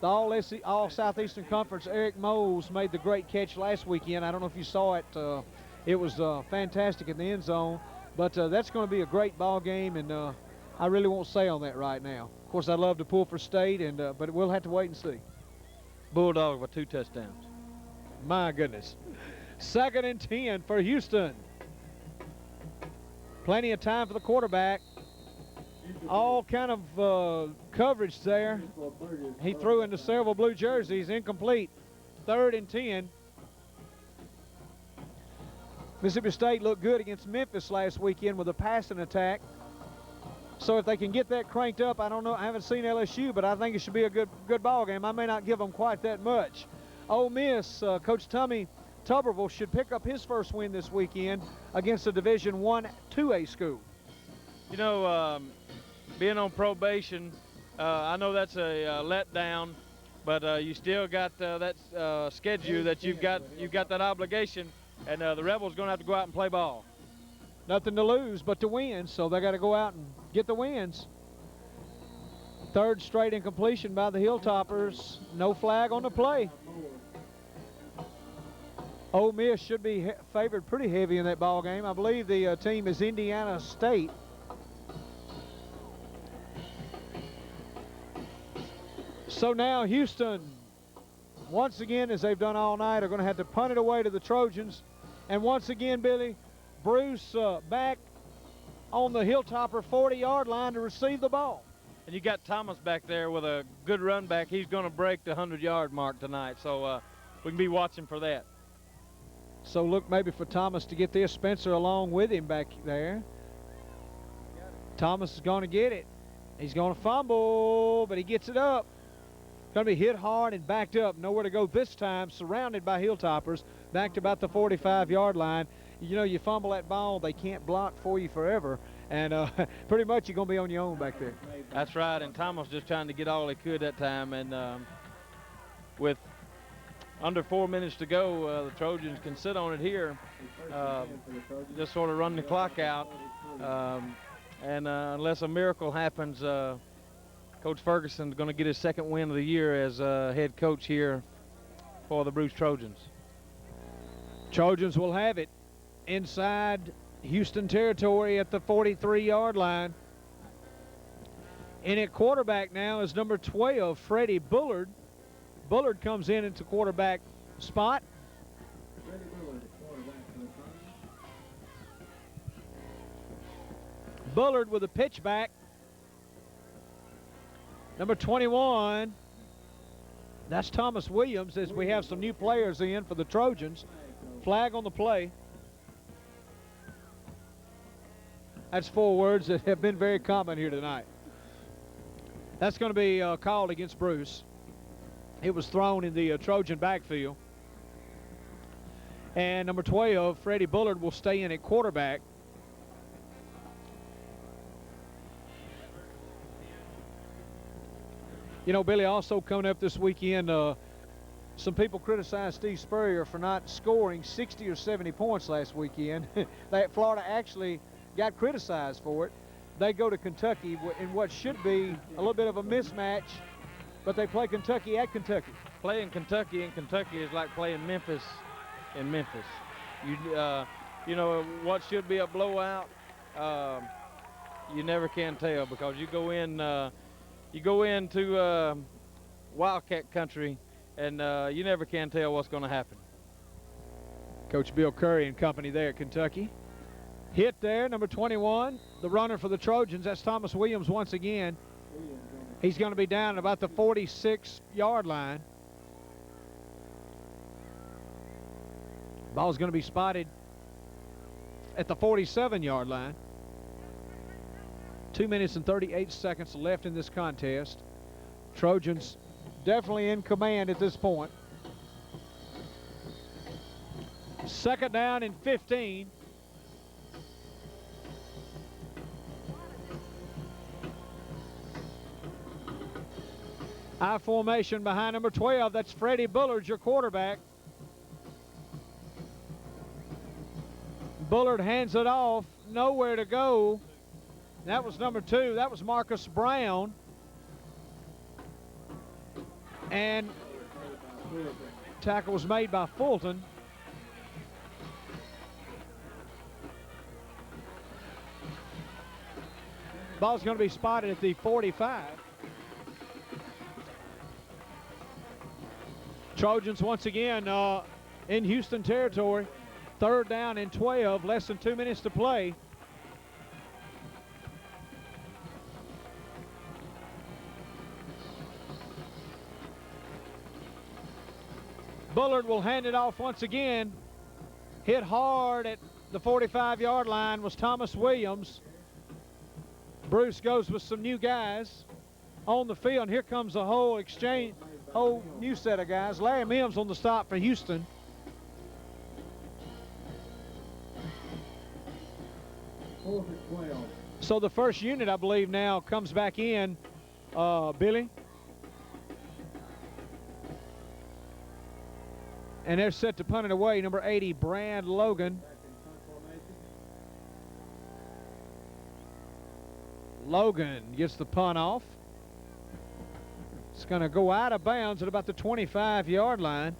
all Southeastern Conference. Eric Mose made the great catch last weekend. I don't know if you saw it. It was fantastic in the end zone. But that's going to be a great ball game, and I really won't say on that right now. Of course, I'd love to pull for State, but we'll have to wait and see. Bulldogs with 2 touchdowns. My goodness. 2nd and 10 for Houston. Plenty of time for the quarterback. All kind of coverage there. He threw into several blue jerseys. Incomplete. 3rd and 10. Mississippi State looked good against Memphis last weekend with a passing attack. So if they can get that cranked up, I don't know. I haven't seen LSU, but I think it should be a good ball game. I may not give them quite that much. Ole Miss, Coach Tommy Tuberville should pick up his first win this weekend against a Division I 2A school. You know, being on probation, I know that's a letdown, but you still got that schedule that you've got that obligation, and the Rebels going to have to go out and play ball. Nothing to lose but to win, so they got to go out and get the wins. 3rd straight incompletion by the Hilltoppers. No flag on the play. Ole Miss should be favored pretty heavy in that ball game. I believe the team is Indiana State. So now Houston, once again, as they've done all night, are going to have to punt it away to the Trojans. And once again, Billy, Bruce back on the Hilltopper 40-yard line to receive the ball. And you got Thomas back there with a good run back. He's going to break the 100-yard mark tonight, so we can be watching for that. So look maybe for Thomas to get this. Spencer along with him back there. Thomas is going to get it. He's going to fumble, but he gets it up. Going to be hit hard and backed up. Nowhere to go this time, surrounded by Hilltoppers, back to about the 45-yard line. You know, you fumble that ball, they can't block for you forever, and pretty much you're going to be on your own back there. That's right, and Thomas just trying to get all he could that time, and with under 4 minutes to go, the Trojans can sit on it here, just sort of run the clock out, and unless a miracle happens, Coach Ferguson's going to get his second win of the year as head coach here for the Bruce Trojans. Trojans will have it inside Houston territory at the 43-yard line. In at quarterback now is number 12, Freddie Bullard. Bullard comes in into quarterback spot. Bullard with a pitch back. Number 21, that's Thomas Williams, as we have some new players in for the Trojans. Flag on the play. That's 4 words that have been very common here tonight. That's going to be called against Bruce. It was thrown in the Trojan backfield. And number 12, Freddie Bullard, will stay in at quarterback. You know, Billy, also coming up this weekend, some people criticized Steve Spurrier for not scoring 60 or 70 points last weekend. Florida actually got criticized for it. They go to Kentucky in what should be a little bit of a mismatch, but they play Kentucky at Kentucky. Playing Kentucky in Kentucky is like playing Memphis in Memphis. You know, what should be a blowout, you never can tell, because you go into Wildcat country, and you never can tell what's going to happen. Coach Bill Curry and company there at Kentucky. Hit there, number 21, the runner for the Trojans. That's Thomas Williams once again. He's going to be down at about the 46-yard line. Ball's going to be spotted at the 47-yard line. 2 minutes and 38 seconds left in this contest. Trojans definitely in command at this point. Second down and 15. I formation behind number 12. That's Freddie Bullard, your quarterback. Bullard hands it off. Nowhere to go. That was number 2. That was Marcus Brown. And tackle was made by Fulton. Ball's going to be spotted at the 45. Trojans once again in Houston territory. Third down and 12, less than 2 minutes to play. Bullard will hand it off once again. Hit hard at the 45-yard line was Thomas Williams. Bruce goes with some new guys on the field. And here comes the whole exchange, whole new set of guys. Larry Mims on the stop for Houston. So the first unit, I believe, now comes back in, Billy. And they're set to punt it away. Number 80, Brad Logan. Logan gets the punt off. It's going to go out of bounds at about the 25-yard line.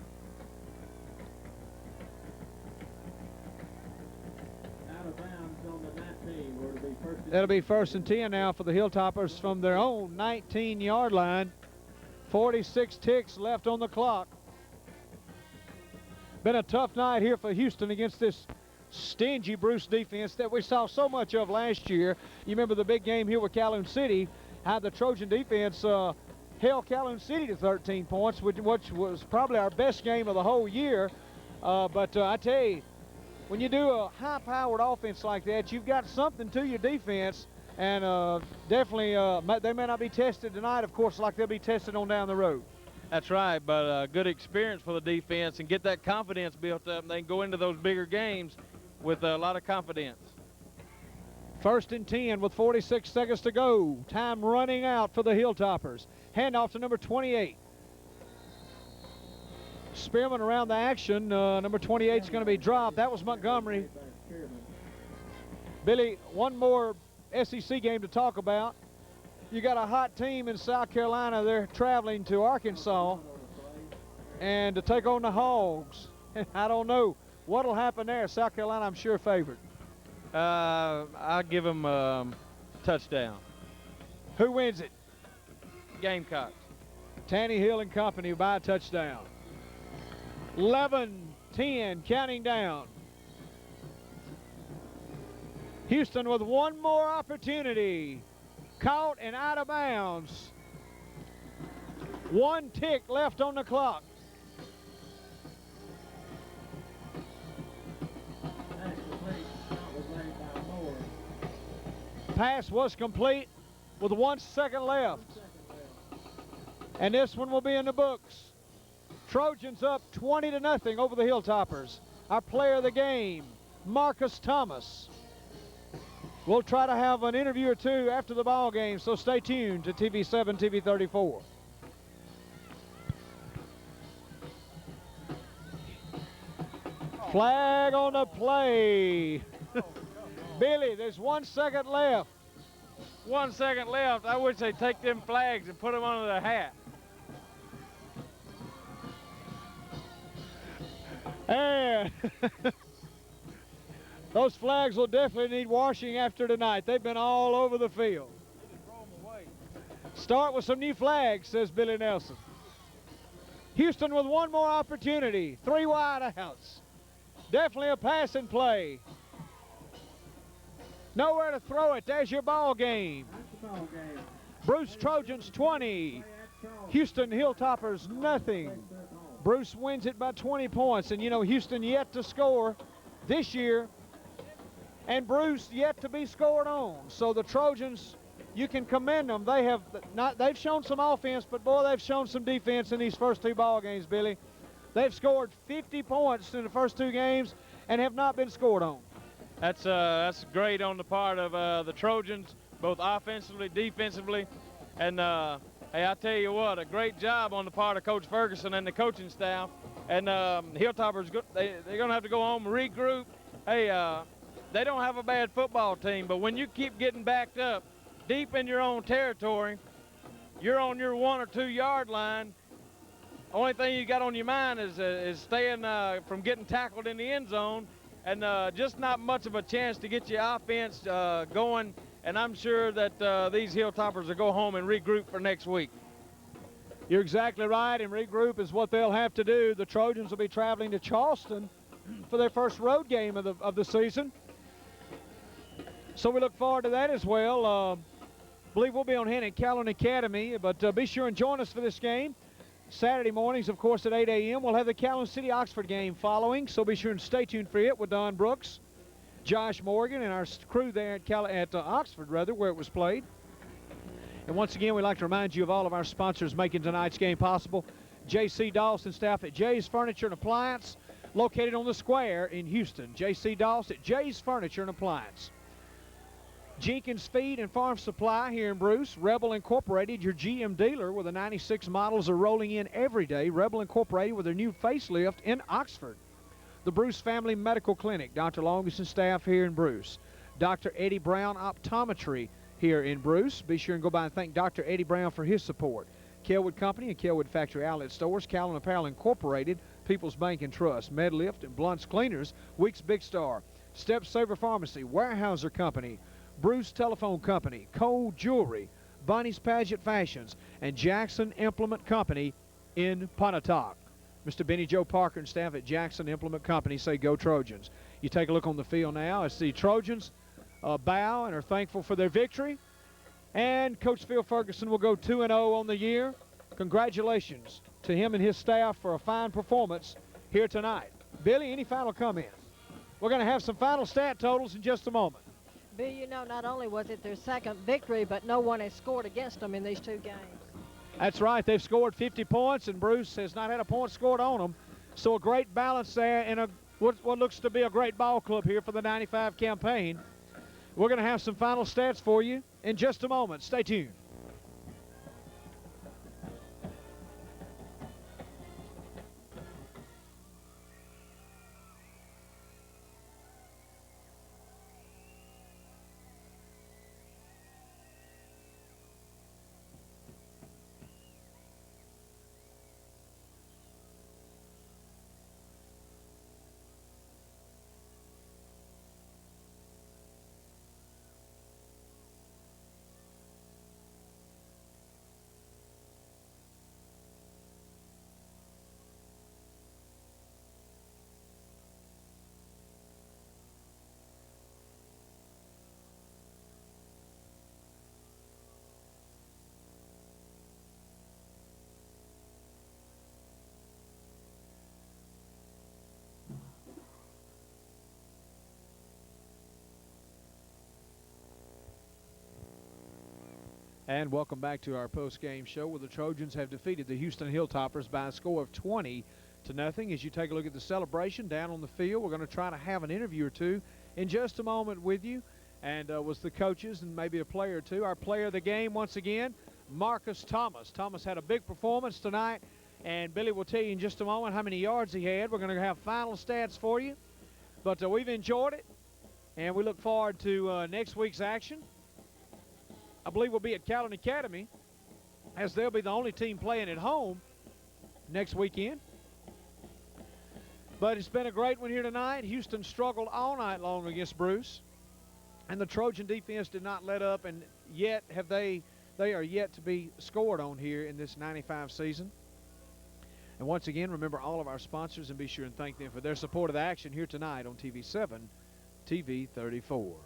Out of bounds on the 19. Where it'll be first. That'll be 1st and 10 now for the Hilltoppers from their own 19-yard line. 46 ticks left on the clock. Been a tough night here for Houston against this stingy Bruce defense that we saw so much of last year. You remember the big game here with Calhoun City, how the Trojan defense held Calhoun City to 13 points, which was probably our best game of the whole year. But I tell you, when you do a high-powered offense like that, you've got something to your defense, and definitely they may not be tested tonight, of course, like they'll be tested on down the road. That's right, but good experience for the defense and get that confidence built up, and they can go into those bigger games with a lot of confidence. 1st and 10 with 46 seconds to go. Time running out for the Hilltoppers. Handoff to number 28. Spearman around the action. Number 28 is going to be dropped. That was Montgomery. Billy, one more SEC game to talk about. You got a hot team in South Carolina. They're traveling to Arkansas and to take on the Hogs. I don't know what'll happen there. South Carolina, I'm sure, favored. I'll give them touchdown. Who wins it? Gamecocks. Tannehill and company by a touchdown. 11-10, counting down. Houston with one more opportunity. Caught and out of bounds. 1 tick left on the clock. Pass was complete with 1 second left. And this one will be in the books. Trojans up 20-0 over the Hilltoppers. Our player of the game, Marcus Thomas. We'll try to have an interview or two after the ball game, so stay tuned to TV7, TV 34. Flag on the play. Billy, there's 1 second left. 1 second left. I wish they'd take them flags and put them under their hat. And those flags will definitely need washing after tonight. They've been all over the field. Start with some new flags, says Billy Nelson. Houston with one more opportunity. 3 wide outs. Definitely a passing play. Nowhere to throw it. There's your ball game. Bruce Trojans 20. Houston Hilltoppers nothing. Bruce wins it by 20 points. And you know, Houston yet to score this year. And Bruce yet to be scored on. So the Trojans, you can commend them. They've shown some offense, but boy, they've shown some defense in these first 2 ball games, Billy. They've scored 50 points in the first 2 games and have not been scored on. That's great on the part of the Trojans, both offensively, defensively. And hey, I tell you what, a great job on the part of Coach Ferguson and the coaching staff. And Hilltoppers, they're going to have to go home and regroup. Hey, they don't have a bad football team, but when you keep getting backed up deep in your own territory, you're on your 1 or 2 yard line. Only thing you got on your mind is staying from getting tackled in the end zone, and just not much of a chance to get your offense going. And I'm sure that these Hilltoppers will go home and regroup for next week. You're exactly right, and regroup is what they'll have to do. The Trojans will be traveling to Charleston for their first road game of the season. So we look forward to that as well. Believe we'll be on hand at Calhoun Academy, but be sure and join us for this game. Saturday mornings, of course, at 8 a.m. We'll have the Calhoun City-Oxford game following, so be sure and stay tuned for it with Don Brooks, Josh Morgan, and our crew there at Oxford, where it was played. And once again, we'd like to remind you of all of our sponsors making tonight's game possible. J.C. Dawson staff at Jay's Furniture and Appliance, located on the square in Houston. J.C. Dawson at Jay's Furniture and Appliance. Jenkins Feed and Farm Supply here in Bruce. Rebel Incorporated, your GM dealer, where the 96 models are rolling in every day. Rebel Incorporated with their new facelift in Oxford. The Bruce Family Medical Clinic, Dr. Longus and staff here in Bruce. Dr. Eddie Brown Optometry here in Bruce. Be sure and go by and thank Dr. Eddie Brown for his support. Kelwood Company and Kelwood Factory Outlet Stores, Calhoun Apparel Incorporated, People's Bank and Trust, Medlift and Blunt's Cleaners, Weeks Big Star, Step Saver Pharmacy, Weyerhaeuser Company, Bruce Telephone Company, Cole Jewelry, Bonnie's Pageant Fashions, and Jackson Implement Company in Pontotoc. Mr. Benny Joe Parker and staff at Jackson Implement Company say go Trojans. You take a look on the field now as the Trojans bow and are thankful for their victory. And Coach Phil Ferguson will go 2-0 on the year. Congratulations to him and his staff for a fine performance here tonight. Billy, any final comments? We're going to have some final stat totals in just a moment. Bill, you know, not only was it their second victory, but no one has scored against them in these 2 games. That's right. They've scored 50 points, and Bruce has not had a point scored on them. So a great balance there in what looks to be a great ball club here for the 95 campaign. We're going to have some final stats for you in just a moment. Stay tuned. And welcome back to our post-game show where the Trojans have defeated the Houston Hilltoppers by a score of 20-0. As you take a look at the celebration down on the field, we're going to try to have an interview or two in just a moment with you. And was the coaches and maybe a player or two. Our player of the game once again, Marcus Thomas. Thomas had a big performance tonight, and Billy will tell you in just a moment how many yards he had. We're going to have final stats for you. But we've enjoyed it, and we look forward to next week's action. I believe we'll be at Callan Academy, as they'll be the only team playing at home next weekend. But it's been a great one here tonight. Houston struggled all night long against Bruce, and the Trojan defense did not let up, and yet have they are yet to be scored on here in this 95 season. And once again, remember all of our sponsors and be sure and thank them for their support of the action here tonight on TV7, TV 34.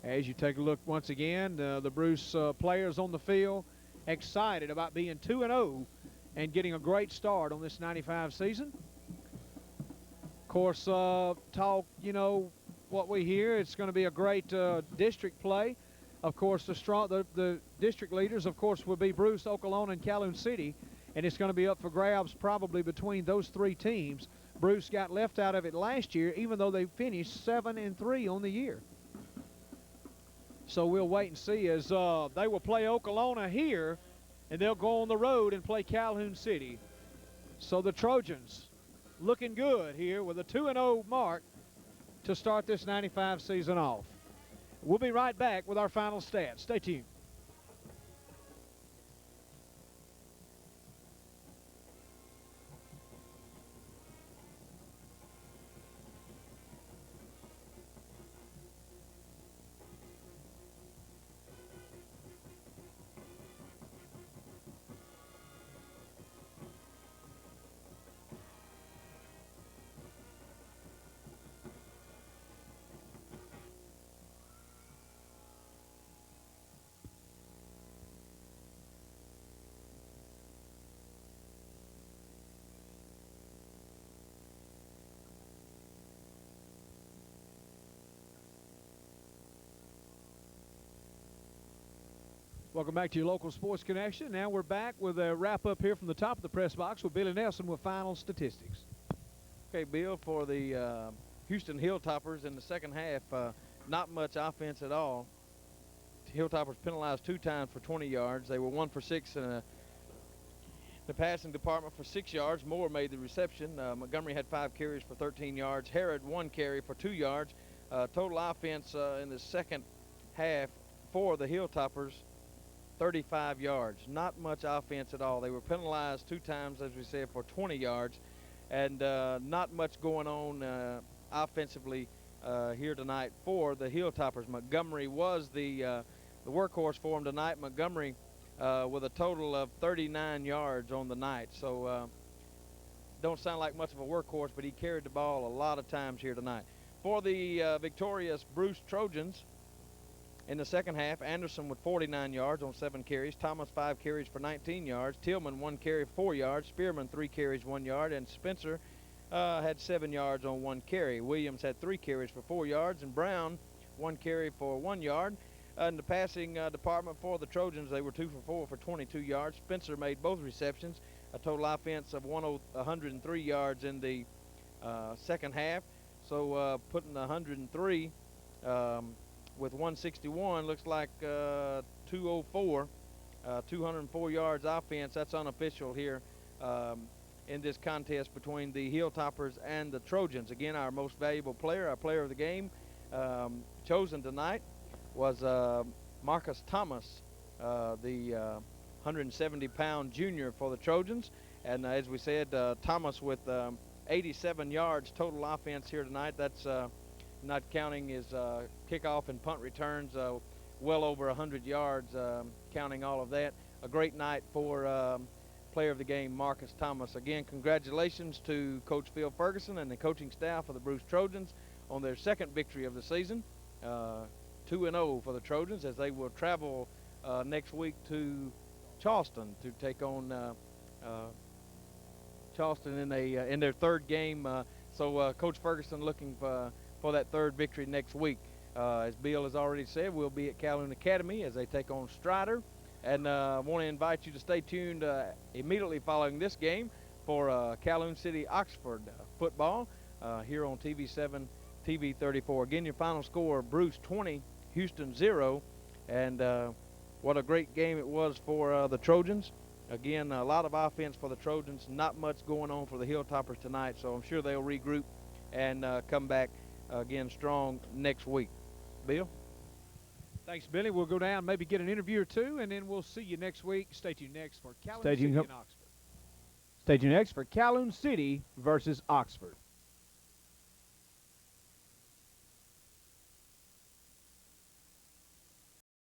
As you take a look once again, the Bruce players on the field excited about being 2-0 and getting a great start on this 95 season. Of course, talk, you know, what we hear, it's going to be a great district play. Of course, the district leaders, of course, will be Bruce, Okolona, and Calhoun City, and it's going to be up for grabs probably between those 3 teams. Bruce got left out of it last year, even though they finished 7-3 on the year. So we'll wait and see as they will play Okolona here, and they'll go on the road and play Calhoun City. So the Trojans looking good here with a 2-0 mark to start this 95 season off. We'll be right back with our final stats. Stay tuned. Welcome back to your local sports connection. Now we're back with a wrap-up here from the top of the press box with Billy Nelson with final statistics. Okay, Bill, for the Houston Hilltoppers in the second half, not much offense at all. The Hilltoppers penalized 2 times for 20 yards. They were 1 for 6 in the passing department for 6 yards. Moore made the reception. Montgomery had 5 carries for 13 yards. Herod 1 carry for 2 yards. Total offense in the second half for the Hilltoppers, 35 yards. Not much offense at all. They were penalized 2 times, as we said, for 20 yards, and not much going on offensively here tonight for the Hilltoppers. Montgomery was the workhorse for them tonight, Montgomery, with a total of 39 yards on the night. So don't sound like much of a workhorse, but he carried the ball a lot of times here tonight. For the victorious Bruce Trojans, in the second half, Anderson with 49 yards on 7 carries, Thomas 5 carries for 19 yards, Tillman 1 carry 4 yards, Spearman 3 carries 1 yard, and Spencer had 7 yards on 1 carry. Williams had 3 carries for 4 yards, and Brown 1 carry for 1 yard. In the passing department for the Trojans, they were 2 for 4 for 22 yards. Spencer made both receptions, a total offense of 103 yards in the second half. So putting 103 with 161 looks like 204, 204 yards offense. That's unofficial here in this contest between the Hilltoppers and the Trojans. Again, our most valuable player, our player of the game, chosen tonight was Marcus Thomas, the 170-pound junior for the Trojans. And as we said, Thomas with 87 yards total offense here tonight. That's not counting his kickoff and punt returns, well over 100 yards, counting all of that. A great night for player of the game, Marcus Thomas. Again, congratulations to Coach Phil Ferguson and the coaching staff of the Bruce Trojans on their second victory of the season. 2-0 for the Trojans as they will travel next week to Charleston to take on Charleston in their third game. So Coach Ferguson looking for that third victory next week. As Bill has already said, we'll be at Calhoun Academy as they take on Strider. And I want to invite you to stay tuned immediately following this game for Calhoun City Oxford football here on TV7, TV 34. Again, your final score, Bruce 20, Houston 0. And what a great game it was for the Trojans. Again, a lot of offense for the Trojans. Not much going on for the Hilltoppers tonight, so I'm sure they'll regroup and come back again strong next week. Bill? Thanks, Billy. We'll go down, maybe get an interview or two, and then we'll see you next week. Stay tuned next for Calhoun City and Oxford. Stay tuned next for Calhoun City versus Oxford.